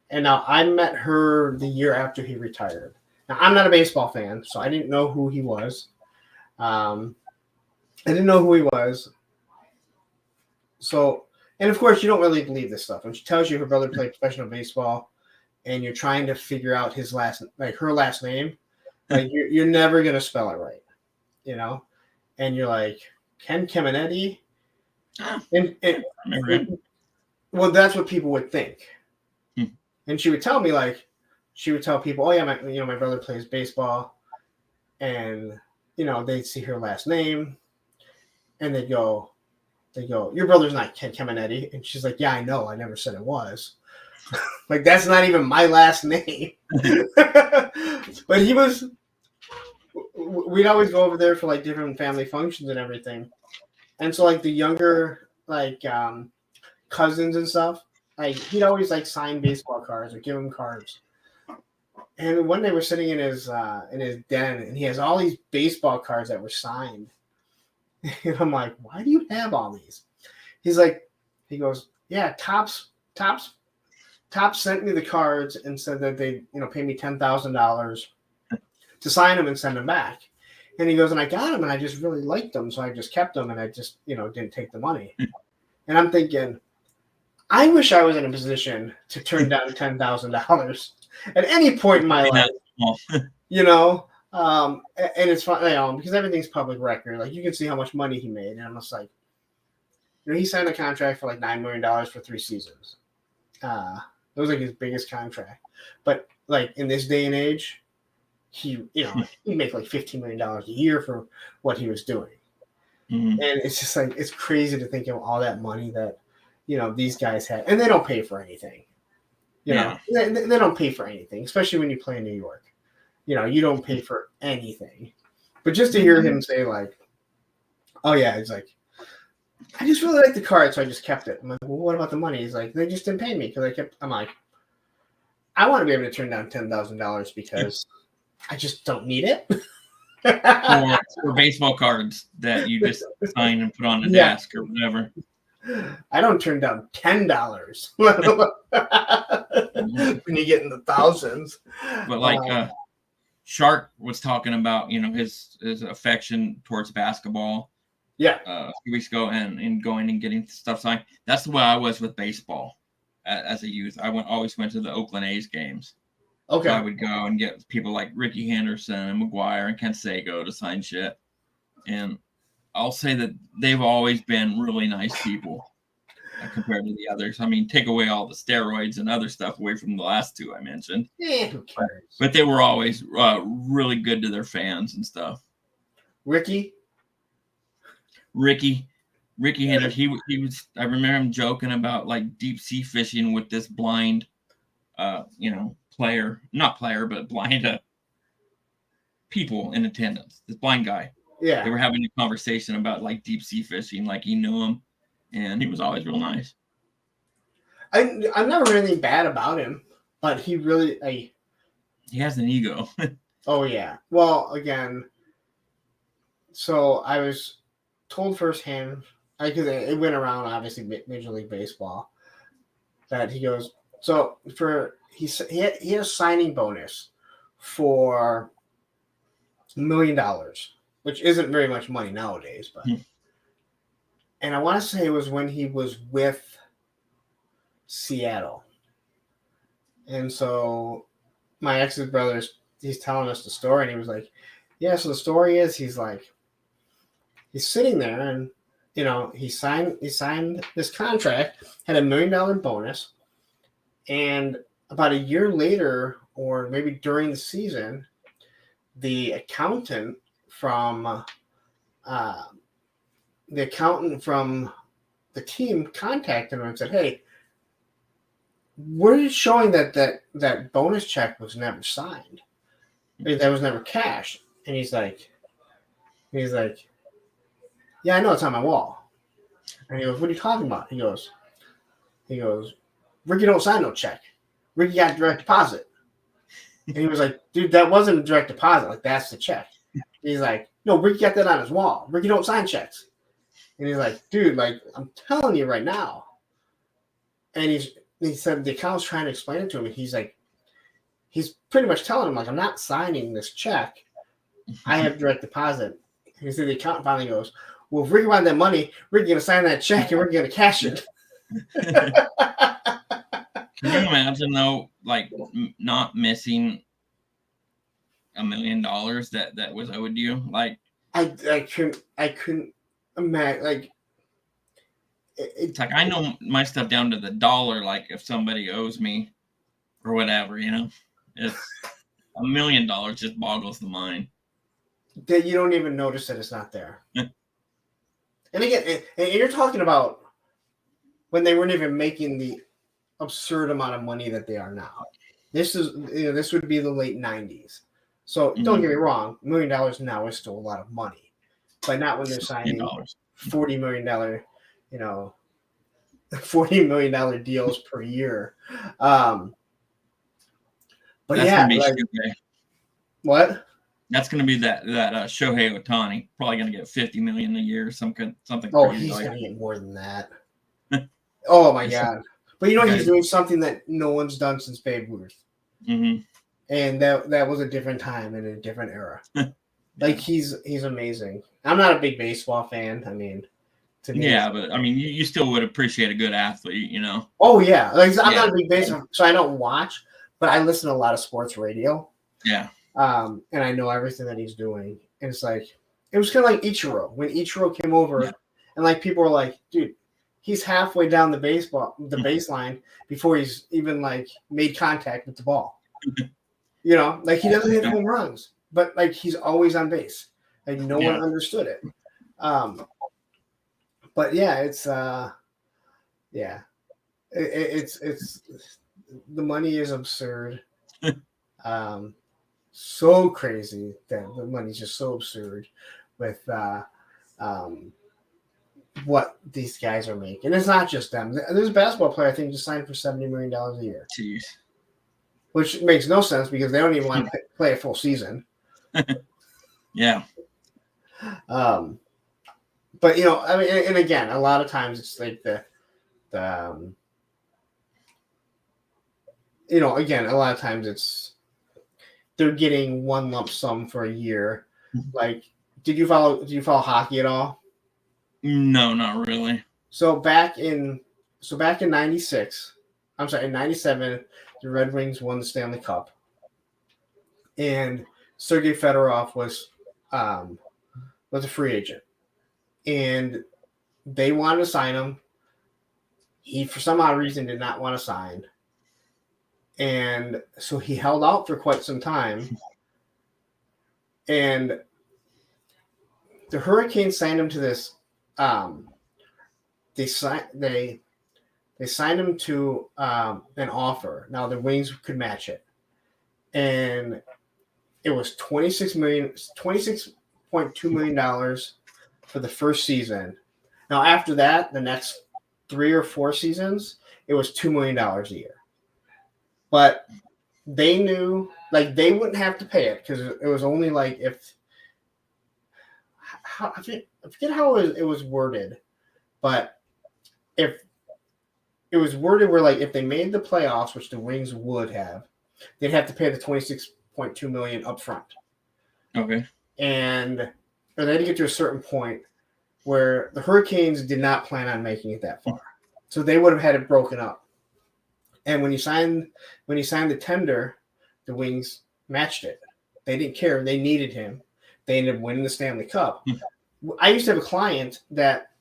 And now I met her the year after he retired. Now I'm not a baseball fan, so I didn't know who he was. So, and of course, you don't really believe this stuff. When she tells you her brother played professional baseball, and you're trying to figure out her last name, like you're never gonna spell it right, And you're like Ken Caminiti, and well, that's what people would think. And she would tell me people, oh yeah, my brother plays baseball, and they'd see her last name, and they go, your brother's not Ken Caminiti, and she's like, yeah, I know, I never said it was. Like, that's not even my last name. But he was. We'd always go over there for like different family functions and everything, and so like the younger cousins and stuff, like he'd always like sign baseball cards or give them cards. And one day we're sitting in his den, and he has all these baseball cards that were signed. And I'm like, why do you have all these? He goes, yeah, Topps sent me the cards and said that they pay me $10,000 to sign them and send them back. And he goes, and I got them, and I just really liked them, so I just kept them, and I just didn't take the money. And I'm thinking, I wish I was in a position to turn down $10,000 at any point in my life. And it's fun, because everything's public record. Like, you can see how much money he made, and I'm just like, he signed a contract for like $9 million for 3 seasons. It was like his biggest contract. But like in this day and age, he'd make like $15 million a year for what he was doing. Mm-hmm. And it's just like, it's crazy to think of all that money that, these guys had, and they don't pay for anything. They don't pay for anything, especially when you play in New York. You don't pay for anything. But just to hear him say like, oh yeah, it's like, I just really like the card, so I just kept it. I'm like, well, what about the money? He's like, they just didn't pay me because I'm like, I want to be able to turn down $10,000 because I just don't need it. or baseball cards that you just sign and put on the desk or whatever. I don't turn down $10 when you get in the thousands. But like Shark was talking about, his affection towards basketball, Yeah. A few weeks ago, and going and getting stuff signed. That's the way I was with baseball as a youth. I always went to the Oakland A's games. So I Okay. would go and get people like Ricky Henderson and McGuire and Canseco to sign shit. And I'll say that they've always been really nice people compared to the others. I mean, take away all the steroids and other stuff away from the last two I mentioned. Who cares? But they were always really good to their fans and stuff. Ricky Henderson, he was. I remember him joking about like deep sea fishing with this blind, not player, but blind people in attendance. This blind guy. Yeah. They were having a conversation about like deep sea fishing, like he knew him, and he was always real nice. I've never heard anything bad about him, but he really he has an ego. Oh yeah. Well, again, so I was told firsthand, because it went around obviously Major League Baseball, that he goes, so he had a signing bonus for $1 million, which isn't very much money nowadays, but and I want to say it was when he was with Seattle. And so my ex's brother, he's telling us the story, and he was like, yeah, so the story is he's sitting there, and he signed this contract, had $1 million bonus, and about a year later, or maybe during the season, the accountant from the team contacted him and said, hey, we're showing that bonus check was never signed. That was never cashed. And he's like, yeah, I know it's on my wall. And he goes, what are you talking about? He goes, Ricky don't sign no check. Ricky got direct deposit. And he was like, dude, that wasn't a direct deposit. Like, that's the check. He's like, no, Ricky got that on his wall. Ricky don't sign checks. And he's like, dude, like, I'm telling you right now. And he said the accountant's trying to explain it to him. And he's like, he's pretty much telling him, like, I'm not signing this check. I have direct deposit. He said the accountant finally goes, well, if Ricky wanted that money, Ricky going to sign that check and we're going to cash it. Can you imagine, though, like, not missing $1 million that was owed you? Like, I couldn't imagine. Like, it's like I know my stuff down to the dollar. Like, if somebody owes me or whatever, it's $1 million just boggles the mind. That you don't even notice that it's not there. And again, and you're talking about when they weren't even making the absurd amount of money that they are now. This would be the late 90s. So don't get me wrong, $1 million now is still a lot of money, but not when they're signing $40 million, $40 million deals per year. But that's what? That's going to be that Shohei Ohtani, probably going to get $50 million a year, something. Oh, he's going to get more than that. Oh my God! But he's doing something that no one's done since Babe Ruth, and that was a different time and a different era. Like he's amazing. I'm not a big baseball fan. I mean, to me, but I mean, you still would appreciate a good athlete, Oh yeah, like I'm not a big baseball, so I don't watch, but I listen to a lot of sports radio. Yeah. And I know everything that he's doing. And it's like, it was kind of like Ichiro. When Ichiro came over, and like people were like, dude, he's halfway down the baseline before he's even like made contact with the ball. Like he doesn't hit home runs, but like he's always on base. Like no one understood it. But yeah, it's it's the money is absurd. So crazy that the money's just so absurd with what these guys are making. It's not just them. There's a basketball player I think just signed for $70 million a year. Jeez. Which makes no sense because they don't even want to play a full season. Yeah. But I mean, and again, a lot of times it's like again, a lot of times it's they're getting one lump sum for a year. Like, did you follow hockey at all? No, not really. So back in '96, I'm sorry, in '97, the Red Wings won the Stanley Cup, and Sergei Fedorov was a free agent, and they wanted to sign him. He, for some odd reason, did not want to sign, and so he held out for quite some time. And the Hurricanes signed him to this. They signed him to an offer. Now the Wings could match it, and it was $26.2 million for the first season. Now after that, the next 3 or 4 seasons, it was $2 million a year. But they knew, like, they wouldn't have to pay it because it was only like if I forget how it was worded, but if it was worded where, like, if they made the playoffs, which the Wings would have, they'd have to pay the $26.2 million up front. Okay. And or they had to get to a certain point where the Hurricanes did not plan on making it that far, so they would have had it broken up. And when he signed the tender, the Wings matched it. They didn't care. They needed him. They ended up winning the Stanley Cup. I used to have a client that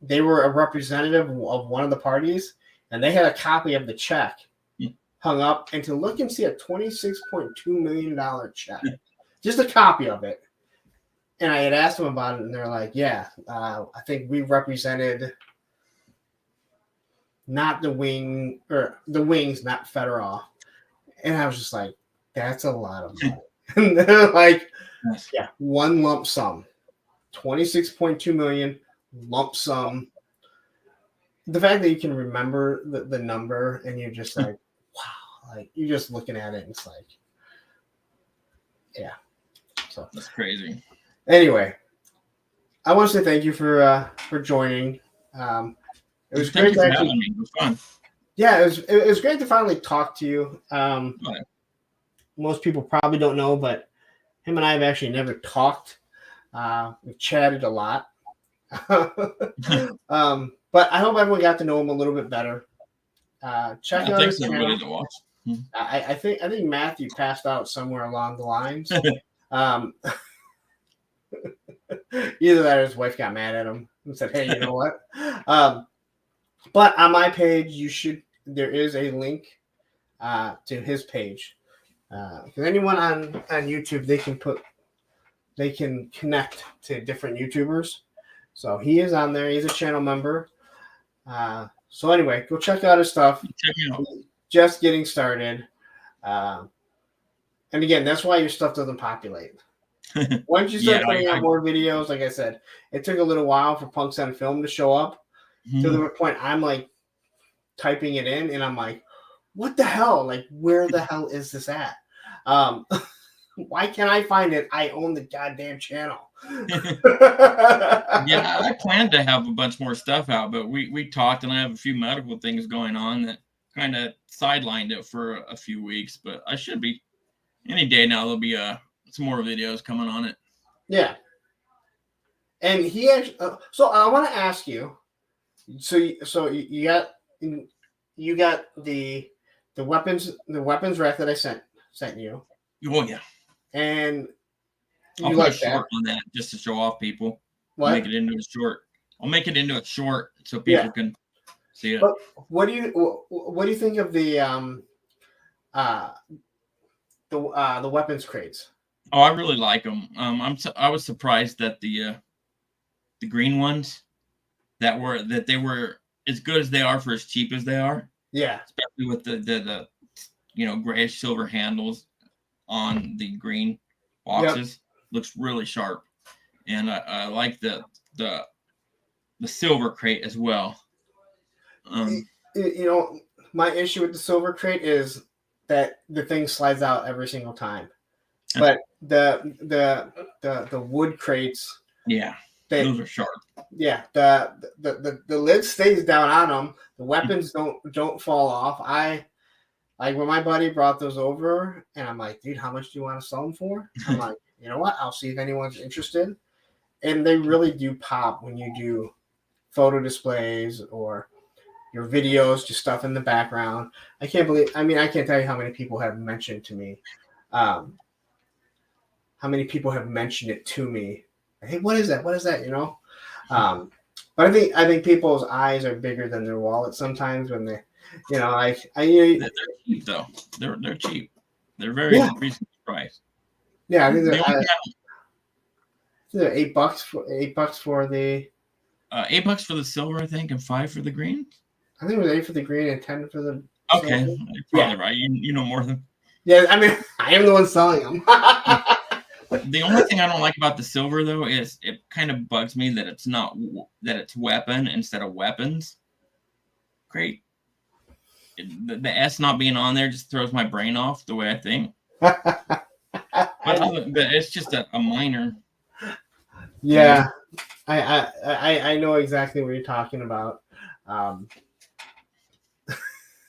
they were a representative of one of the parties, and they had a copy of the check hung up, and to look and see a $26.2 million check, just a copy of it. And I had asked them about it, and they're like, yeah, I think we represented not the Wings, not Fedorov. And I was just like, that's a lot of money. And they're like, yeah, one lump sum, $26.2 million lump sum. The fact that you can remember the number and you're just like, wow, like you're just looking at it and it's like, yeah. So that's crazy. Anyway, I want to say thank you for joining. It was great to actually. It was fun. Yeah, it was great to finally talk to you. Most people probably don't know, but him and I have actually never talked. We've chatted a lot. But I hope everyone got to know him a little bit better. Check out his channel. To watch. I think Matthew passed out somewhere along the lines. Either that or his wife got mad at him and said, "Hey, you know what?" But on my page, there is a link to his page. Because anyone on YouTube, they can connect to different YouTubers. So he is on there. He's a channel member. So anyway, go check out his stuff. Check it out. Just getting started. And again, that's why your stuff doesn't populate. Once you start putting out more videos, like I said, it took a little while for Punks on Film to show up. To the point I'm like typing it in and I'm like, what the hell? Like, where the hell is this at? Why can't I find it? I own the goddamn channel. Yeah, I planned to have a bunch more stuff out, but we talked and I have a few medical things going on that kind of sidelined it for a few weeks, but I should be any day now. There'll be some more videos coming on it. Yeah. And he actually, so I want to ask you, so you got the weapons rack that I sent you. Oh yeah. And I'll put a short on that just to show off people. What? Make it into a short. I'll make it into a short so people can see it. But what do you think of the weapons crates? Oh, I really like them. I was surprised that the green ones that they were as good as they are for as cheap as they are. Yeah. Especially with the grayish silver handles on the green boxes. Yep. Looks really sharp. And I like the silver crate as well. My issue with the silver crate is that the thing slides out every single time. But the wood crates, those are sharp. Yeah, the lid stays down on them. The weapons don't fall off. Like when my buddy brought those over, and I'm like, dude, how much do you want to sell them for? I'm like, you know what? I'll see if anyone's interested. and they really do pop when you do photo displays or your videos, just stuff in the background. I can't tell you how many people have mentioned to me, how many people have mentioned it to me. Hey, what is that? What is that? But I think people's eyes are bigger than their wallets sometimes when they, They're cheap though. They're cheap. They're very reasonably priced. Yeah, I think The they're $8 for the. $8 for the silver, I think, and $5 for the green. I think it was 8 for the green and 10 for the. Okay, silver. You're probably right. You know more than. Yeah, I mean, I am the one selling them. The only thing I don't like about the silver though is it kind of bugs me that it's weapon instead of weapons. Great. The S not being on there just throws my brain off the way I think. But it's just a minor. Yeah, I know exactly what you're talking about.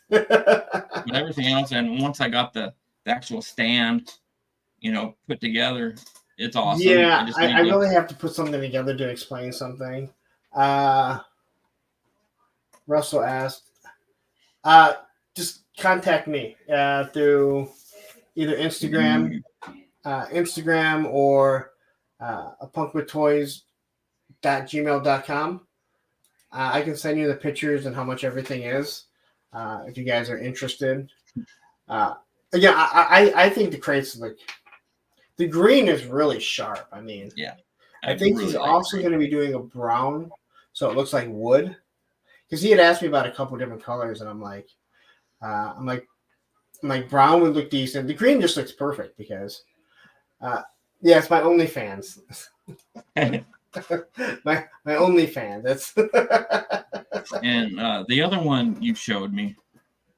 But everything else, and once I got the actual stand, put together, it's awesome. Yeah, I really have to put something together to explain something. Russell asked, just contact me through either Instagram or punkWithToys.gmail.com. I can send you the pictures and how much everything is if you guys are interested. Again, I think the crates the green is really sharp. I mean, yeah. I think he's also going to be doing a brown, so it looks like wood. Because he had asked me about a couple different colors, and I'm like, brown would look decent. The green just looks perfect because, it's my OnlyFans. my OnlyFans. That's. And the other one you showed me,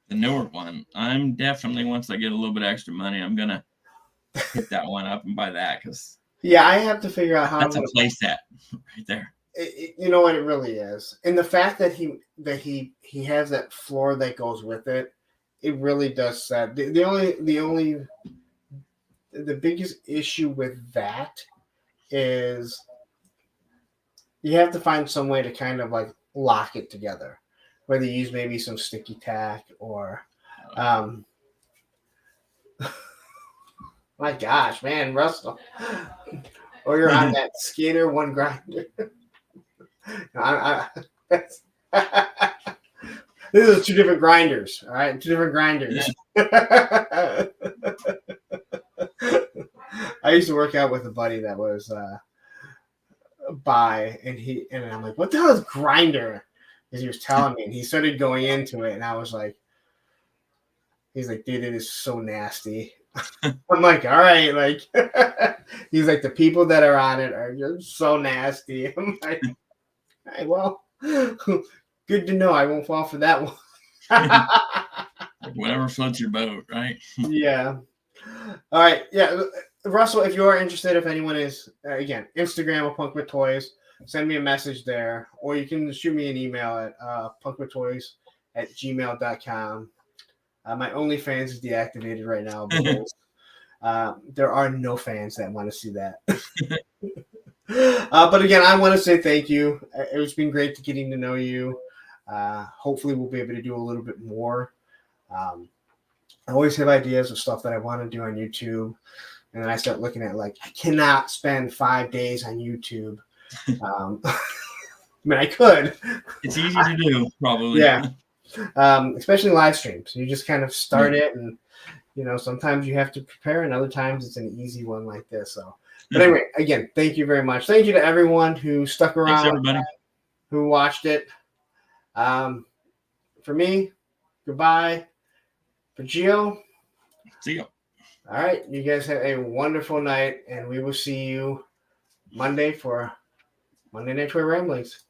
the newer one, I'm definitely, once I get a little bit extra money, I'm gonna hit that one up and buy that because. Yeah, I have to figure out how. That's a play set right there. You know what, it really is, and the fact that he has that floor that goes with it, it really does set. The biggest issue with that is you have to find some way to kind of like lock it together, whether you use maybe some sticky tack or, my gosh, man, Russell, or you're on that skater one grinder. This is 2 different grinders, all right? 2 different grinders. I used to work out with a buddy that was bi, and I'm like, what the hell is grinder? Because he was telling me, and he started going into it, and I was like, he's like, dude, it is so nasty. I'm like, all right, like, he's like, the people that are on it are just so nasty. I'm like, all right, well, good to know. I won't fall for that one. Whatever floats your boat, right? Yeah. All right. Yeah. Russell, if you are interested, if anyone is, again, Instagram or Punk with Toys, send me a message there, or you can shoot me an email at punkwithtoys@gmail.com. My OnlyFans is deactivated right now because there are no fans that want to see that. But again, I want to say thank you. It's been great getting to know you. Hopefully, we'll be able to do a little bit more. I always have ideas of stuff that I want to do on YouTube. And then I start looking at I cannot spend 5 days on YouTube. I mean, I could. It's easy to do, probably. Yeah. Especially live streams. You just kind of start it, and sometimes you have to prepare, and other times it's an easy one like this. So, but anyway, again, thank you very much. Thank you to everyone who stuck around, Thanks, everybody. Who watched it. For me, goodbye. For Gio, see you. All right, you guys have a wonderful night, and we will see you Monday for Monday Night Toy Ramblings.